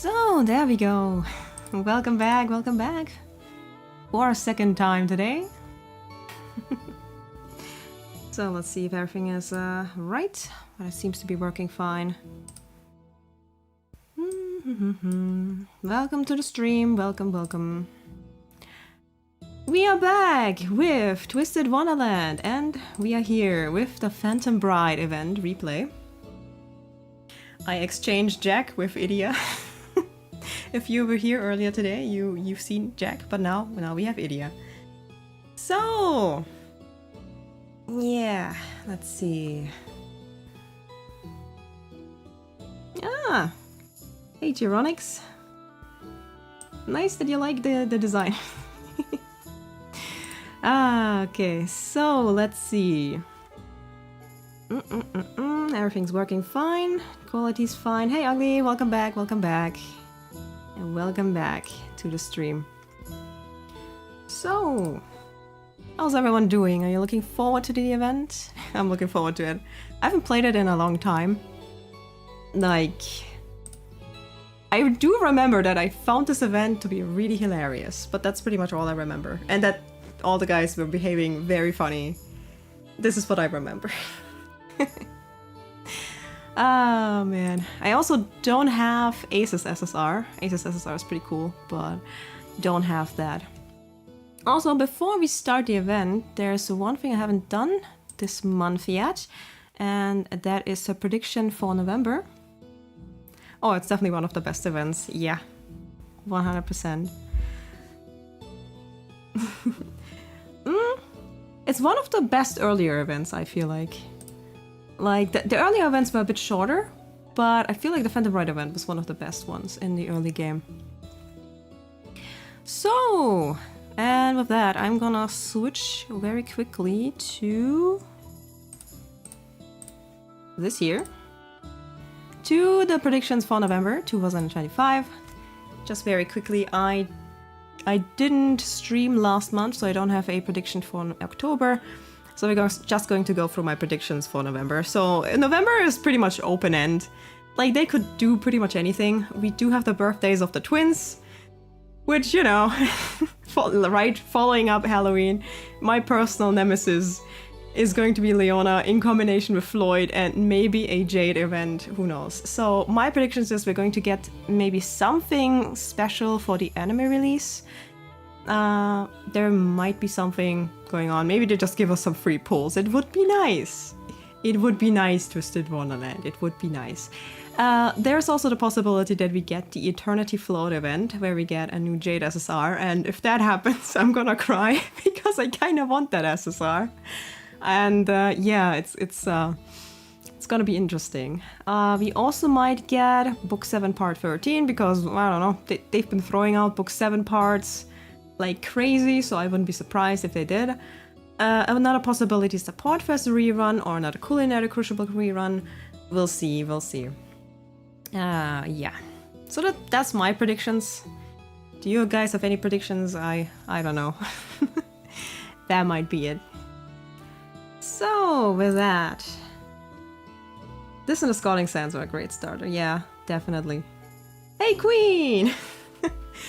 So, there we go. Welcome back, welcome back. For a second time today. So, let's see if everything is right. But it seems to be working fine. Welcome to the stream, welcome, welcome. We are back with Twisted Wonderland, and we are here with the Phantom Bride event replay. I exchanged Jack with Idia. If you were here earlier today, you've seen Jack, but now we have Idia. So yeah, let's see. Ah, hey Geronix. Nice that you like the design. Okay, so let's see. Everything's working fine. Quality's fine. Hey Ugly, welcome back, welcome back. And welcome back to the stream. So, how's everyone doing? Are you looking forward to the event? I'm looking forward to it. I haven't played it in a long time. Like, I do remember that I found this event to be really hilarious, but that's pretty much all I remember. And that all the guys were behaving very funny. This is what I remember. Oh man. I also don't have Ace's SSR. Ace's SSR is pretty cool, but don't have that. Also, before we start the event, there's one thing I haven't done this month yet, and that is a prediction for November. Oh, it's definitely one of the best events. Yeah, 100%. It's one of the best earlier events, I feel like. Like, the earlier events were a bit shorter, but I feel like the Phantom Bride event was one of the best ones in the early game. So, and with that, I'm gonna switch very quickly to this year. To the predictions for November 2025. Just very quickly, I didn't stream last month, so I don't have a prediction for October. So we're just going to go through my predictions for November. So November is pretty much open-end. Like, they could do pretty much anything. We do have the birthdays of the twins, which, you know, right, following up Halloween. My personal nemesis is going to be Leona in combination with Floyd and maybe a Jade event, who knows. So my predictions is we're going to get maybe something special for the anime release. There might be something going on. Maybe they just give us some free pulls. It would be nice. It would be nice, Twisted Wonderland. It would be nice. There's also the possibility that we get the Eternity Float event, where we get a new Jade SSR. And if that happens, I'm gonna cry because I kind of want that SSR. And yeah, it's gonna be interesting. We also might get Book 7 Part 13 because, I don't know, they've been throwing out Book 7 parts like crazy, so I wouldn't be surprised if they did. Another possibility is the Podfest rerun or another Culinary Crucible rerun. We'll see, we'll see. Yeah. So that's my predictions. Do you guys have any predictions? I don't know. That might be it. So, with that... This and the Scalding Sands are a great starter. Yeah, definitely. Hey, Queen!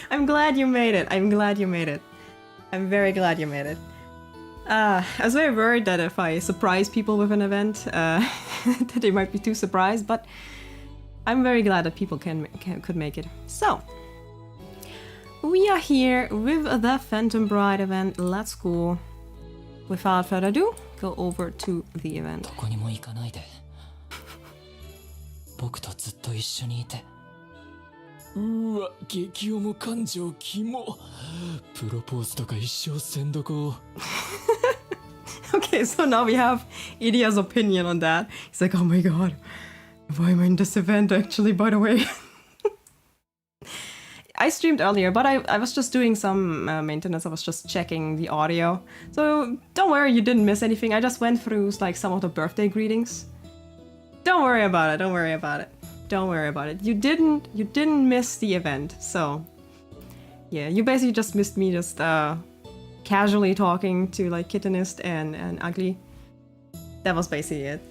I'm glad you made it. I'm glad you made it. I'm very glad you made it. I was very worried that if I surprise people with an event, that they might be too surprised, but I'm very glad that people could make it. So, we are here with the Phantom Bride event. Let's go. Without further ado, go over to the event. うわ、激重感情キモ。プロポーズとか一生せんどこ。Okay, so now we have Idia's opinion on that. He's like, oh my god, why am I in this event actually, by the way? I streamed earlier, but I was just doing some maintenance. I was just checking the audio. So don't worry, you didn't miss anything. I just went through like some of the birthday greetings. Don't worry about it, don't worry about it. Don't worry about it. You didn't miss the event, so yeah, you basically just missed me just casually talking to like Kittenist and Ugly. That was basically it.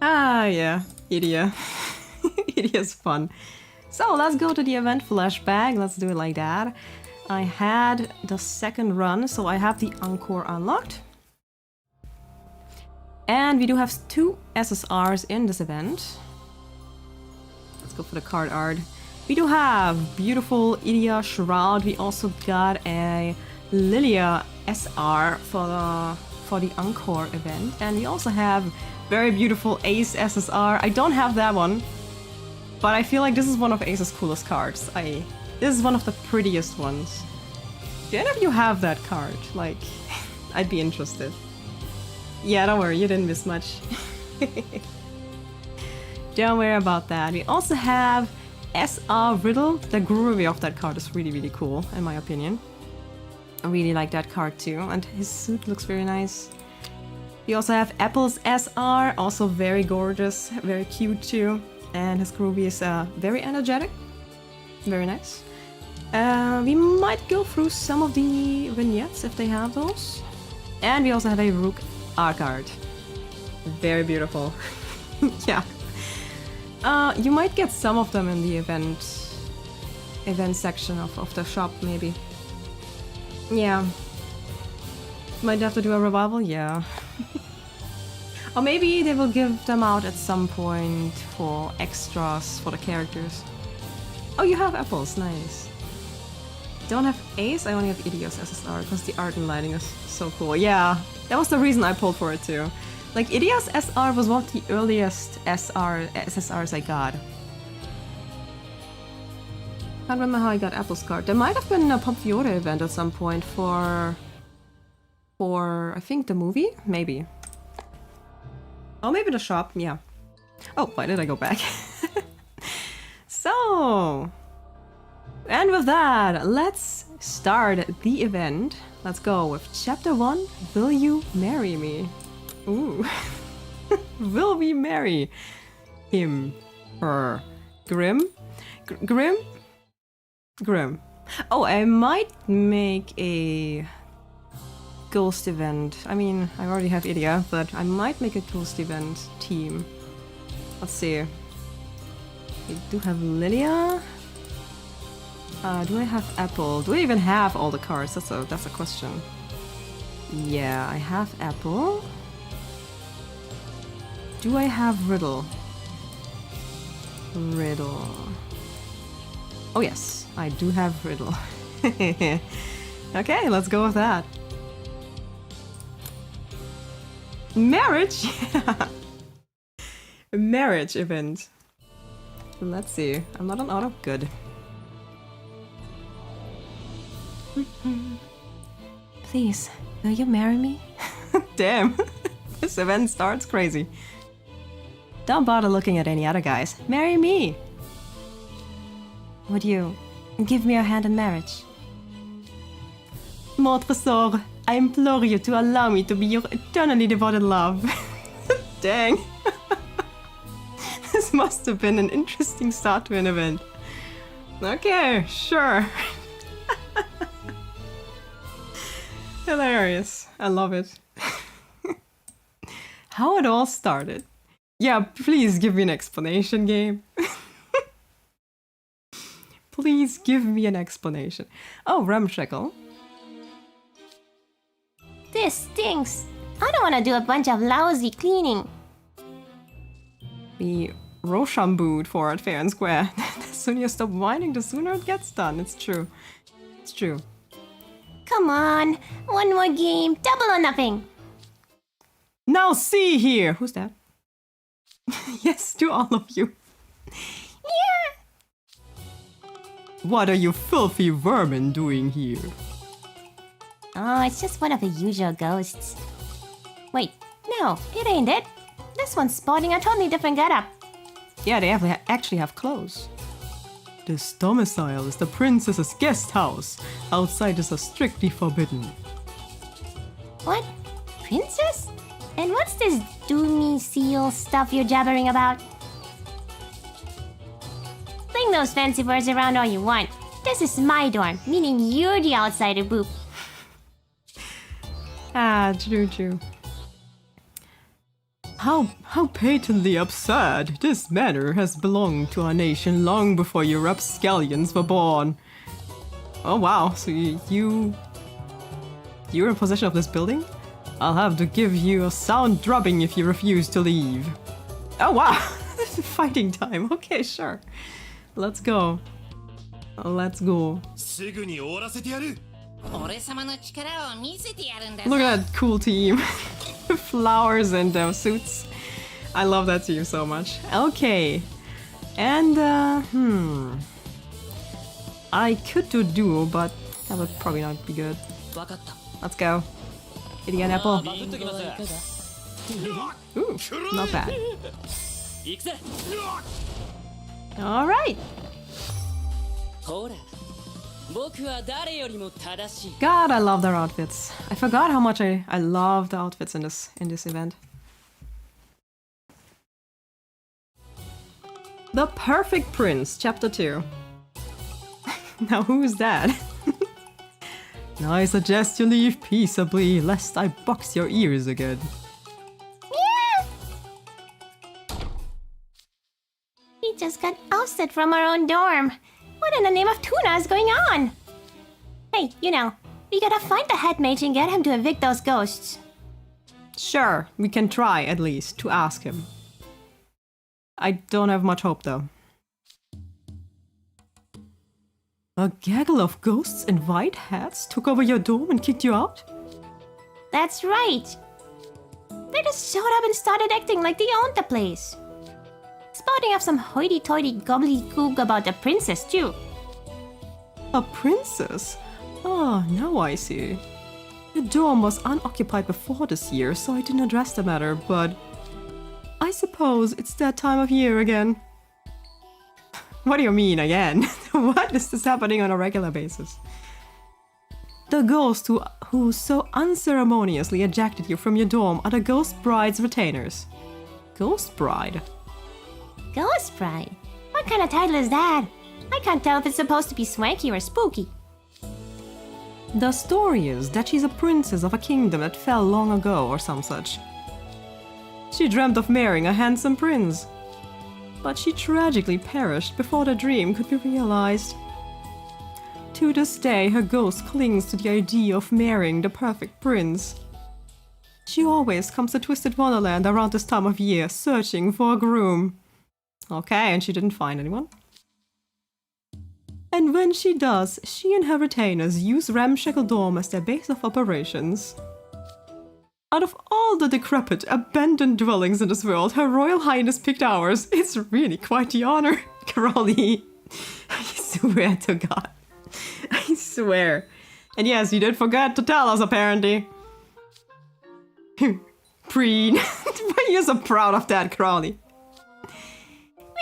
Ah, yeah, Idia. It is fun. So let's go to the event flashback. Let's do it like that. I had the second run, so I have the Encore unlocked. And we do have 2 SSRs in this event. Let's go for the card art. We do have beautiful Idia Shroud. We also got a Lilia SR for the Encore event. And we also have very beautiful Ace SSR. I don't have that one, but I feel like this is one of Ace's coolest cards. This is one of the prettiest ones. Do any of you have that card? Like, I'd be interested. Yeah, don't worry, you didn't miss much. Don't worry about that. We also have SR Riddle. The groovy of that card is really, really cool, in my opinion. I really like that card too, and his suit looks very nice. We also have Epels SR, also very gorgeous, very cute too. And his groovy is very energetic, very nice. We might go through some of the vignettes if they have those. And we also have a Rook art card. Very beautiful. Yeah. You might get some of them in the event section of the shop, maybe. Yeah. Might have to do a revival, yeah. Or maybe they will give them out at some point for extras for the characters. Oh, you have Apples, nice. Don't have Ace, I only have Idias SSR because the art and lighting is so cool. Yeah, that was the reason I pulled for it too. Like, Idias SR was one of the earliest SSRs I got. Can't remember how I got Apple's card. There might have been a Pop Fiore event at some point for I think the movie? Maybe. Oh, maybe the shop, yeah. Oh, why did I go back? So, and with that, let's start the event. Let's go with Chapter 1, Will You Marry Me? Ooh. Will we marry him, her, Grim? Grim? Grim. Oh, I might make a ghost event. I mean, I already have Idia, but I might make a ghost event team. Let's see. We do have Lilia. Do I have Apple? Do I even have all the cards? That's a question. Yeah, I have Apple. Do I have Riddle? Riddle. Oh yes, I do have Riddle. Okay, let's go with that. Marriage? Marriage event. Let's see. I'm not an auto. Good. Please, will you marry me? Damn. This event starts crazy. Don't bother looking at any other guys. Marry me! Would you give me your hand in marriage? Mon trésor, I implore you to allow me to be your eternally devoted love. Dang. This must have been an interesting start to an event. Okay, sure. Hilarious. I love it. How it all started. Yeah, please give me an explanation, game. Please give me an explanation. Oh, ramshackle. This stinks. I don't want to do a bunch of lousy cleaning. Be Rochambeaued for it fair and square. The sooner you stop whining, the sooner it gets done. It's true. It's true. Come on, one more game, double or nothing. Now see here! Who's that? Yes, to all of you. Yeah. What are you filthy vermin doing here? Oh, it's just one of the usual ghosts. Wait, no, it ain't it. This one's sporting a totally different getup. Yeah, they actually have clothes. This domicile is the princess's guest house. Outsiders are strictly forbidden. What? Princess? And what's this doomy seal stuff you're jabbering about? Fling those fancy words around all you want. This is my dorm, meaning you're the outsider, boop. Ah, true, true. How patently absurd! This manor has belonged to our nation long before you rapscallions were born. Oh wow, so you're in possession of this building? I'll have to give you a sound drubbing if you refuse to leave. Oh wow, fighting time. Okay, sure. Let's go. Let's go. すぐに終わらせてやる。 俺様の力を見せてやるんだ Look at that cool team. Flowers and suits. I love that team so much. Okay. And, I could do duo, but that would probably not be good. わかった。 Let's go. Idian Apple. バズっときます。 Ooh, not bad. 行くぜ。 Alright. ほら、僕は誰よりも正しい。 God, I love their outfits. I forgot how much I love the outfits in this event. The Perfect Prince, Chapter 2. Now who's that? Now I suggest you leave peaceably, lest I box your ears again. We just got ousted from our own dorm. What in the name of tuna is going on? Hey, you know, we gotta find the head mage and get him to evict those ghosts. Sure, we can try at least to ask him. I don't have much hope though. A gaggle of ghosts in white hats took over your dome and kicked you out? That's right. They just showed up and started acting like they owned the place. Spouting off some hoity-toity gobbledygook about the princess too. A princess? Ah, now I see. The dome was unoccupied before this year, so I didn't address the matter, but I suppose it's that time of year again. What do you mean again? What is this happening on a regular basis? The ghost who so unceremoniously ejected you from your dorm are the Ghost Bride's retainers. Ghost Bride? Ghost Bride? What kind of title is that? I can't tell if it's supposed to be swanky or spooky. The story is that she's a princess of a kingdom that fell long ago or some such. She dreamt of marrying a handsome prince. But she tragically perished before the dream could be realized. To this day, her ghost clings to the idea of marrying the perfect prince. She always comes to Twisted Wonderland around this time of year, searching for a groom. Okay, and she didn't find anyone. And when she does, she and her retainers use Ramshackle Dorm as their base of operations. Out of all the decrepit, abandoned dwellings in this world, Her Royal Highness picked ours. It's really quite the honor. Crowley. I swear to God. I swear. And yes, you did forget to tell us, apparently. Preen. Why are you so proud of that, Crowley?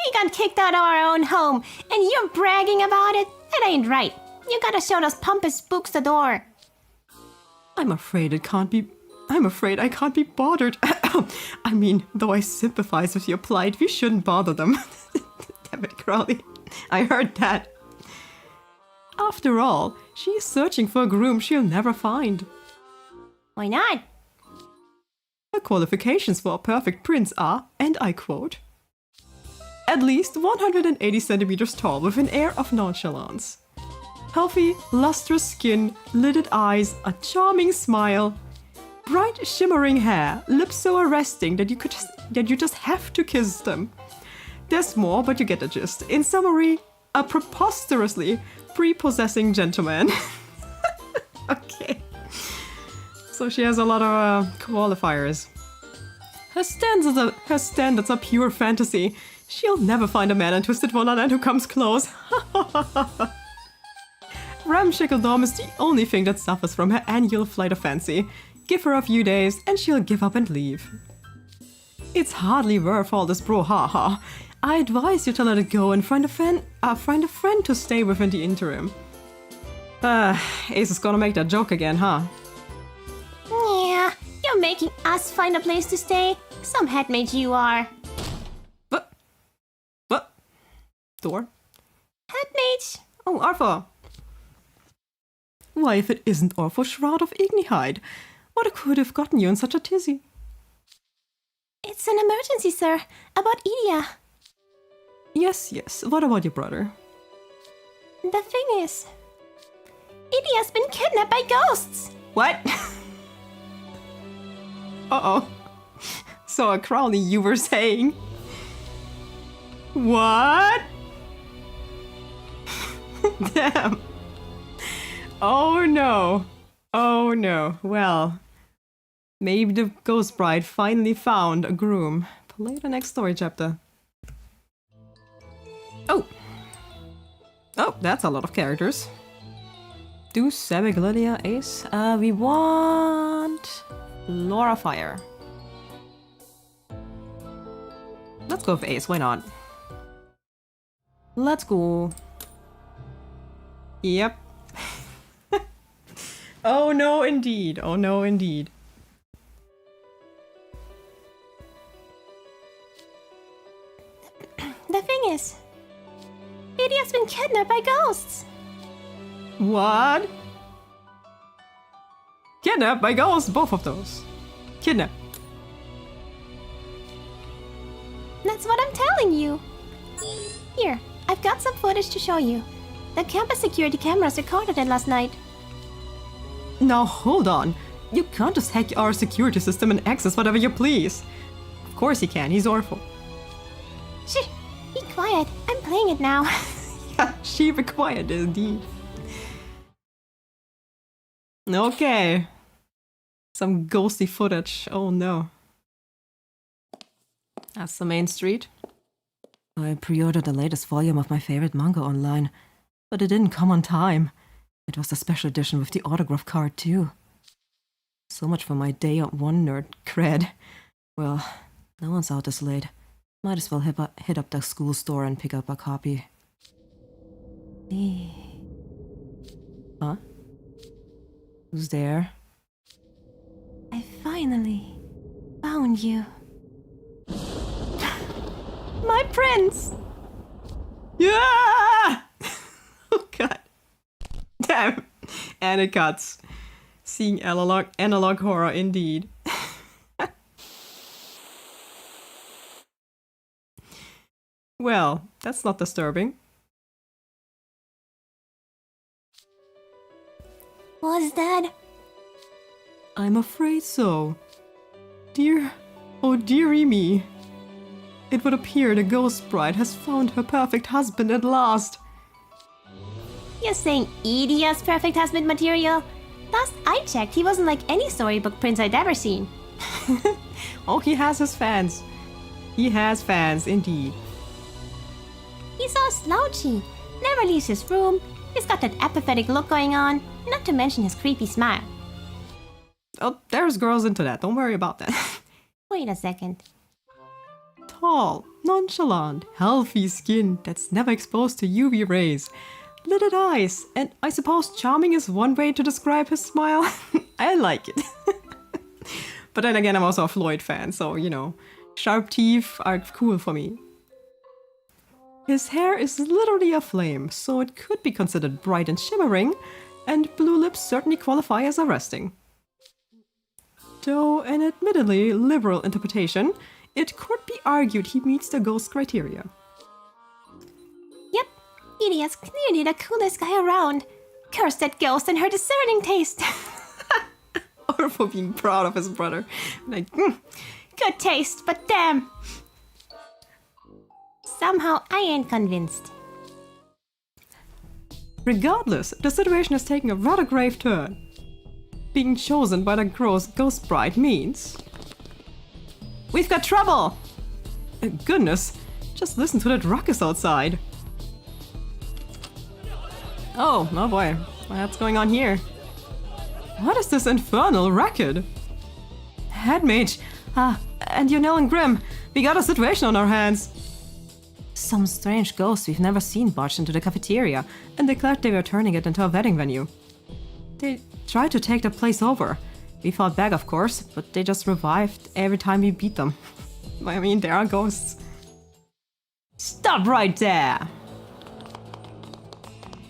We got kicked out of our own home, and you're bragging about it? That ain't right. You gotta show those pompous spooks the door. I'm afraid I can't be bothered. I mean, though I sympathize with your plight, we shouldn't bother them. Damn it, Crowley. I heard that. After all, she's searching for a groom she'll never find. Why not? Her qualifications for a perfect prince are, and I quote, at least 180 centimeters tall with an air of nonchalance. Healthy, lustrous skin, lidded eyes, a charming smile, bright shimmering hair, lips so arresting that you just have to kiss them. There's more, but you get the gist. In summary, a preposterously prepossessing gentleman. Okay. So she has a lot of qualifiers. Her standards are pure fantasy. She'll never find a man in Twisted Wonderland who comes close. Ramshackle Dorm is the only thing that suffers from her annual flight of fancy. Give her a few days and she'll give up and leave. It's hardly worth all this brouhaha. I advise you to let it go and find a friend to stay with in the interim. Ace is gonna make that joke again, huh? Yeah, you're making us find a place to stay. Some head mage you are. What? Door? Head mage? Oh, Arthur! Why, if it isn't Orpho Shroud of Ignihide, what could have gotten you in such a tizzy? It's It's an emergency, sir. About Idia. Yes, yes. What about your brother? The thing is, Idia's been kidnapped by ghosts. What? Uh-oh. So, Crowley, you were saying... What? Damn. Oh no. Oh no. Well, maybe the Ghost Bride finally found a groom. Play the next story chapter. Oh. Oh, that's a lot of characters. Do Sebek, Lilia, Ace. We want Laura Fire. Let's go with Ace, why not? Let's go. Yep. Oh no, indeed. Oh no, indeed. The thing is, Idia's been kidnapped by ghosts. What? Kidnapped by ghosts, both of those. Kidnapped. That's what I'm telling you. Here, I've got some footage to show you. The campus security cameras recorded it last night. Now hold on. You can't just hack our security system and access whatever you please. Of course he can, he's awful. Shh! Be quiet. I'm playing it now. Yeah, she required it indeed. Okay. Some ghostly footage. Oh no. That's the main street. I pre-ordered the latest volume of my favorite manga online, but it didn't come on time. It was a special edition with the autograph card too. So much for my day one nerd cred. Well, no one's out this late. Might as well hit up the school store and pick up a copy. Huh? Who's there? I finally found you. My prince! Yeah! Oh god. Damn. And it cuts. Seeing analog horror indeed. Well, that's not disturbing. Was that? I'm afraid so. Oh dearie me. It would appear the Ghost Bride has found her perfect husband at last. You're saying Idia's perfect husband material? Last I checked, he wasn't like any storybook prince I'd ever seen. Oh, he has his fans. He has fans, indeed. He's so slouchy, never leaves his room, he's got that apathetic look going on, not to mention his creepy smile. Oh, there's girls into that, don't worry about that. Wait a second. Tall, nonchalant, healthy skin that's never exposed to UV rays, lidded eyes, and I suppose charming is one way to describe his smile. I like it. But then again, I'm also a Floyd fan, so, you know, sharp teeth are cool for me. His hair is literally a flame, so it could be considered bright and shimmering, and blue lips certainly qualify as arresting. Though an admittedly liberal interpretation, it could be argued he meets the ghost criteria. Yep, Idia's clearly the coolest guy around. Curse that ghost and her discerning taste. Or for being proud of his brother. Like, Good taste, but damn. Somehow I ain't convinced. Regardless, the situation is taking a rather grave turn. Being chosen by the Ghost Bride means... We've got trouble! Goodness, just listen to that ruckus outside. Oh boy, what's going on here? What is this infernal racket? Headmage, and Yonel and Grimm, we got a situation on our hands. Some strange ghosts we've never seen barged into the cafeteria and declared they were turning it into a wedding venue. They tried to take the place over. We fought back, of course, but they just revived every time we beat them. I mean, they are ghosts. Stop right there!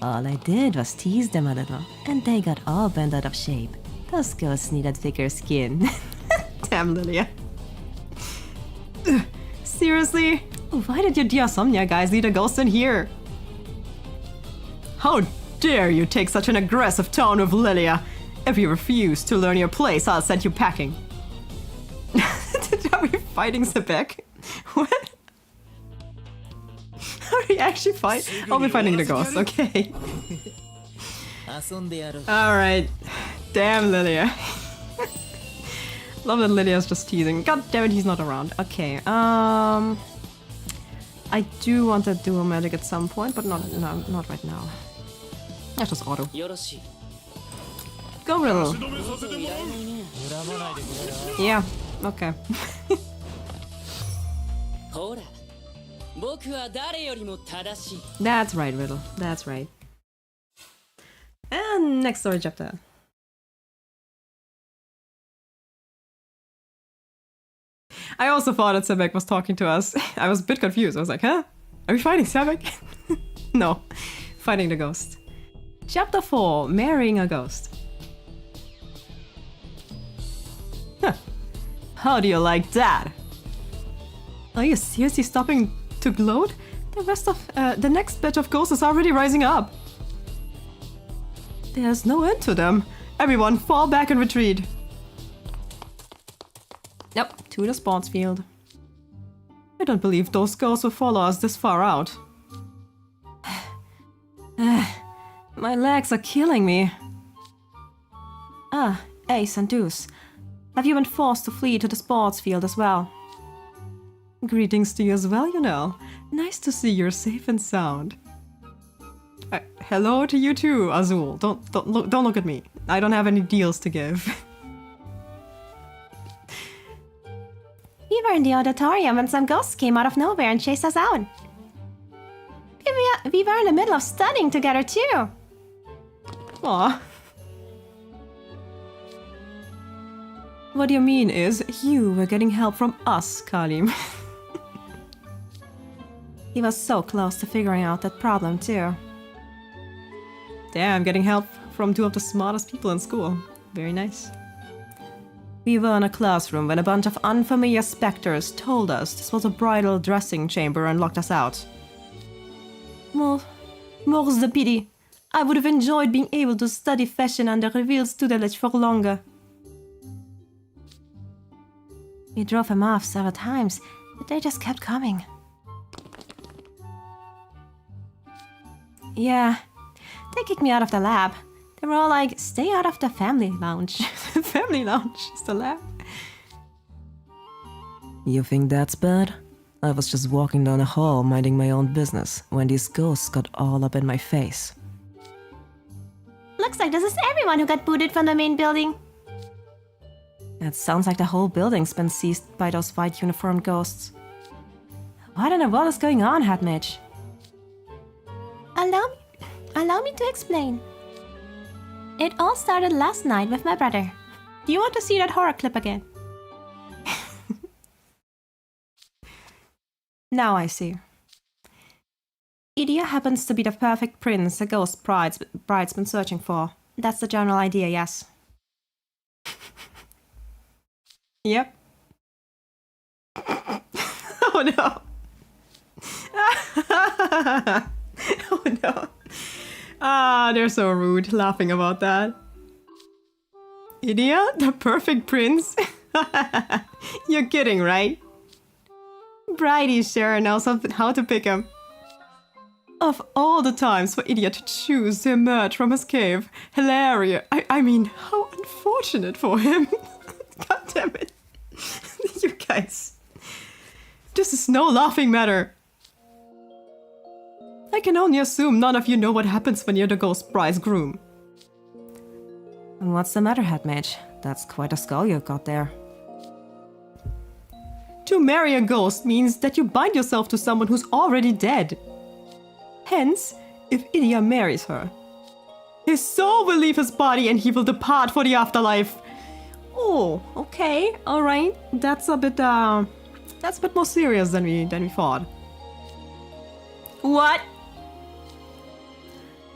All I did was tease them a little, and they got all bent out of shape. Those ghosts needed thicker skin. Damn, Lilia. Seriously? Why did your Diasomnia guys lead a ghost in here? How dare you take such an aggressive tone with Lilia? If you refuse to learn your place, I'll send you packing. Are we fighting Sebek? What? Are we actually fight? I'll be fighting the ghost, okay. Alright. Damn Lilia. Love that Lilia's just teasing. God damn it, he's not around. Okay, I do want that dual magic at some point, but not right now. That's just auto. Go Riddle. Yeah, okay. That's right, Riddle. That's right. And next story chapter. I also thought that Sebek was talking to us. I was a bit confused. I was like, huh? Are we fighting Sebek? No. Fighting the ghost. Chapter 4. Marrying a ghost. Huh. How do you like that? Are you seriously stopping to gloat? The next batch of ghosts is already rising up. There's no end to them. Everyone fall back and retreat. Yep, to the sports field. I don't believe those ghosts will follow us this far out. My legs are killing me. Ah, Ace and Deuce. Have you been forced to flee to the sports field as well? Greetings to you as well, you know. Nice to see you're safe and sound. Hello to you too, Azul. Don't look at me. I don't have any deals to give. We were in the auditorium when some ghosts came out of nowhere and chased us out. We were in the middle of studying together too. Aw. What you mean is, you were getting help from us, Kalim. He was so close to figuring out that problem too. Damn, getting help from two of the smartest people in school. Very nice. We were in a classroom when a bunch of unfamiliar specters told us this was a bridal dressing chamber and locked us out. More's the pity. I would have enjoyed being able to study fashion under Reveal's tutelage for longer. We drove him off several times, but they just kept coming. Yeah, they kicked me out of the lab. They were all like, stay out of the family lounge. Family lounge is the lab. You think that's bad? I was just walking down a hall minding my own business when these ghosts got all up in my face. Looks like this is everyone who got booted from the main building. It sounds like the whole building's been seized by those white uniformed ghosts. What in the world is going on, Head Mage? Allow me to explain. It all started last night with my brother. Do you want to see that horror clip again? Now I see. Idia happens to be the perfect prince a ghost bride's been searching for. That's the general idea, yes. Yep. Oh no. Oh no. Ah, they're so rude, laughing about that. Idia, the perfect prince? You're kidding, right? Bridie sure knows how to pick him. Of all the times for Idia to choose to emerge from his cave, hilarious. I mean, how unfortunate for him. God damn it. You guys. This is no laughing matter. I can only assume none of you know what happens when you're the ghost bride's groom. What's the matter, Head Mage? That's quite a skull you've got there. To marry a ghost means that you bind yourself to someone who's already dead. Hence, if Idia marries her, his soul will leave his body and he will depart for the afterlife. Oh, okay, alright. That's a bit more serious than we thought. What?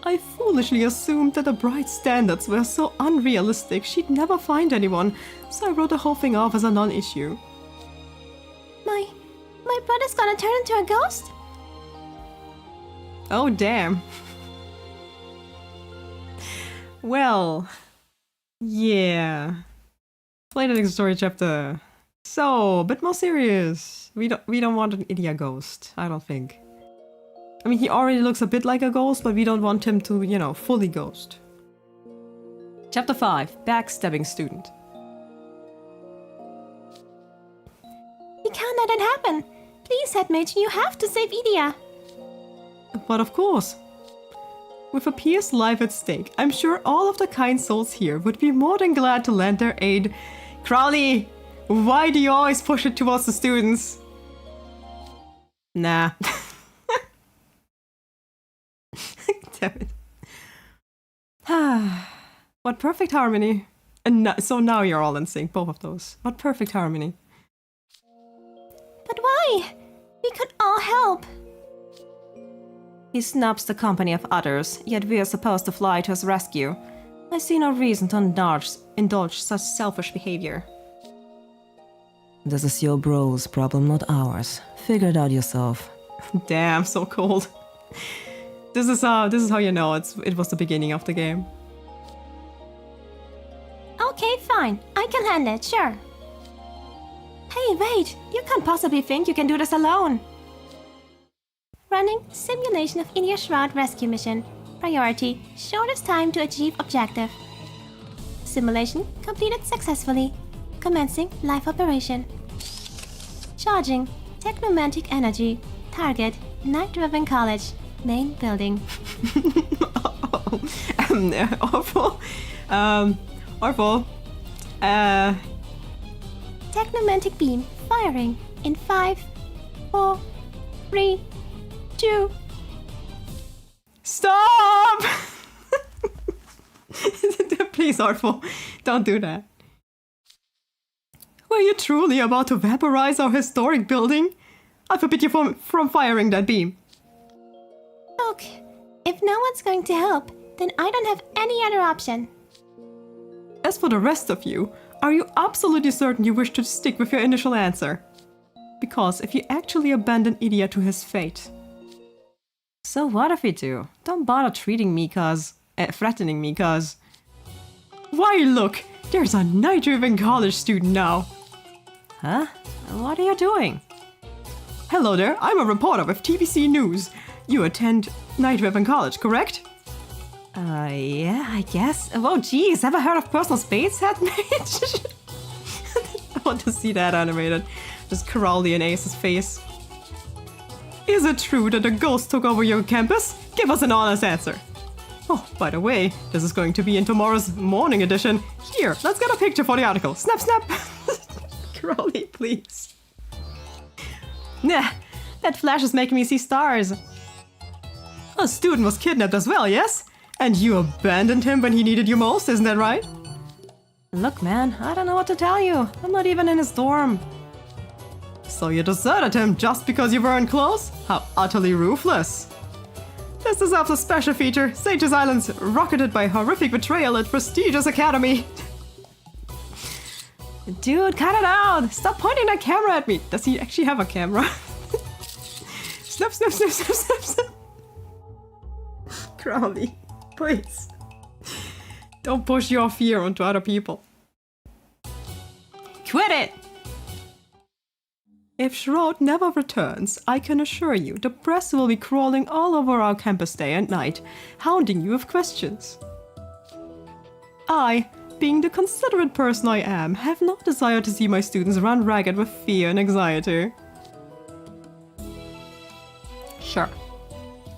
I foolishly assumed that the bride's standards were so unrealistic she'd never find anyone, so I wrote the whole thing off as a non-issue. My My brother's gonna turn into a ghost? Oh, damn. Well, yeah. Play the next story chapter. So, a bit more serious. We don't want an Idia ghost, I don't think. I mean, he already looks a bit like a ghost, but we don't want him to, you know, fully ghost. Chapter 5, Backstabbing Student. You can't let it happen. Please, headmate, you have to save Idia. But of course. With a peer's life at stake, I'm sure all of the kind souls here would be more than glad to lend their aid. Crowley, why do you always push it towards the students? Nah. Damn it. What perfect harmony. And so now you're all in sync, both of those. What perfect harmony. But why? We could all help. He snubs the company of others, yet we are supposed to fly to his rescue. I see no reason to indulge such selfish behavior. This is your bro's problem, not ours. Figure it out yourself. Damn, so cold. This is how you know it was the beginning of the game. Okay, fine. I can handle it, sure. Hey, wait! You can't possibly think you can do this alone! Running simulation of Idia Shroud rescue mission. Priority: shortest time to achieve objective. Simulation completed successfully. Commencing live operation. Charging technomantic energy. Target: Night Riven College. Main building. Awful. Awful. Technomantic beam firing in 5, 4, 3, 2. Stop! Please, Artful, don't do that. Were you truly about to vaporize our historic building? I forbid you from firing that beam. Look, if no one's going to help, then I don't have any other option. As for the rest of you, are you absolutely certain you wish to stick with your initial answer? Because if you actually abandon Idia to his fate... So what if we do? Don't bother threatening me cause... Why look, there's a night-driven college student now. Huh? What are you doing? Hello there, I'm a reporter with TVC News. You attend Night-driven College, correct? Yeah, I guess. Oh, geez, ever heard of personal space, headmate? I want to see that animated. Just Crowley in Ace's face. Is it true that a ghost took over your campus? Give us an honest answer. Oh, by the way, this is going to be in tomorrow's morning edition. Here, let's get a picture for the article. Snap, snap! Crowley, please. Nah, that flash is making me see stars. A student was kidnapped as well, yes? And you abandoned him when he needed you most, isn't that right? Look, man, I don't know what to tell you. I'm not even in his dorm. So you deserted him just because you weren't close? How utterly ruthless. This deserves a special feature. Sage's Island's rocketed by horrific betrayal at prestigious academy. Dude, cut it out! Stop pointing that camera at me! Does he actually have a camera? Snap, snap, snap, snap, snap, snap. Crowley, please. Don't push your fear onto other people. Quit it! If Shroud never returns, I can assure you the press will be crawling all over our campus day and night, hounding you with questions. I, being the considerate person I am, have no desire to see my students run ragged with fear and anxiety. Sure.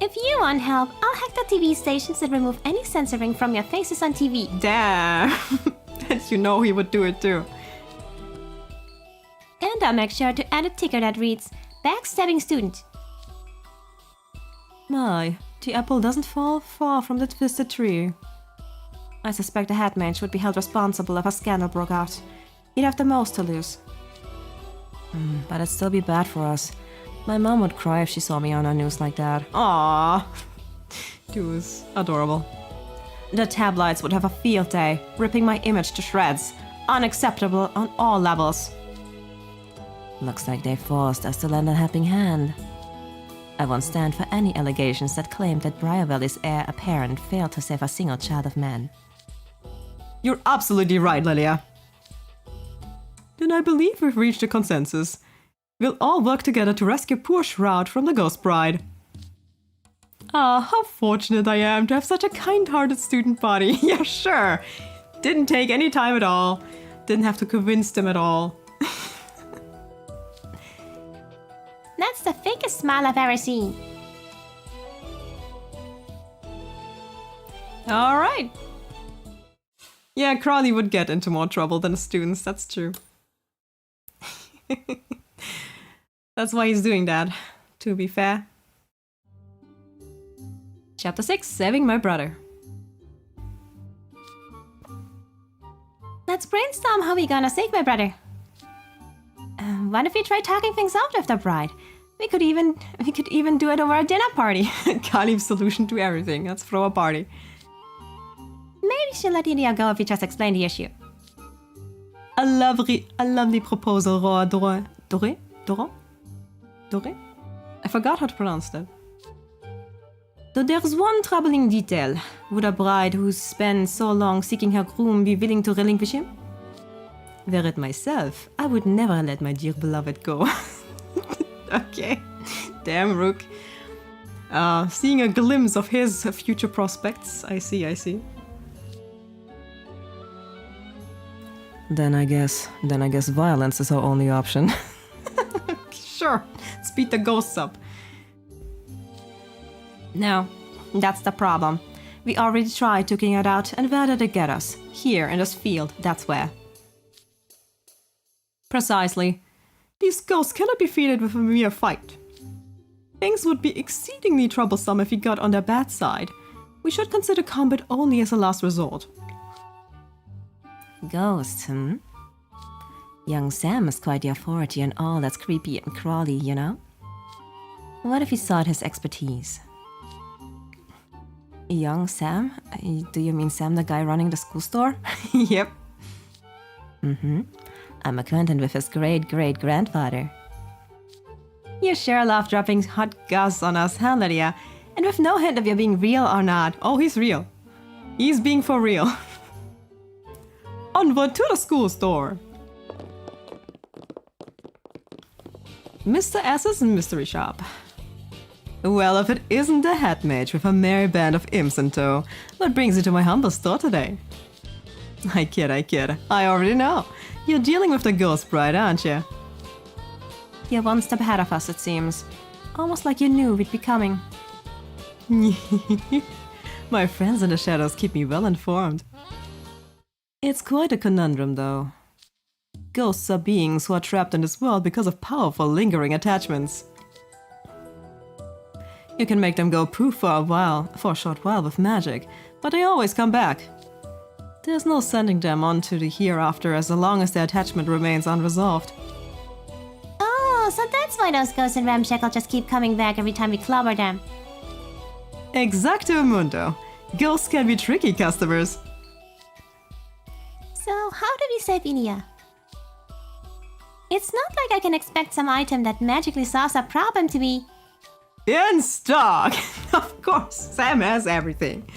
If you want help, I'll hack the TV stations and remove any censoring from your faces on TV. Damn! And you know he would do it too. And I'll make sure to add a ticker that reads, Backstabbing Student. My, the apple doesn't fall far from the twisted tree. I suspect the head mage would be held responsible if a scandal broke out. He'd have the most to lose. But it'd still be bad for us. My mom would cry if she saw me on the news like that. Aww. Dude's adorable. The tabloids would have a field day, ripping my image to shreds. Unacceptable on all levels. Looks like they forced us to lend a helping hand. I won't stand for any allegations that claim that Briar Valley's heir apparent failed to save a single child of man. You're absolutely right, Lilia. Then I believe we've reached a consensus. We'll all work together to rescue poor Shroud from the Ghost Bride. Ah, how fortunate I am to have such a kind-hearted student body. Yeah, sure. Didn't take any time at all. Didn't have to convince them at all. That's the fakest smile I've ever seen. Alright. Yeah, Crawley would get into more trouble than the students, that's true. That's why he's doing that, to be fair. Chapter 6, Saving My Brother. Let's brainstorm how we're gonna save my brother. What if we try talking things out with the bride? We could even do it over a dinner party. Kali's solution to everything. Let's throw a party. Maybe she'll let Idia go if we just explain the issue. A lovely proposal, Dore? I forgot how to pronounce that. Though there's one troubling detail. Would a bride who's spent so long seeking her groom be willing to relinquish him? Were it myself, I would never let my dear beloved go. Okay. Damn, Rook. Seeing a glimpse of his future prospects. I see. Then I guess violence is our only option. Sure, let's beat the ghosts up. No, that's the problem. We already tried taking it out, and where did it get us? Here, in this field, that's where. Precisely. These ghosts cannot be defeated with a mere fight. Things would be exceedingly troublesome if we got on their bad side. We should consider combat only as a last resort. Ghosts, Young Sam is quite the authority on all that's creepy and crawly, you know? What if he sought his expertise? Young Sam? Do you mean Sam, the guy running the school store? Yep. I'm acquainted with his great-great-grandfather. You sure love dropping hot goss on us, huh, Lydia? And with no hint of you being real or not. Oh, he's real. He's being for real. Onward to the school store. Mr. S's Mystery Shop. Well, if it isn't the head mage with a merry band of imps in tow, what brings you to my humble store today? I kid. I already know. You're dealing with the Ghost Bride, aren't you? You're one step ahead of us, it seems. Almost like you knew we'd be coming. My friends in the shadows keep me well informed. It's quite a conundrum, though. Ghosts are beings who are trapped in this world because of powerful, lingering attachments. You can make them go poof for a short while with magic, but they always come back. There's no sending them on to the hereafter as long as their attachment remains unresolved. Oh, so that's why those ghosts in Ramshackle just keep coming back every time we clobber them. Exacto mundo. Ghosts can be tricky customers. So, how do we save Idia? It's not like I can expect some item that magically solves a problem to be... In stock! Of course, Sam has everything.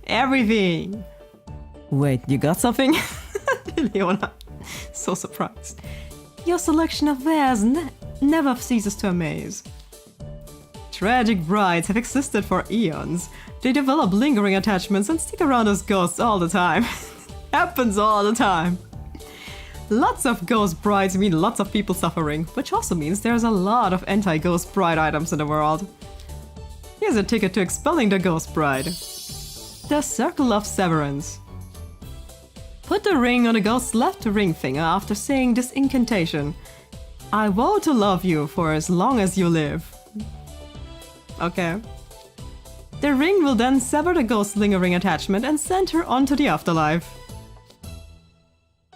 Everything. Wait, you got something? Leona, so surprised. Your selection of wares never ceases to amaze. Tragic brides have existed for eons. They develop lingering attachments and stick around as ghosts all the time. Happens all the time. Lots of ghost brides mean lots of people suffering, which also means there's a lot of anti-ghost bride items in the world. Here's a ticket to expelling the ghost bride. The Circle of Severance. Put the ring on a ghost's left ring finger after saying this incantation. I vow to love you for as long as you live. Okay. The ring will then sever the ghost's lingering attachment and send her on to the afterlife.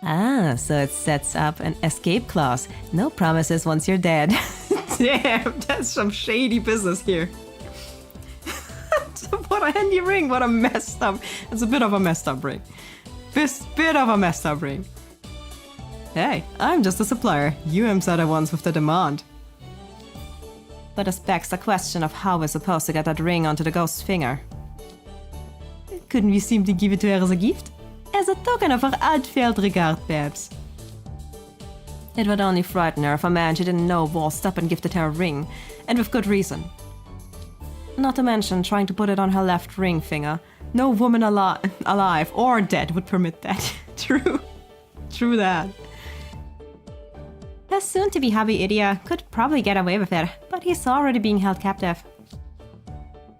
Ah, so it sets up an escape clause. No promises once you're dead. Damn, that's some shady business here. What a handy ring, what a messed up... It's a bit of a messed up ring. Bit of a messed up ring. Hey, I'm just a supplier. You are the ones with the demand. But this begs the question of how we're supposed to get that ring onto the ghost's finger. Couldn't we simply give it to her as a gift? As a token of our heartfelt regard, perhaps. It would only frighten her if a man she didn't know waltzed up and gifted her a ring, and with good reason. Not to mention trying to put it on her left ring finger. No woman alive or dead would permit that. True. True that. Her soon-to-be hubby Idia could probably get away with it, but he's already being held captive.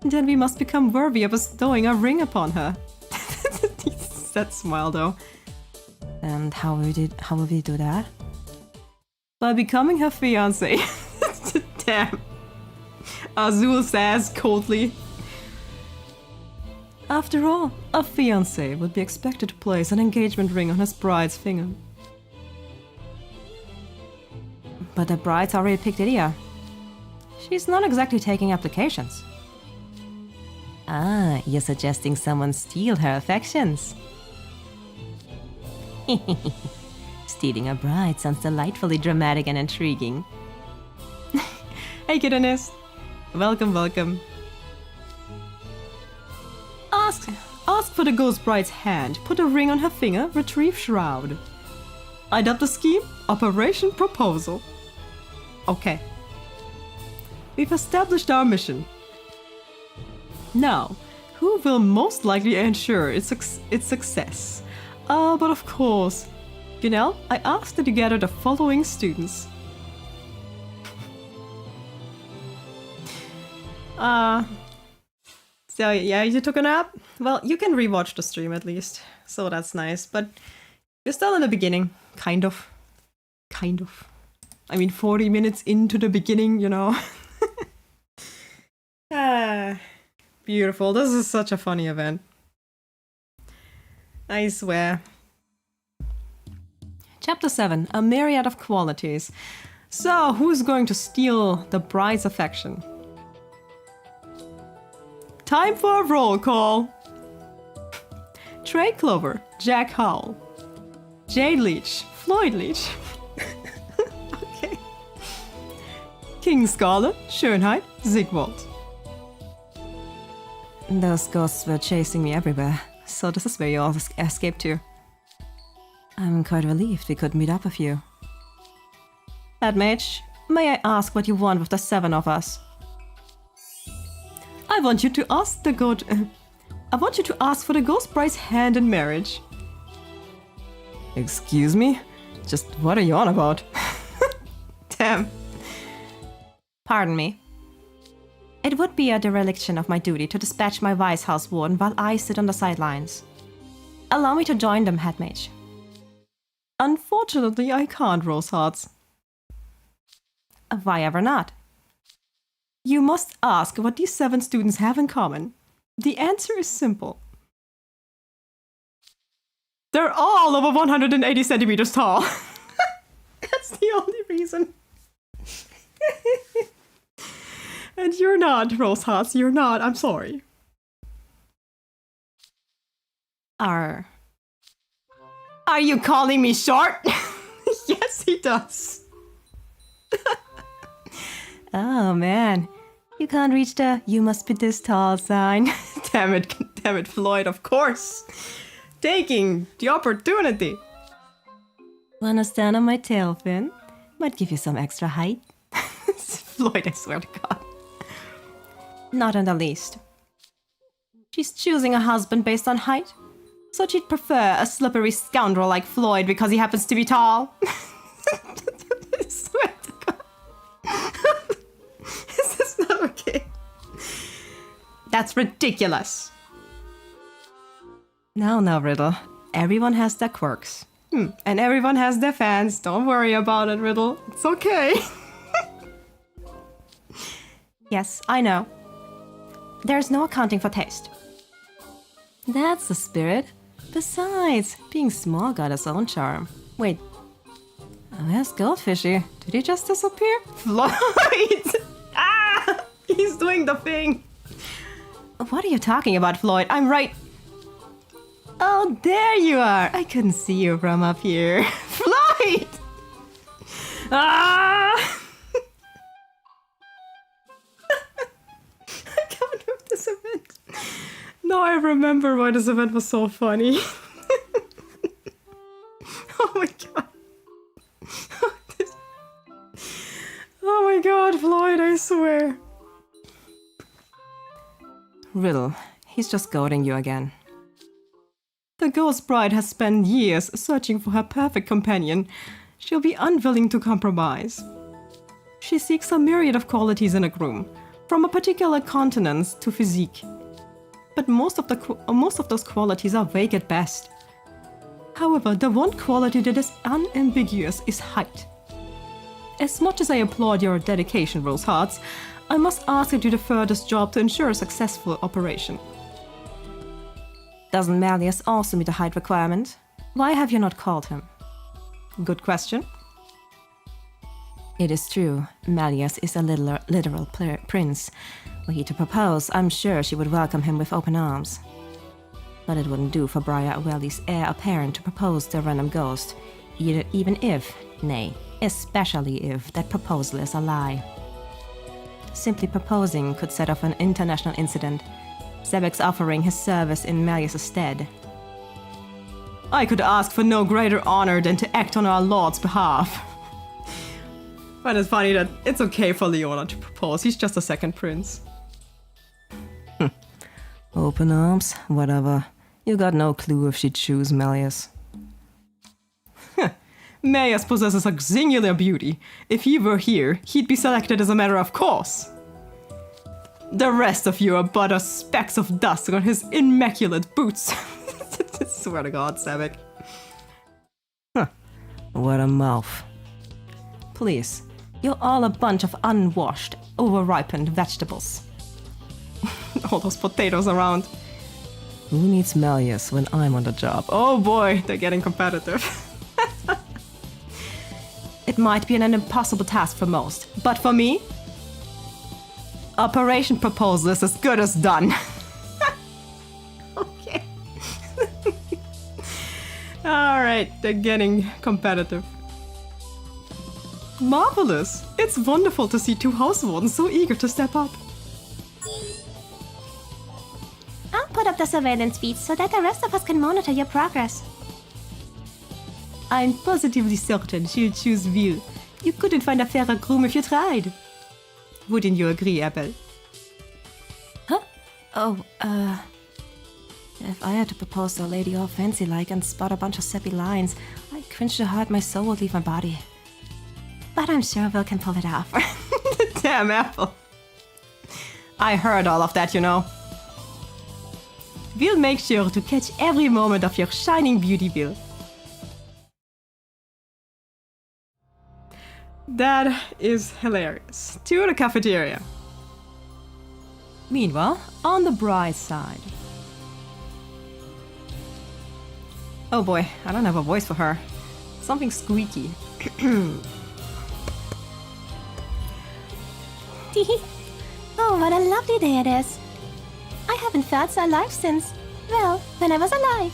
Then we must become worthy of bestowing a ring upon her. That smile, though. And how will we do that? By becoming her fiancé. Damn. Azul says coldly. After all, a fiancé would be expected to place an engagement ring on his bride's finger. But the bride's already picked Idia. She's not exactly taking applications. Ah, you're suggesting someone steal her affections? Stealing a bride sounds delightfully dramatic and intriguing. Hey, kiddonis. Welcome, welcome. Ask for the ghost bride's hand, put a ring on her finger, retrieve shroud. I dubbed the scheme Operation Proposal. Okay. We've established our mission. Now, who will most likely ensure its success? But of course, Gunell, I asked that you gather the following students. So yeah, you took a nap? Well, you can rewatch the stream at least, so that's nice, but you're still in the beginning, kind of. Kind of. I mean, 40 minutes into the beginning, you know. Beautiful. This is such a funny event. I swear. Chapter 7. A myriad of qualities. So, who's going to steal the bride's affection? Time for a roll call. Trey Clover, Jack Howell, Jade Leach, Floyd Leach. Okay. King Scarlet, Schönheit, Sigvald. Those ghosts were chasing me everywhere. So this is where you all escaped to. I'm quite relieved we could meet up with you. Head mage, may I ask what you want with the 7 of us? I want you to ask for the ghost bride's hand in marriage. Excuse me? Just what are you on about? Damn. Pardon me. It would be a dereliction of my duty to dispatch my Vice House Warden while I sit on the sidelines. Allow me to join them, head mage. Unfortunately, I can't, Rose Hearts. Why ever not? You must ask what these 7 students have in common. The answer is simple. They're all over 180 centimeters tall. That's the only reason. And you're not, Rose Hearts, you're not. I'm sorry. Are you calling me short? Yes, he does. Oh man, you can't reach the "you must be this tall" sign. Damn it, Floyd, of course. Taking the opportunity. Wanna stand on my tail fin? Might give you some extra height. Floyd, I swear to God. Not in the least. She's choosing a husband based on height, so she'd prefer a slippery scoundrel like Floyd because he happens to be tall. I swear to God. This is not okay. That's ridiculous. No, Riddle. Everyone has their quirks. And everyone has their fans. Don't worry about it, Riddle. It's okay. Yes, I know. There's no accounting for taste. That's the spirit. Besides, being small got its own charm. Wait, where's Goldfishy? Did he just disappear? Floyd! Ah! He's doing the thing. What are you talking about, Floyd? I'm right. Oh, there you are. I couldn't see you from up here. Floyd! Ah! I can't with this event. Now I remember why this event was so funny. Oh my god. Oh my god, Floyd, I swear. Riddle, he's just goading you again. The ghost bride has spent years searching for her perfect companion. She'll be unwilling to compromise. She seeks a myriad of qualities in a groom, from a particular continence to physique. But most of those qualities are vague at best. However, the one quality that is unambiguous is height. As much as I applaud your dedication, Rose Hearts, I must ask you to defer this job to ensure a successful operation. Doesn't Malleus also meet the height requirement? Why have you not called him? Good question. It is true, Malleus is a literal prince. Were he to propose, I'm sure she would welcome him with open arms. But it wouldn't do for Briar Awelli's heir apparent to propose to a random ghost, even if, nay, especially if, that proposal is a lie. Simply proposing could set off an international incident, Sebek's offering his service in Malleus' stead. I could ask for no greater honor than to act on our lord's behalf. But it's funny that it's okay for Leona to propose, he's just a second prince. Open arms, whatever. You got no clue if she'd choose Malleus. Malleus possesses a singular beauty. If he were here, he'd be selected as a matter of course. The rest of you are but as specks of dust on his immaculate boots. I swear to God, Sebek. What a mouth. Please, you're all a bunch of unwashed, over-ripened vegetables. All those potatoes around. Who needs Malleus when I'm on the job? Oh boy, they're getting competitive. It might be an impossible task for most, but for me, Operation Proposal is as good as done. Okay. Alright, they're getting competitive. Marvelous! It's wonderful to see two house wardens so eager to step up. I'll put up the surveillance feeds so that the rest of us can monitor your progress. I'm positively certain she'll choose Vil. You couldn't find a fairer groom if you tried. Wouldn't you agree, Epel? Huh? Oh, if I had to propose to a lady all fancy-like and spot a bunch of sappy lines, I'd cringe so hard my soul would leave my body. But I'm sure Vil can pull it off. Damn, Apple. I heard all of that, you know. We'll make sure to catch every moment of your shining beauty, Vil. That is hilarious. To the cafeteria. Meanwhile, on the bride's side. Oh boy, I don't have a voice for her. Something squeaky. Oh, what a lovely day it is. I haven't felt so alive since, well, when I was alive.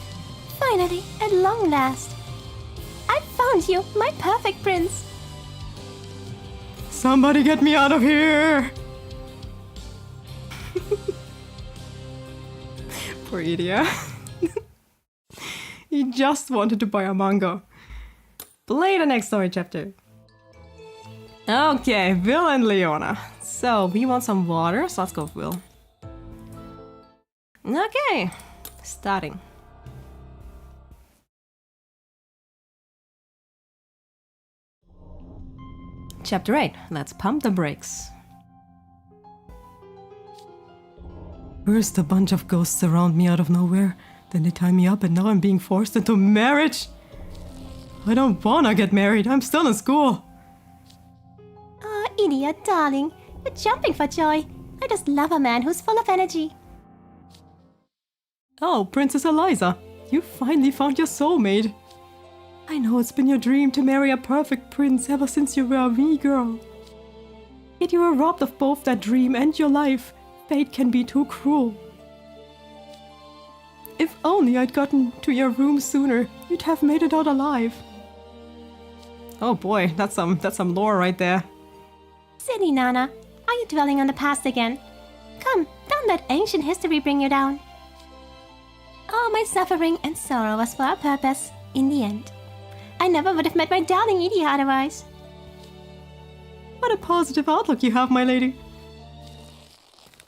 Finally, at long last. I found you, my perfect prince. Somebody get me out of here! Poor Idia. He just wanted to buy a manga. Play the next story chapter. Okay, Vil and Leona. So, we want some water, so let's go with Vil. Okay, starting. Chapter 8. Let's pump the brakes. First, a bunch of ghosts surround me out of nowhere. Then they tie me up and now I'm being forced into marriage. I don't wanna get married. I'm still in school. Oh, Idia, darling. You're jumping for joy. I just love a man who's full of energy. Oh, Princess Eliza. You finally found your soulmate. I know it's been your dream to marry a perfect prince ever since you were a wee girl. Yet you were robbed of both that dream and your life. Fate can be too cruel. If only I'd gotten to your room sooner, you'd have made it out alive. Oh boy, that's some lore right there. Silly Nana, are you dwelling on the past again? Come, don't let ancient history bring you down. All my suffering and sorrow was for a purpose, in the end. I never would have met my darling Idia otherwise. What a positive outlook you have, my lady.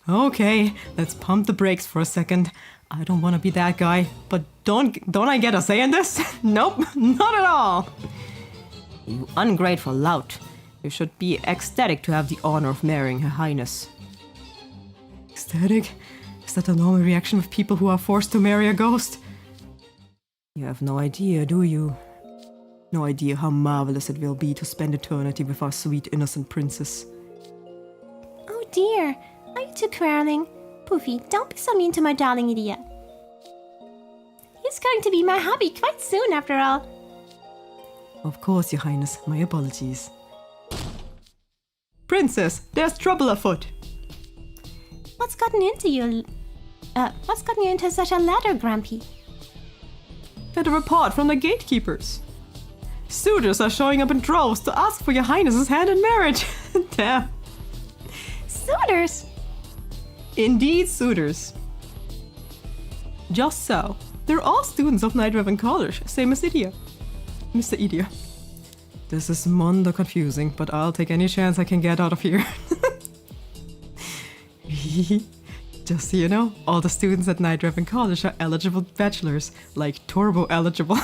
Okay, let's pump the brakes for a second. I don't want to be that guy, but don't I get a say in this? Nope, not at all. You ungrateful lout. You should be ecstatic to have the honor of marrying Her Highness. Ecstatic? Is that the normal reaction of people who are forced to marry a ghost? You have no idea, do you? No idea how marvelous it will be to spend eternity with our sweet innocent princess. Oh dear, are you two quarreling? Poofy, don't be so mean to my darling Idia. He's going to be my hubby quite soon after all. Of course, Your Highness, my apologies. Princess, there's trouble afoot. What's gotten into you? What's gotten you into such a ladder, Grumpy? Get a report from the gatekeepers. Suitors are showing up in droves to ask for Your Highness's hand in marriage. Damn. Suitors? Indeed, suitors. Just so. They're all students of Night Raven College, same as Idia. Mr. Idia. This is mondo confusing, but I'll take any chance I can get out of here. Just so you know, all the students at Night Raven College are eligible bachelors, like turbo eligible.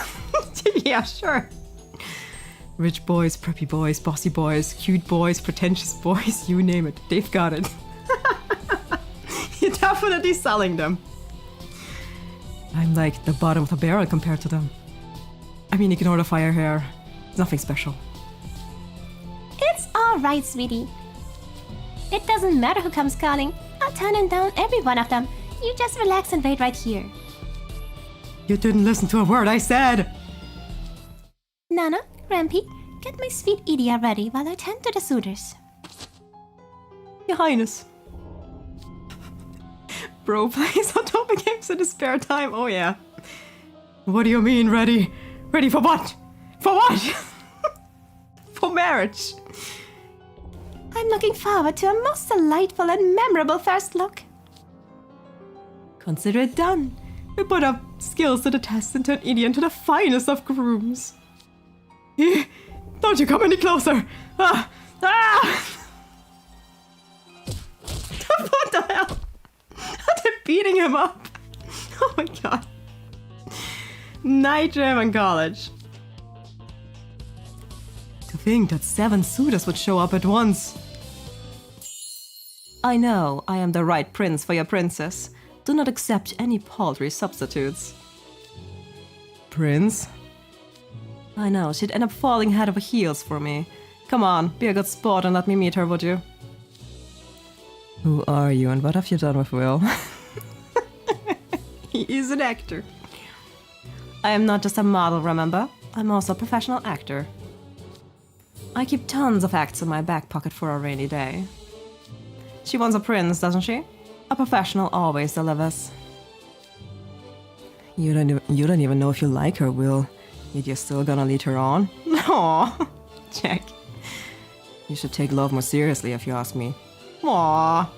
Yeah, sure. Rich boys, preppy boys, bossy boys, cute boys, pretentious boys, you name it, they've got it. You're definitely selling them. I'm like the bottom of the barrel compared to them. I mean, ignore the fire hair. It's nothing special. It's alright, sweetie. It doesn't matter who comes calling. I'll turn down every one of them. You just relax and wait right here. You didn't listen to a word I said! Nana, Grampy, get my sweet Idia ready while I tend to the suitors. Your Highness. Bro plays Automa games in his spare time, oh yeah. What do you mean, ready? Ready for what? For what? For marriage. I'm looking forward to a most delightful and memorable first look. Consider it done. We put our skills to the test and turn Idia into the finest of grooms. Don't you come any closer! Ah! Ah! What the hell? They're beating him up! Oh my god. Night Raven College. To think that 7 suitors would show up at once. I know, I am the right prince for your princess. Do not accept any paltry substitutes. Prince? I know, she'd end up falling head over heels for me. Come on, be a good sport and let me meet her, would you? Who are you and what have you done with Will? He is an actor. I am not just a model, remember? I'm also a professional actor. I keep tons of acts in my back pocket for a rainy day. She wants a prince, doesn't she? A professional always delivers. You don't even know if you like her, Will. Yet you're still gonna lead her on? Aww, Jack. You should take love more seriously if you ask me. Aww.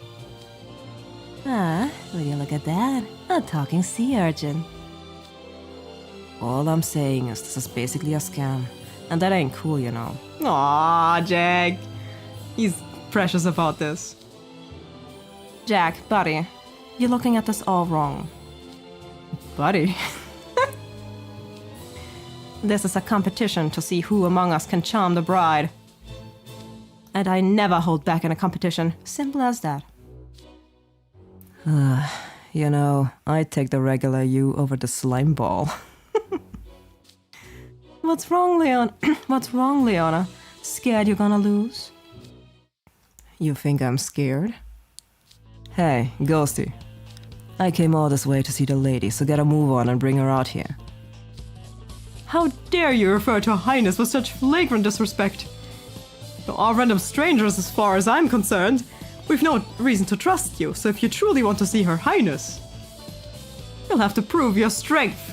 Ah, will you look at that? A talking sea urchin. All I'm saying is this is basically a scam. And that ain't cool, you know. Aww, Jack. He's precious about this. Jack, buddy, you're looking at this all wrong. Buddy? This is a competition to see who among us can charm the bride. And I never hold back in a competition. Simple as that. You know, I'd take the regular you over the slime ball. What's wrong, Leon? What's wrong, Leona? Scared you're gonna lose? You think I'm scared? Hey, Ghosty. I came all this way to see the lady, so get a move on and bring her out here. How dare you refer to Her Highness with such flagrant disrespect? You're all random strangers as far as I'm concerned. We've no reason to trust you, so if you truly want to see Her Highness, you'll have to prove your strength.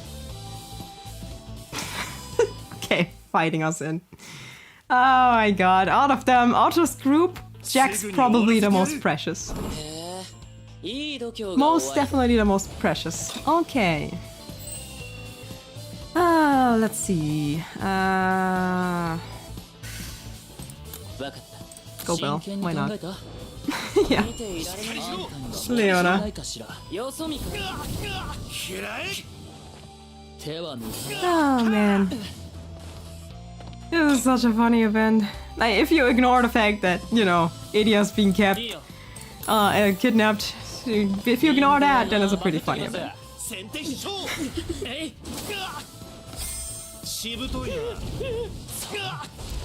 Okay, fighting us in. Oh my god, out of them, out of this group, Jack's probably the most precious. いい度胸が Most definitely the most precious. Okay. Let's see. わかった Go Bell. 真剣に Why 考 not? えた Yeah. 見ていられないあんたに Leona. ないかしらよそ見か手は抜く Oh man. This is such a funny event. Like, if you ignore the fact that, you know, Idias being kept, kidnapped, if you ignore that, then it's a pretty funny event. 先手必勝えいしぶといな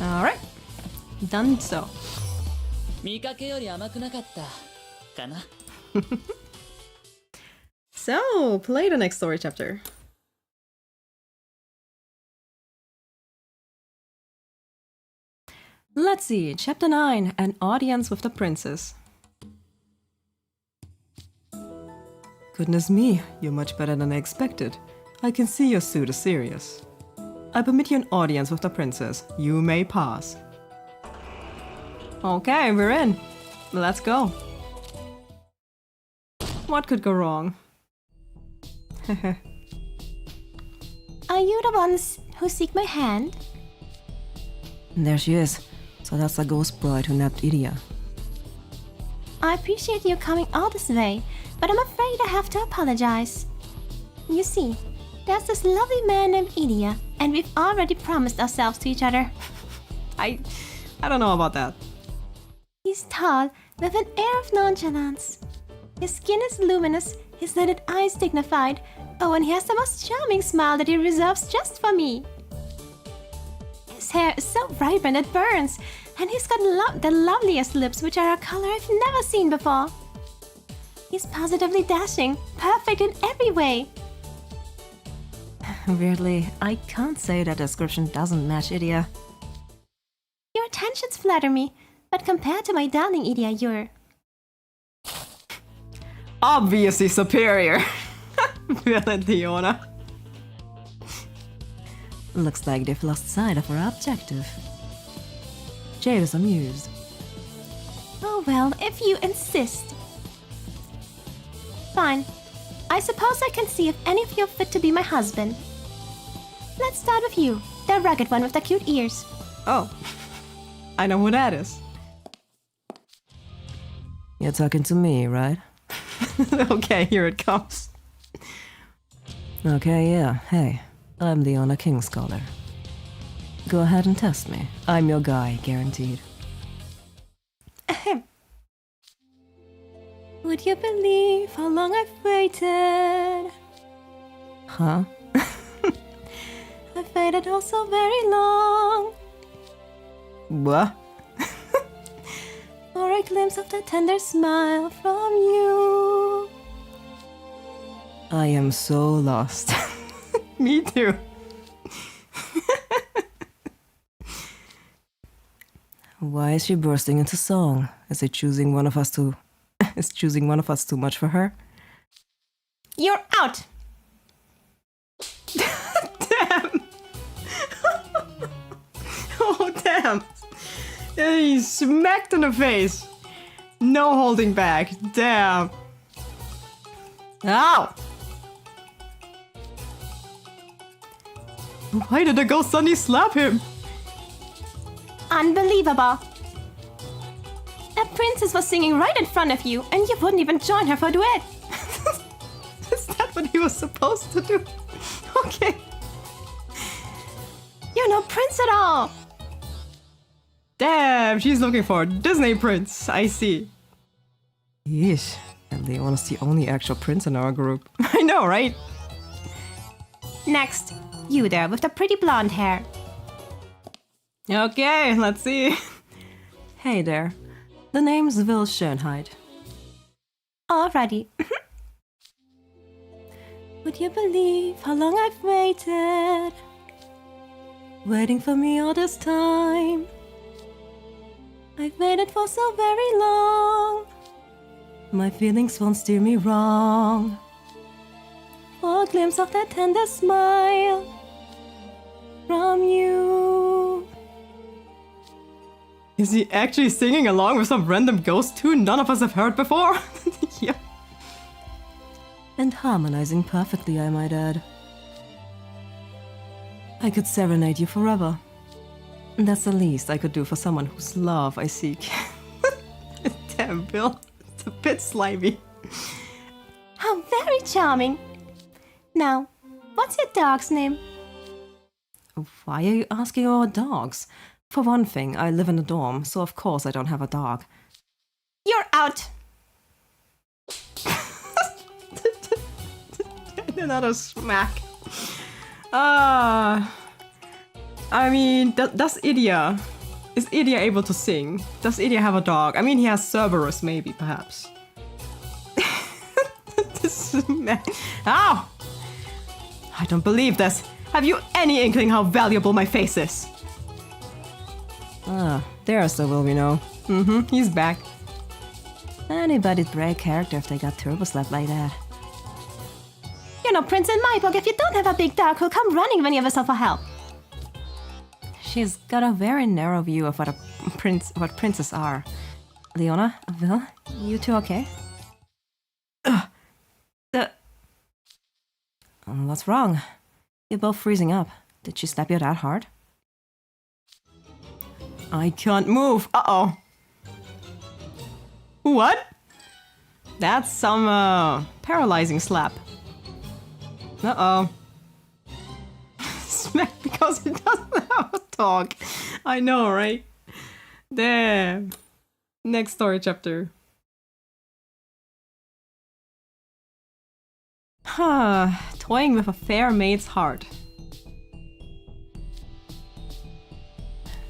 Alright. Done so. 見かけより甘くなかったかな So, play the next story chapter. Let's see, Chapter 9, An Audience with the Princess. Goodness me, you're much better than I expected. I can see your suit is serious. I permit you an audience with the princess. You may pass. Okay, we're in. Let's go. What could go wrong? Are you the ones who seek my hand? There she is. So that's the ghost bride who nabbed Idia. I appreciate you coming all this way, but I'm afraid I have to apologize. You see, there's this lovely man named Idia, and we've already promised ourselves to each other. I don't know about that. He's tall, with an air of nonchalance. His skin is luminous, his lidded eyes dignified. Oh, and he has the most charming smile that he reserves just for me. His hair is so vibrant it burns, and he's got the loveliest lips, which are a color I've never seen before. He's positively dashing, perfect in every way. Weirdly, I can't say that description doesn't match Idia. Your attentions flatter me, but compared to my darling Idia, you're... Obviously superior. Villain Leona. Looks like they've lost sight of our objective. Jade is amused. Oh well, if you insist. Fine. I suppose I can see if any of you are fit to be my husband. Let's start with you, the rugged one with the cute ears. Oh. I know who that is. You're talking to me, right? Okay, here it comes. Okay, yeah. Hey, I'm Leona Kingscaller. Go ahead and test me. I'm your guy, guaranteed. Ahem. Would you believe how long I've waited? Huh? I've waited oh so very long What? for a glimpse of that tender smile from you. I am so lost. Me too. Why is she bursting into song? Is it choosing one of us too? Is choosing one of us too much for her? You're out! Damn. Oh, damn. He's smacked in the face. No holding back. Damn. Ow. Why did the ghost suddenly slap him? Unbelievable! A princess was singing right in front of you, and you wouldn't even join her for a duet. Is that what he was supposed to do? Okay. You're no prince at all! Damn, she's looking for a Disney prince. I see. Yeesh. And Leona's the only actual prince in our group. I know, right? Next, you there with the pretty blonde hair. Okay, let's see. Hey there. The name's Will Schönheit. Alrighty. Would you believe how long I've waited? Waiting for me all this time. I've waited for so very long. My feelings won't steer me wrong. For a glimpse of that tender smile from you. Is he actually singing along with some random ghost tune none of us have heard before? Yeah. And harmonizing perfectly, I might add. I could serenade you forever. That's the least I could do for someone whose love I seek. Damn, Bill. It's a bit slimy. How very charming. Now, what's your dog's name? Why are you asking about dogs? For one thing, I live in a dorm, so of course I don't have a dog. You're out. Another smack. I mean, does Idia... Is Idia able to sing? Does Idia have a dog? I mean, he has Cerberus, maybe, perhaps. This smack. Ow! I don't believe this. Have you any inkling how valuable my face is? There's the will we know. He's back. Anybody'd break character if they got turbo slapped like that. You're no prince in my book if you don't have a big dog who'll come running when you whistle for help. She's got a very narrow view of what princes are. Leona, Will, you two okay? What's wrong? You're both freezing up. Did she slap you that hard? I can't move. Uh-oh. What? That's some, paralyzing slap. Uh-oh. Smack because he doesn't have a dog. I know, right? Damn. Next story chapter. Toying with a fair maid's heart.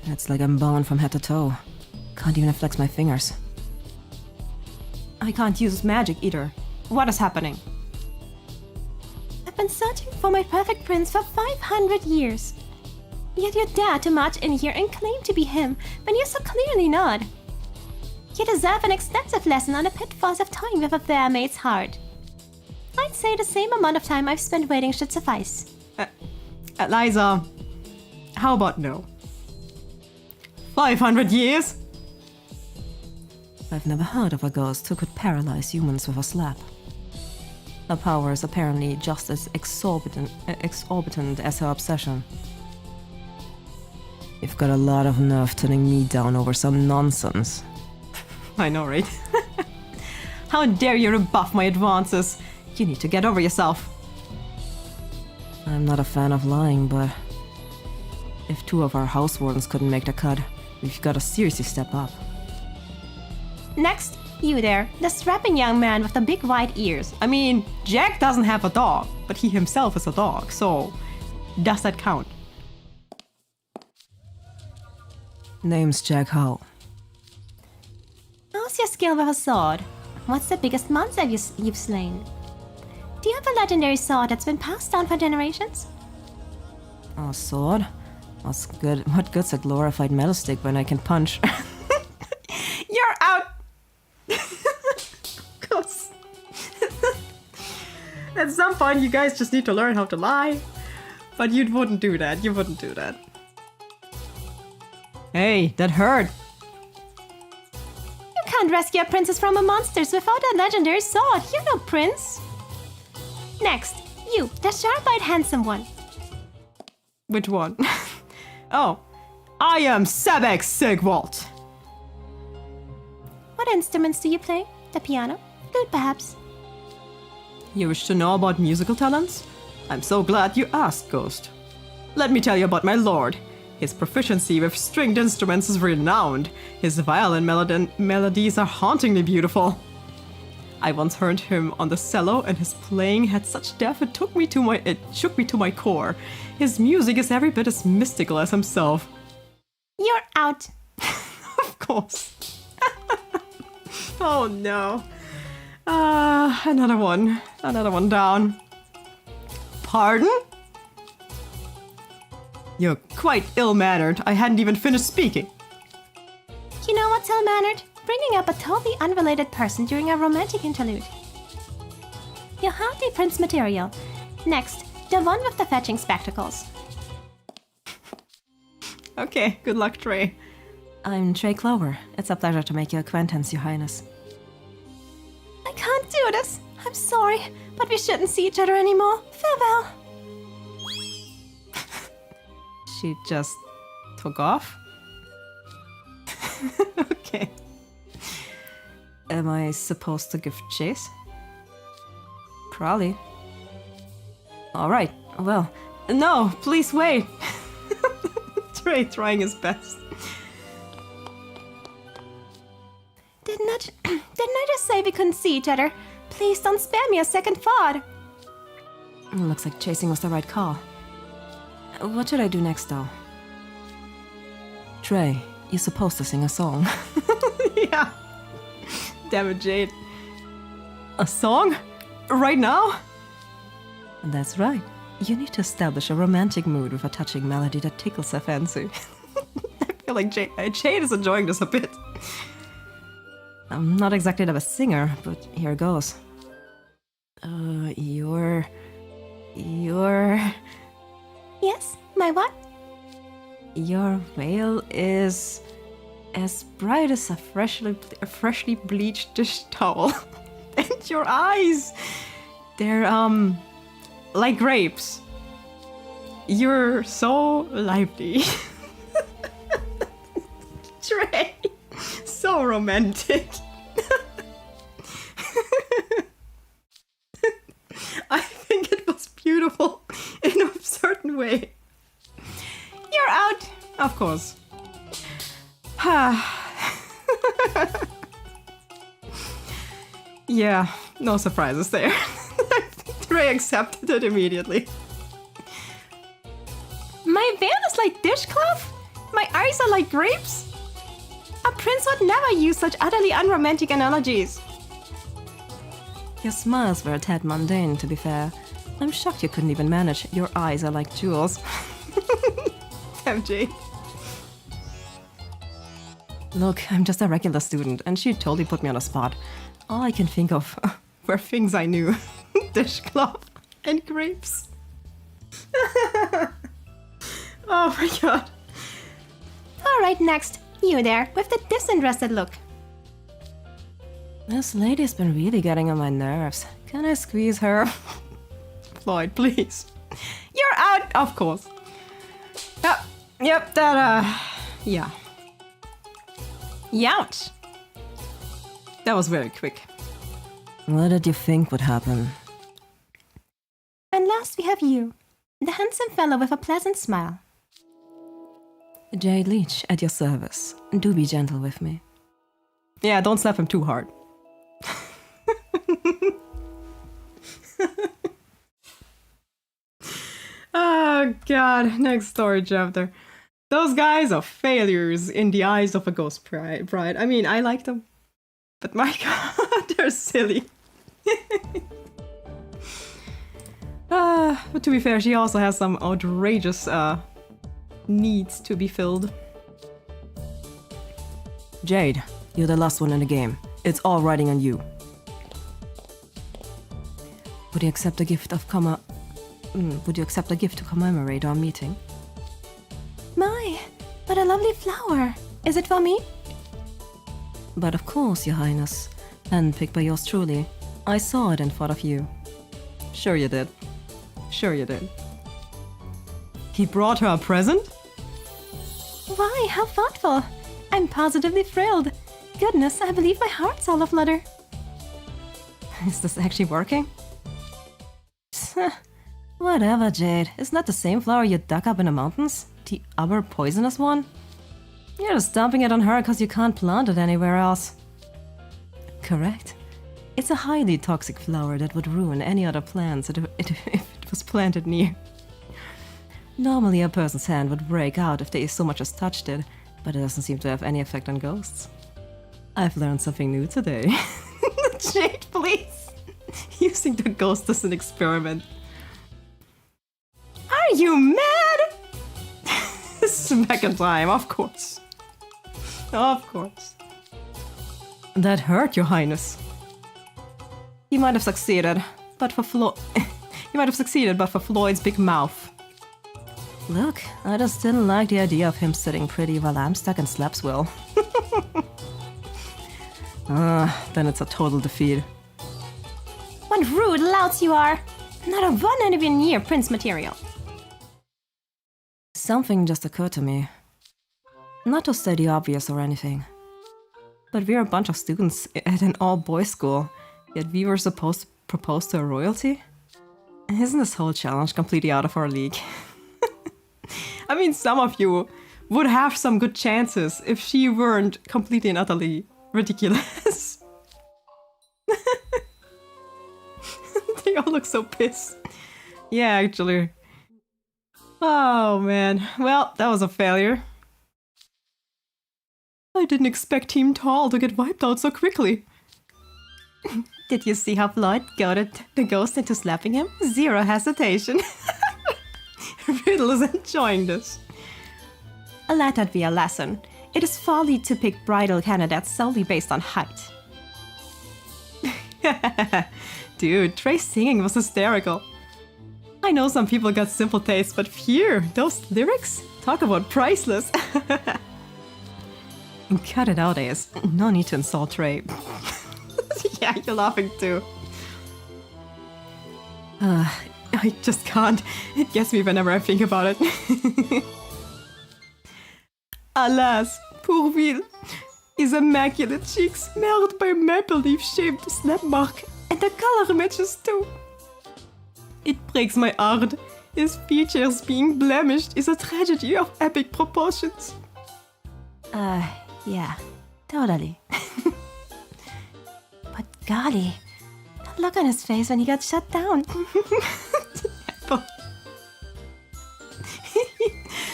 It's like I'm bound from head to toe. Can't even flex my fingers. I can't use magic either. What is happening? I've been searching for my perfect prince for 500 years. Yet you dare to march in here and claim to be him when you're so clearly not. You deserve an extensive lesson on the pitfalls of toying with a fair maid's heart. I'd say the same amount of time I've spent waiting should suffice. Liza, how about no? 500 years? I've never heard of a ghost who could paralyze humans with a slap. Her power is apparently just as exorbitant as her obsession. You've got a lot of nerve turning me down over some nonsense. I know, right? How dare you rebuff my advances? You need to get over yourself. I'm not a fan of lying, but if two of our house wardens couldn't make the cut, we've got to seriously step up. Next, you there, the strapping young man with the big white ears. I mean, Jack doesn't have a dog, but he himself is a dog, so does that count? Name's Jack Howe. How's your skill with a sword? What's the biggest monster you've slain? Do you have a legendary sword that's been passed down for generations? A sword? What good's a glorified metal stick when I can punch? You're out! Of course. At some point, you guys just need to learn how to lie. But you wouldn't do that. You wouldn't do that. Hey, that hurt. You can't rescue a princess from a monsters without a legendary sword. You're no prince. Next, you, the sharp-eyed handsome one. Which one? Oh, I am Sebek Sigwalt. What instruments do you play? The piano? Flute, perhaps? You wish to know about musical talents? I'm so glad you asked, Ghost. Let me tell you about my lord. His proficiency with stringed instruments is renowned. His violin melodies are hauntingly beautiful. I once heard him on the cello, and his playing had such depth it shook me to my core. His music is every bit as mystical as himself. You're out. Of course. Oh no. Another one down. Pardon? You're quite ill-mannered. I hadn't even finished speaking. You know what's ill-mannered? Bringing up a totally unrelated person during a romantic interlude. You're hardly prince material. Next, the one with the fetching spectacles. Okay, good luck, Trey. I'm Trey Clover. It's a pleasure to make your acquaintance, Your Highness. I can't do this. I'm sorry, but we shouldn't see each other anymore. Farewell. She just took off? Okay. Am I supposed to give chase? Probably. Alright, well. No, please wait! Trey trying his best. Didn't I just say we couldn't see each other? Please don't spare me a second thought. Looks like chasing was the right call. What should I do next, though? Trey, you're supposed to sing a song. Yeah. Damn it, Jade. A song? Right now? That's right. You need to establish a romantic mood with a touching melody that tickles her fancy. I feel like Jade is enjoying this a bit. I'm not exactly the best singer, but here goes. Your... Yes? My what? Your veil is as bright as a freshly bleached dish towel. And your eyes, they're, like grapes. You're so lively. Trey, so romantic. I think it was beautiful in a certain way. You're out, of course. Yeah, no surprises there. Trey accepted it immediately. My veil is like dishcloth? My eyes are like grapes? A prince would never use such utterly unromantic analogies. Your smiles were a tad mundane, to be fair. I'm shocked you couldn't even manage. Your eyes are like jewels. MJ. Look, I'm just a regular student, and she totally put me on the spot. All I can think of Were things I knew. Dishcloth and grapes. Oh my god. Alright, next. You there, with the disinterested look. This lady's been really getting on my nerves. Can I squeeze her? Floyd, please. You're out, of course. Yep, yeah. Youch. That was very quick. What did you think would happen? And last we have you, the handsome fellow with a pleasant smile. Jade Leach, at your service. Do be gentle with me. Yeah, don't slap him too hard. Oh god, next story chapter. Those guys are failures in the eyes of a ghost bride. I mean, I like them. But my god, they're silly. But to be fair, she also has some outrageous needs to be filled. Jade, you're the last one in the game. It's all riding on you. Would you accept a gift to commemorate our meeting? My, what a lovely flower. Is it for me? But of course, Your Highness. Handpicked by yours truly. I saw it and thought of you. Sure you did. Sure you did. He brought her a present? Why, how thoughtful. I'm positively thrilled. Goodness, I believe my heart's all aflutter. Is this actually working? Whatever, Jade. Isn't that the same flower you dug up in the mountains? The other poisonous one? You're just dumping it on her because you can't plant it anywhere else. Correct. It's a highly toxic flower that would ruin any other plants if it was planted near. Normally a person's hand would break out if they so much as touched it, but it doesn't seem to have any effect on ghosts. I've learned something new today. Jade, please. Using the ghost as an experiment. Are you mad? Smack in time, of course. Of course. That hurt, Your Highness. You might have succeeded, but for Floyd's big mouth. Look, I just didn't like the idea of him sitting pretty while I'm stuck in Slapsville. Then it's a total defeat. What rude louts you are! Not a one anywhere near Prince material. Something just occurred to me. Not to say the obvious or anything, but we're a bunch of students at an all-boys school, yet we were supposed to propose to a royalty? Isn't this whole challenge completely out of our league? I mean, some of you would have some good chances if she weren't completely and utterly ridiculous. They all look so pissed. Yeah, actually. Oh man, well, that was a failure. I didn't expect Team Tall to get wiped out so quickly. Did you see how Floyd goaded the ghost into slapping him? Zero hesitation. Riddle is enjoying this. Let that be a lesson. It is folly to pick bridal candidates solely based on height. Dude, Trey's singing was hysterical. I know some people got simple tastes, but phew, those lyrics? Talk about priceless. Cut it out, Ace. No need to insult Trey. Yeah, you're laughing too. I just can't. It gets me whenever I think about it. Alas, poor Will. His immaculate cheeks marred by maple leaf-shaped slap mark, and the color matches too. It breaks my heart. His features being blemished is a tragedy of epic proportions. Yeah, totally. But golly, the look on his face when he got shut down.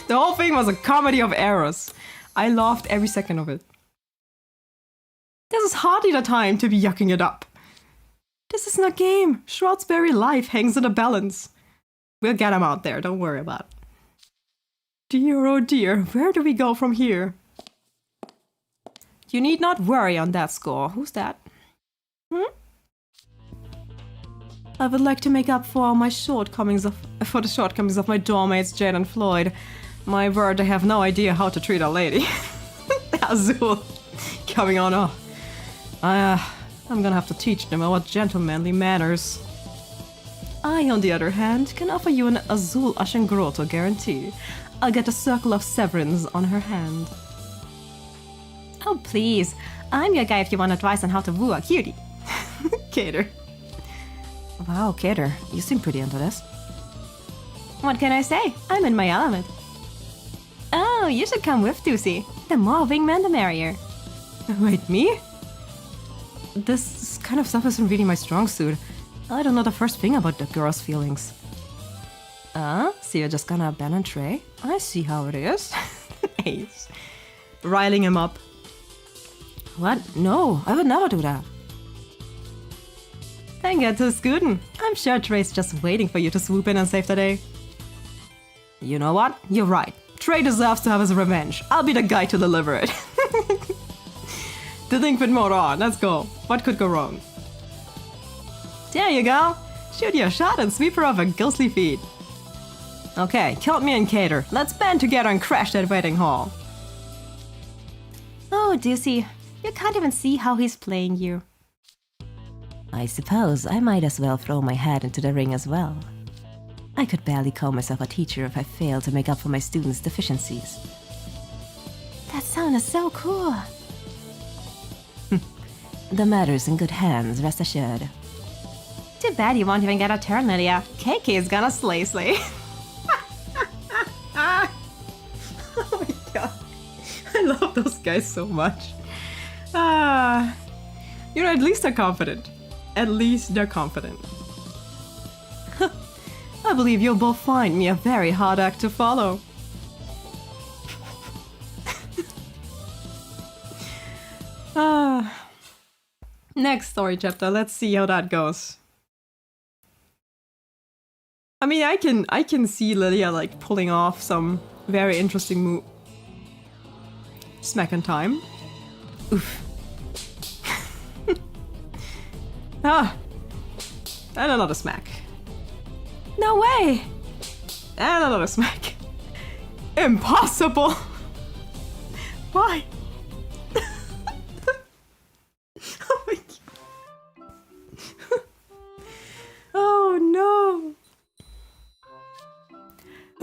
The whole thing was a comedy of errors. I laughed every second of it. This is hardly the time to be yucking it up. This isn't a game. Shroud's very life hangs in the balance. We'll get him out there, don't worry about it. Dear oh dear, where do we go from here? You need not worry on that score. Who's that? I would like to make up for the shortcomings of my dormmates Jane and Floyd. My word, they have no idea how to treat a lady. Azul, coming on off. I'm gonna have to teach them about gentlemanly manners. I, on the other hand, can offer you an Azul Ashengrotto guarantee. I'll get a circle of severins on her hand. Oh please, I'm your guy if you want advice on how to woo a cutie. Cater. Wow, Cater, you seem pretty into this. What can I say? I'm in my element. Oh, you should come with Doocy. The more wingman, the merrier. Wait, me? This kind of stuff isn't really my strong suit. I don't know the first thing about the girl's feelings. So you're just gonna abandon Trey? I see how it is. Ace. Riling him up. What? No, I would never do that. Then get to scootin'. I'm sure Trey's just waiting for you to swoop in and save the day. You know what? You're right. Trey deserves to have his revenge. I'll be the guy to deliver it. Delinquent mode on. Let's go. What could go wrong? There you go. Shoot your shot and sweep her off a ghostly feet. Okay, count me in, Cater. Let's band together and crash that wedding hall. Oh, Doocy, you can't even see how he's playing you. I suppose I might as well throw my hat into the ring as well. I could barely call myself a teacher if I failed to make up for my students' deficiencies. That sound is so cool. The matter's in good hands, rest assured. Too bad you won't even get a turn, Lydia. KK is gonna slay. Oh my god. I love those guys so much. You know, at least they're confident. At least they're confident. I believe you'll both find me a very hard act to follow. Next story chapter, let's see how that goes. I mean, I can see Lilia like pulling off some very interesting move. Smack in time. Oof. And another smack. No way! And another smack. Impossible! Why? Oh my god. Oh no!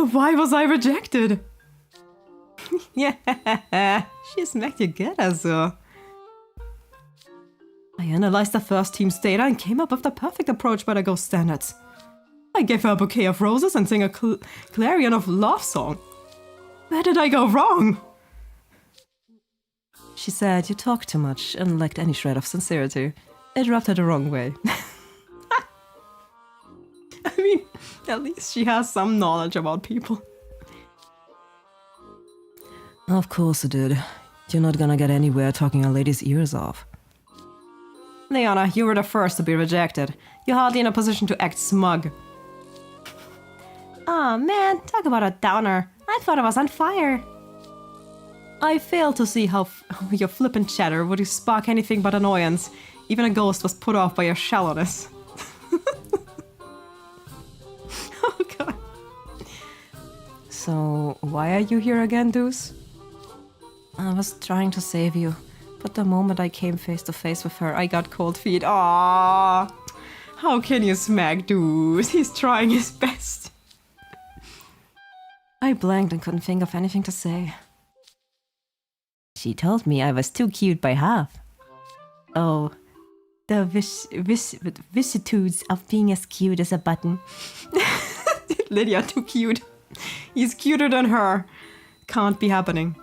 Why was I rejected? Yeah, she smacked you good, also. I analyzed the first team's data and came up with the perfect approach by the Ghost standards. I gave her a bouquet of roses and sang a clarion of love song. Where did I go wrong? She said you talk too much and lacked any shred of sincerity. It rubbed her the wrong way. I mean, at least she has some knowledge about people. Of course it did. You're not gonna get anywhere talking a lady's ears off. Leona, you were the first to be rejected. You're hardly in a position to act smug. Aw, man, talk about a downer. I thought I was on fire. I failed to see how your flippant chatter would spark anything but annoyance. Even a ghost was put off by your shallowness. Oh god. So, why are you here again, Deuce? I was trying to save you, but the moment I came face to face with her, I got cold feet. Aww. How can you smack Deuce? He's trying his best. I blanked and couldn't think of anything to say. She told me I was too cute by half. Oh, the vicissitudes of being as cute as a button. Lydia, too cute. He's cuter than her. Can't be happening.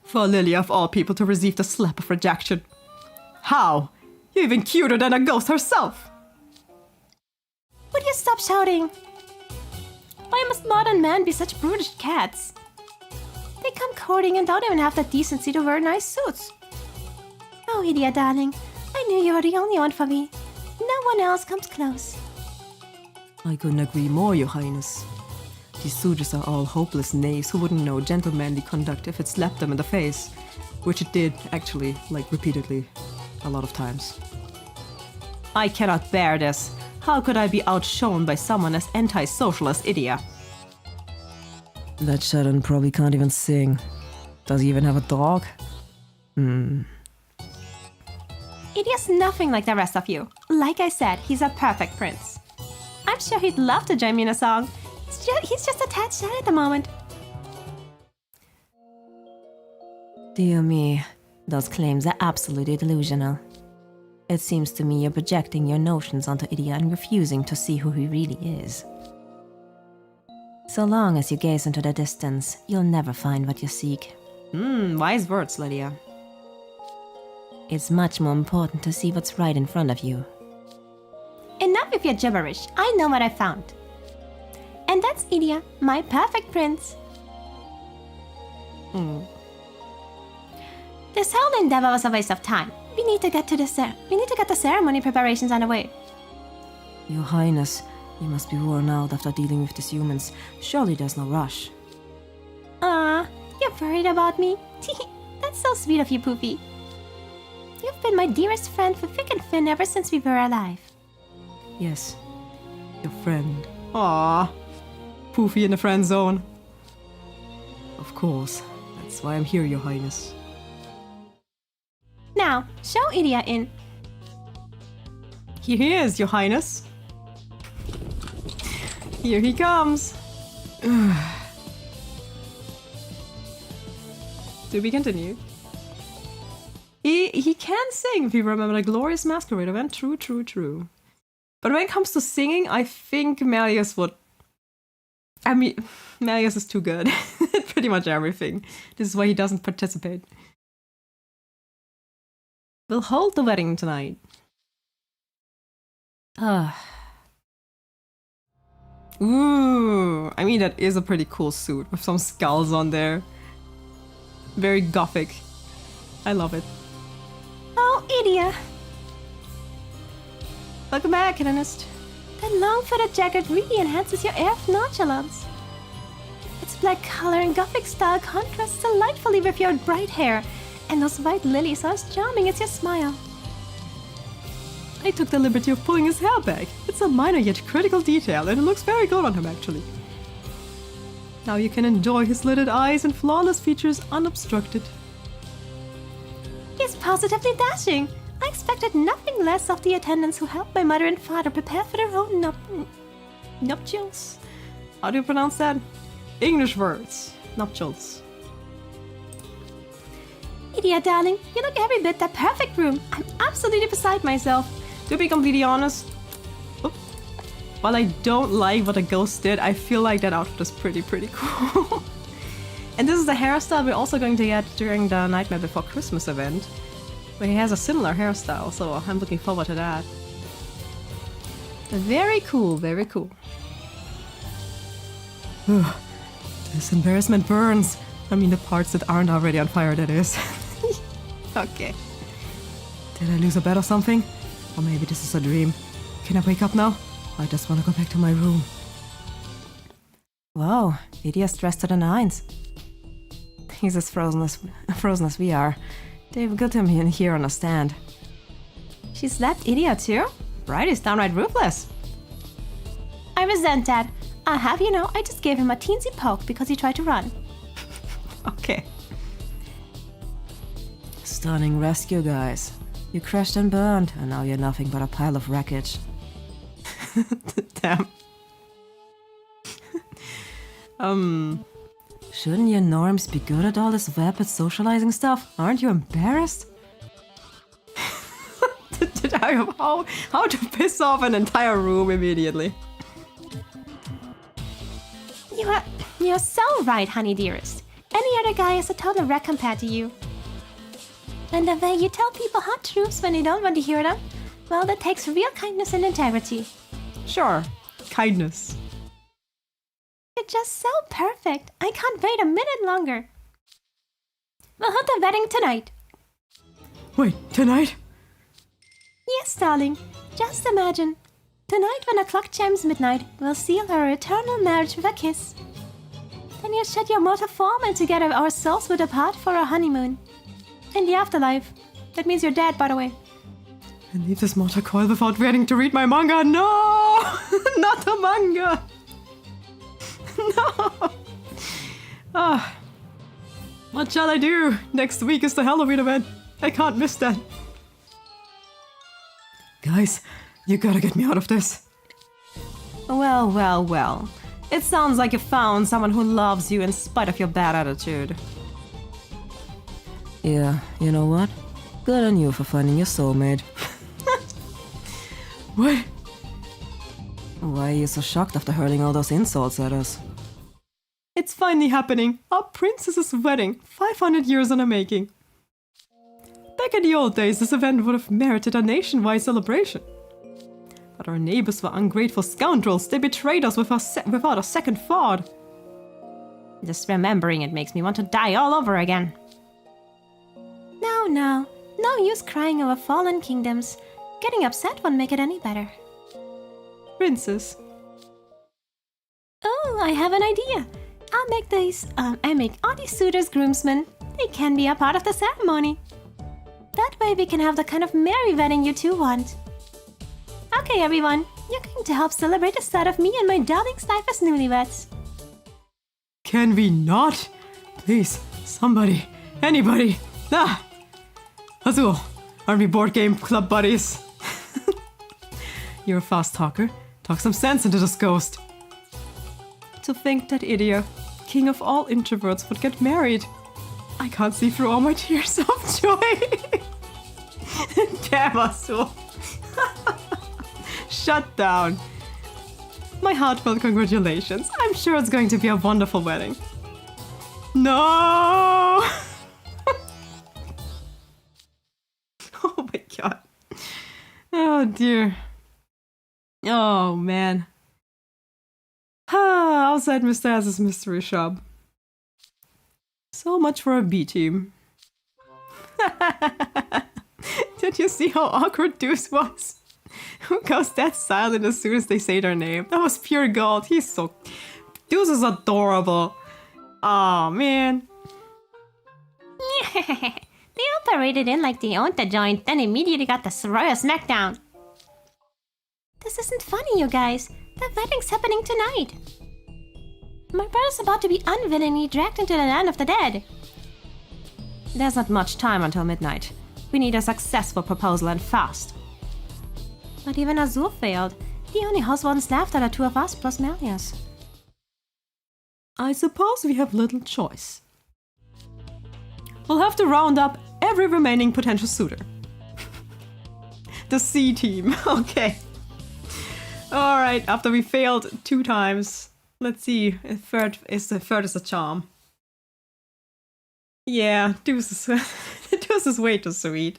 For Lily of all people to receive the slap of rejection. How? You're even cuter than a ghost herself. Would you stop shouting? Why must modern men be such brutish cats? They come courting and don't even have the decency to wear nice suits. Oh, Idia, darling, I knew you were the only one for me. No one else comes close. I couldn't agree more, Your Highness. These suitors are all hopeless knaves who wouldn't know gentlemanly conduct if it slapped them in the face. Which it did, actually, like repeatedly. A lot of times. I cannot bear this. How could I be outshone by someone as antisocial as Idia? That Sharon probably can't even sing. Does he even have a dog? Idia's nothing like the rest of you. Like I said, he's a perfect prince. I'm sure he'd love to join me in a song. He's just a tad shy at the moment. Dear me, those claims are absolutely delusional. It seems to me you're projecting your notions onto Idia and refusing to see who he really is. So long as you gaze into the distance, you'll never find what you seek. Wise words, Lydia. It's much more important to see what's right in front of you. Enough with your gibberish. I know what I found. And that's Idia, my perfect prince. This whole endeavor was a waste of time. We need to get the ceremony preparations underway. Your Highness, you must be worn out after dealing with these humans. Surely there's no rush. Ah, you're worried about me? That's so sweet of you, Poofy. You've been my dearest friend for thick and thin ever since we were alive. Yes, Your friend. Aww. Poofy in the friend zone. Of course. That's why I'm here, Your Highness. Now, show Idia in. Here he is, Your Highness. Here he comes. To be continued. He can sing, if you remember the glorious masquerade event. True, true, true. But when it comes to singing, I think Melius would... I mean, Melius is too good at pretty much everything. This is why he doesn't participate. We'll hold the wedding tonight. Ooh, I mean, that is a pretty cool suit with some skulls on there. Very gothic. I love it. Oh, Idia. Welcome back, Hedonist. That long-footed jacket really enhances your air of nonchalance. Its black color and gothic style contrasts delightfully with your bright hair, and those white lilies are as charming as your smile. I took the liberty of pulling his hair back. It's a minor yet critical detail, and it looks very good on him, actually. Now you can enjoy his lidded eyes and flawless features unobstructed. He's positively dashing. I expected nothing less of the attendants who helped my mother and father prepare for their own nuptials. How do you pronounce that? English words. Nuptials. Idia, darling, you look every bit that perfect room. I'm absolutely beside myself. To be completely honest, while I don't like what the ghost did, I feel like that outfit is pretty cool. And this is the hairstyle we're also going to get during the Nightmare Before Christmas event, where he has a similar hairstyle, so I'm looking forward to that. Very cool, very cool. This embarrassment burns. I mean the parts that aren't already on fire, that is. Okay. Did I lose a bet or something? Or maybe this is a dream. Can I wake up now? I just want to go back to my room. Whoa, Idia's dressed to the nines. He's as frozen as we are. They've got him in here on a stand. She slapped Idia too? Bright is downright ruthless. I resent that. I'll have you know, I just gave him a teensy poke because he tried to run. Okay. Stunning rescue, guys. You crashed and burned, and now you're nothing but a pile of wreckage. Damn. Shouldn't you norms be good at all this vapid socializing stuff? Aren't you embarrassed? How to piss off an entire room immediately. You're so right, honey dearest. Any other guy is a total wreck compared to you. And the way you tell people hot truths when they don't want to hear them, well, that takes real kindness and integrity. Sure, kindness. You're just so perfect. I can't wait a minute longer. We'll hold the wedding tonight. Wait, tonight? Yes, darling. Just imagine. Tonight, when the clock chimes midnight, we'll seal our eternal marriage with a kiss. Then you'll shed your mortal form, and together our souls will depart for our honeymoon. In the afterlife. That means you're dead, by the way. And leave this mortal coil without waiting to read my manga. No! Not the manga! No! Ah. What shall I do? Next week is the Halloween event. I can't miss that. Guys, you gotta get me out of this. Well. It sounds like you found someone who loves you in spite of your bad attitude. Yeah, you know what? Good on you for finding your soulmate. What? Why are you so shocked after hurling all those insults at us? It's finally happening. Our princess's wedding. 500 years in the making. Back in the old days, this event would have merited a nationwide celebration. But our neighbors were ungrateful scoundrels. They betrayed us without a second thought. Just remembering it makes me want to die all over again. No. No use crying over fallen kingdoms. Getting upset won't make it any better. Princess. Oh, I have an idea. I make all these suitors groomsmen. They can be a part of the ceremony. That way we can have the kind of merry wedding you two want. Okay, everyone. You're going to help celebrate the start of me and my darling's life as newlyweds. Can we not? Please, somebody, anybody. Ah! Azul, aren't we board game club buddies? You're a fast talker. Talk some sense into this ghost. To think that Idia, king of all introverts, would get married. I can't see through all my tears of joy. Damn, Azul. Shut down. My heartfelt congratulations. I'm sure it's going to be a wonderful wedding. No! Oh my god. Oh dear. Oh man. Outside Mr. S's mystery shop. So much for a B team. Did you see how awkward Deuce was? Who goes that silent as soon as they say their name? That was pure gold. Deuce is adorable. Oh man. They all paraded in like they owned the joint, then immediately got the royal smackdown. This isn't funny, you guys. The wedding's happening tonight. My brother's about to be unwillingly dragged into the land of the dead. There's not much time until midnight. We need a successful proposal and fast. But even Azur failed. The only house ones left are the two of us plus Melias. I suppose we have little choice. We'll have to round up every remaining potential suitor. The C team, okay. Alright, after we failed 2 times, let's see if third is a charm. Yeah, Deuce is way too sweet.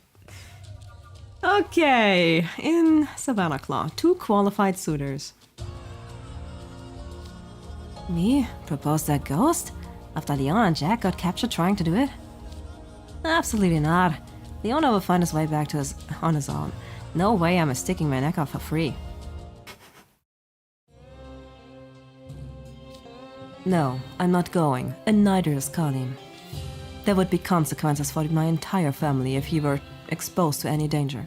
Okay, in Savannah Claw, 2 qualified suitors. Me? Propose that ghost? After Leon and Jack got captured trying to do it? Absolutely not. Leon will find his way back to on his own. No way I'm sticking my neck out for free. No, I'm not going, and neither is Colleen. There would be consequences for my entire family if he were exposed to any danger.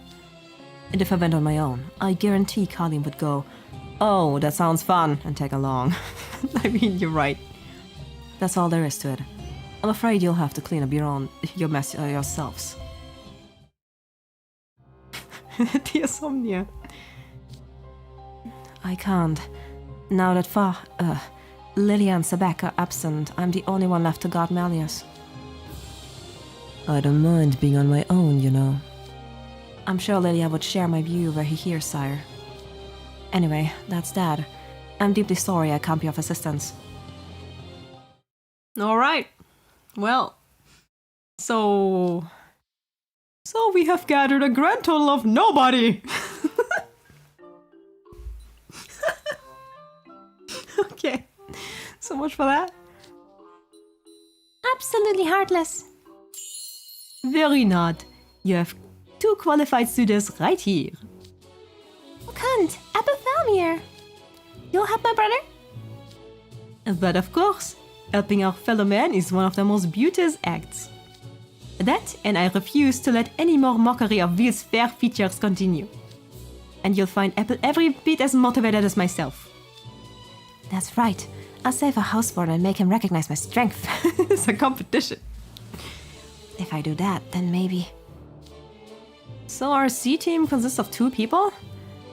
And if I went on my own, I guarantee Colleen would go, "Oh, that sounds fun," and tag along. I mean, you're right. That's all there is to it. I'm afraid you'll have to clean up your mess yourselves. The insomnia. I can't. Now that Lilia and Sebek are absent, I'm the only one left to guard Melias. I don't mind being on my own, you know. I'm sure Lilia would share my view were he here, sire. Anyway, that's that. I'm deeply sorry I can't be of assistance. Alright. Well, so we have gathered a grand total of nobody. Okay, so much for that. Absolutely heartless. Very not. You have 2 qualified suitors right here. Oh, cunt! Epel. You'll help my brother? But of course, helping our fellow man is one of the most beauteous acts. That, and I refuse to let any more mockery of Will's fair features continue. And you'll find Epel every bit as motivated as myself. That's right. I'll save a houseborn and make him recognize my strength. It's a competition. If I do that, then maybe... So our C team consists of 2 people?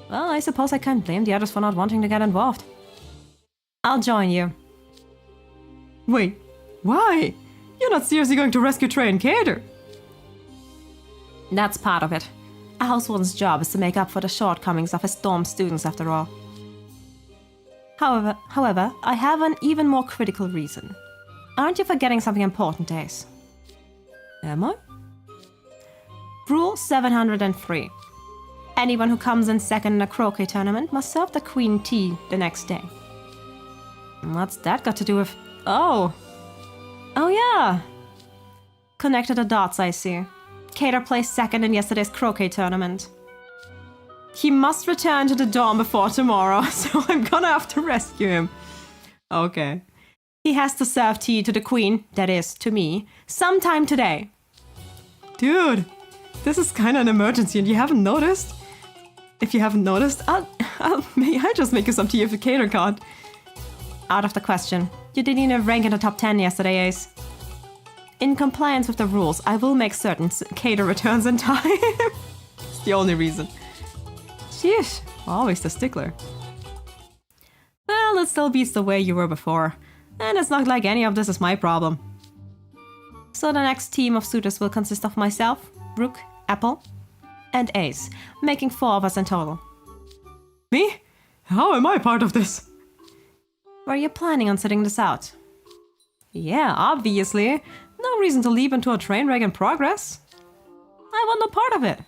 Well, I suppose I can't blame the others for not wanting to get involved. I'll join you. Wait, why? You're not seriously going to rescue Trey and Kater? That's part of it. A housewarden's job is to make up for the shortcomings of his dorm students, after all. However, I have an even more critical reason. Aren't you forgetting something important, Ace? Am I? Rule 703. Anyone who comes in second in a croquet tournament must serve the queen tea the next day. What's that got to do with... Oh yeah! Connected the dots, I see. Kater placed second in yesterday's croquet tournament. He must return to the dorm before tomorrow, so I'm gonna have to rescue him. Okay. He has to serve tea to the queen, that is, to me, sometime today. Dude, this is kind of an emergency and you haven't noticed? If you haven't noticed, I'll just make you some tea if Kater can't. Out of the question. You didn't even rank in the top 10 yesterday, Ace. In compliance with the rules, I will make certain Kater returns in time. It's the only reason. Sheesh, always the stickler. Well, it still beats the way you were before. And it's not like any of this is my problem. So the next team of suitors will consist of myself, Rook, Epel, and Ace, making 4 of us in total. Me? How am I part of this? Were you planning on sitting this out? Yeah, obviously. No reason to leap into a train wreck in progress. I want no part of it.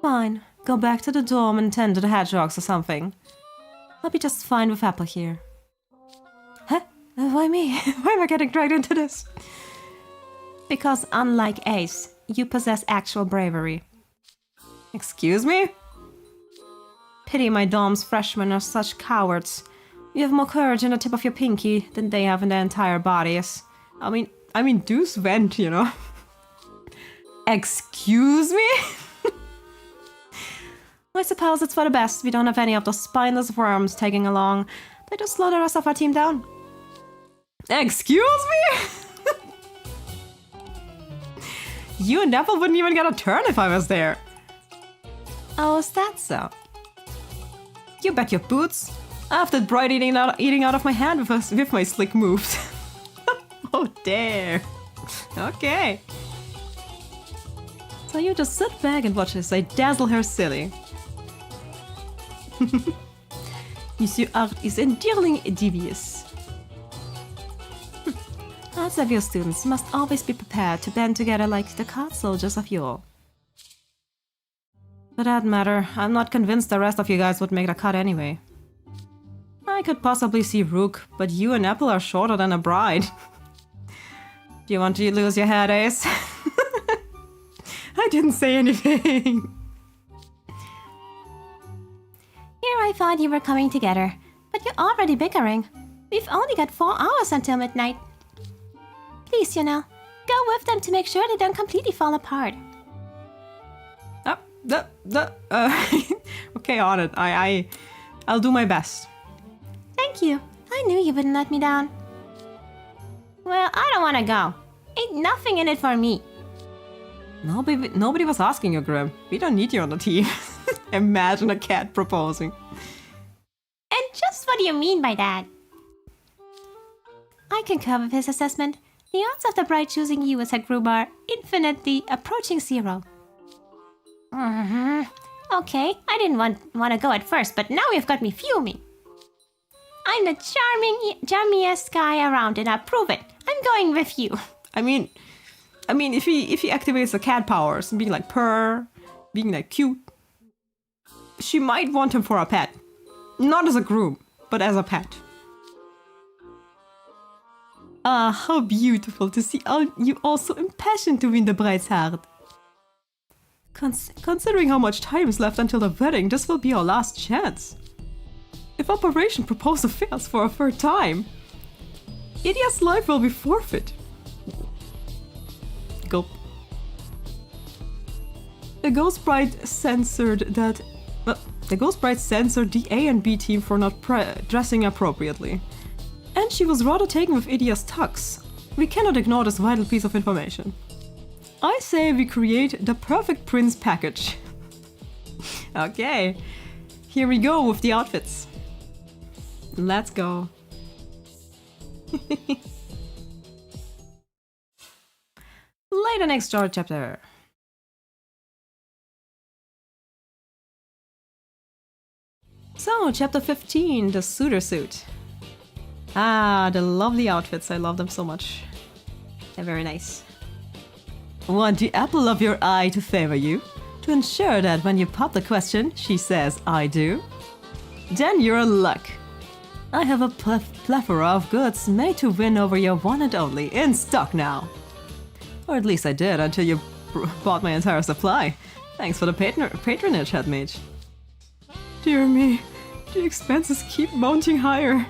Fine. Go back to the dorm and tend to the hedgehogs or something. I'll be just fine with Apple here. Huh? Why me? Why am I getting dragged into this? Because unlike Ace, you possess actual bravery. Excuse me? Pity my dorm's freshmen are such cowards. You have more courage in the tip of your pinky than they have in their entire bodies. I mean, Deuce went, you know. Excuse me? I suppose it's for the best we don't have any of those spineless worms tagging along. They just slow the rest of our team down. Excuse me? You and Apple wouldn't even get a turn if I was there. Oh, is that so? You bet your boots. After Bright eating out of my hand with my slick moves. Oh, dare. Okay. So you just sit back and watch as I dazzle her silly. Monsieur Art is endearingly devious. Lots of your students must always be prepared to band together like the card soldiers of yore. For that matter, I'm not convinced the rest of you guys would make the cut anyway. I could possibly see Rook, but you and Apple are shorter than a bride. Do you want to lose your head, Ace? I didn't say anything. Here I thought you were coming together, but you're already bickering. We've only got 4 hours until midnight. Please, Janelle, go with them to make sure they don't completely fall apart. Okay, on it. I'll do my best. Thank you. I knew you wouldn't let me down. Well, I don't want to go. Ain't nothing in it for me. Nobody was asking you, Grim. We don't need you on the team. Imagine a cat proposing. And just what do you mean by that? I concur with his assessment. The odds of the bride choosing you as her groom are infinitely approaching 0. Okay, I didn't want to go at first, but now you've got me fuming. I'm the charmingest guy around, and I'll prove it. I'm going with you. I mean, if he activates the cat powers, being like purr, being like cute, she might want him for a pet. Not as a groom, but as a pet. Ah, how beautiful to see you all so impassioned to win the bride's heart. Considering how much time is left until the wedding, this will be our last chance. If Operation Proposal fails for a third time, Idia's life will be forfeit. Gulp. The Ghost Bride censored the A and B team for not dressing appropriately. And she was rather taken with Idia's tux. We cannot ignore this vital piece of information. I say we create the perfect prince package. Okay, here we go with the outfits. Let's go. Later next story chapter. So, chapter 15, the suitor suit. Ah, the lovely outfits. I love them so much. They're very nice. Want the apple of your eye to favor you? To ensure that when you pop the question, she says, I do? Then you're in luck. I have a plethora of goods made to win over your one and only, in stock now. Or at least I did until you bought my entire supply. Thanks for the patronage, head mage. Dear me, the expenses keep mounting higher.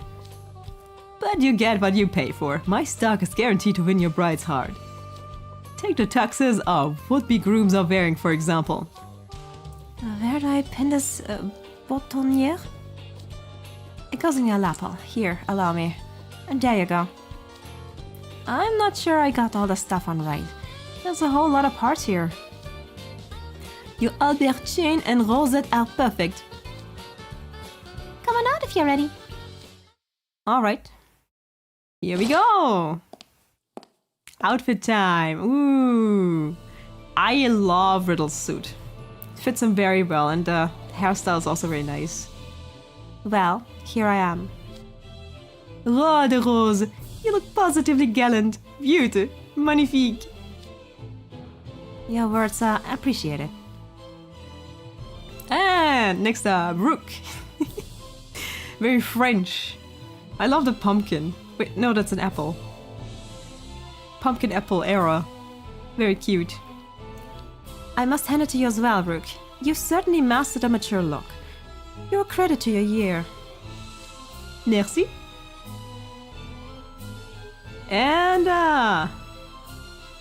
But you get what you pay for. My stock is guaranteed to win your bride's heart. Take the tuxes our would-be grooms are wearing, for example. Where do I pin this boutonniere? It goes in your lapel. Here, allow me. And there you go. I'm not sure I got all the stuff on right. There's a whole lot of parts here. Your Albert chain and rosette are perfect. Come on out if you're ready. Alright. Here we go! Outfit time! Ooh! I love Riddle's suit. Fits him very well, and the hairstyle is also very nice. Well, here I am. Roi de Rose! You look positively gallant, beauty, magnifique. Your words are appreciated. And next up, Rook. Very French. I love the pumpkin. Wait, no, that's an apple. Pumpkin apple era. Very cute. I must hand it to you as well, Rook. You've certainly mastered a mature look. You're a credit to your year. Merci. And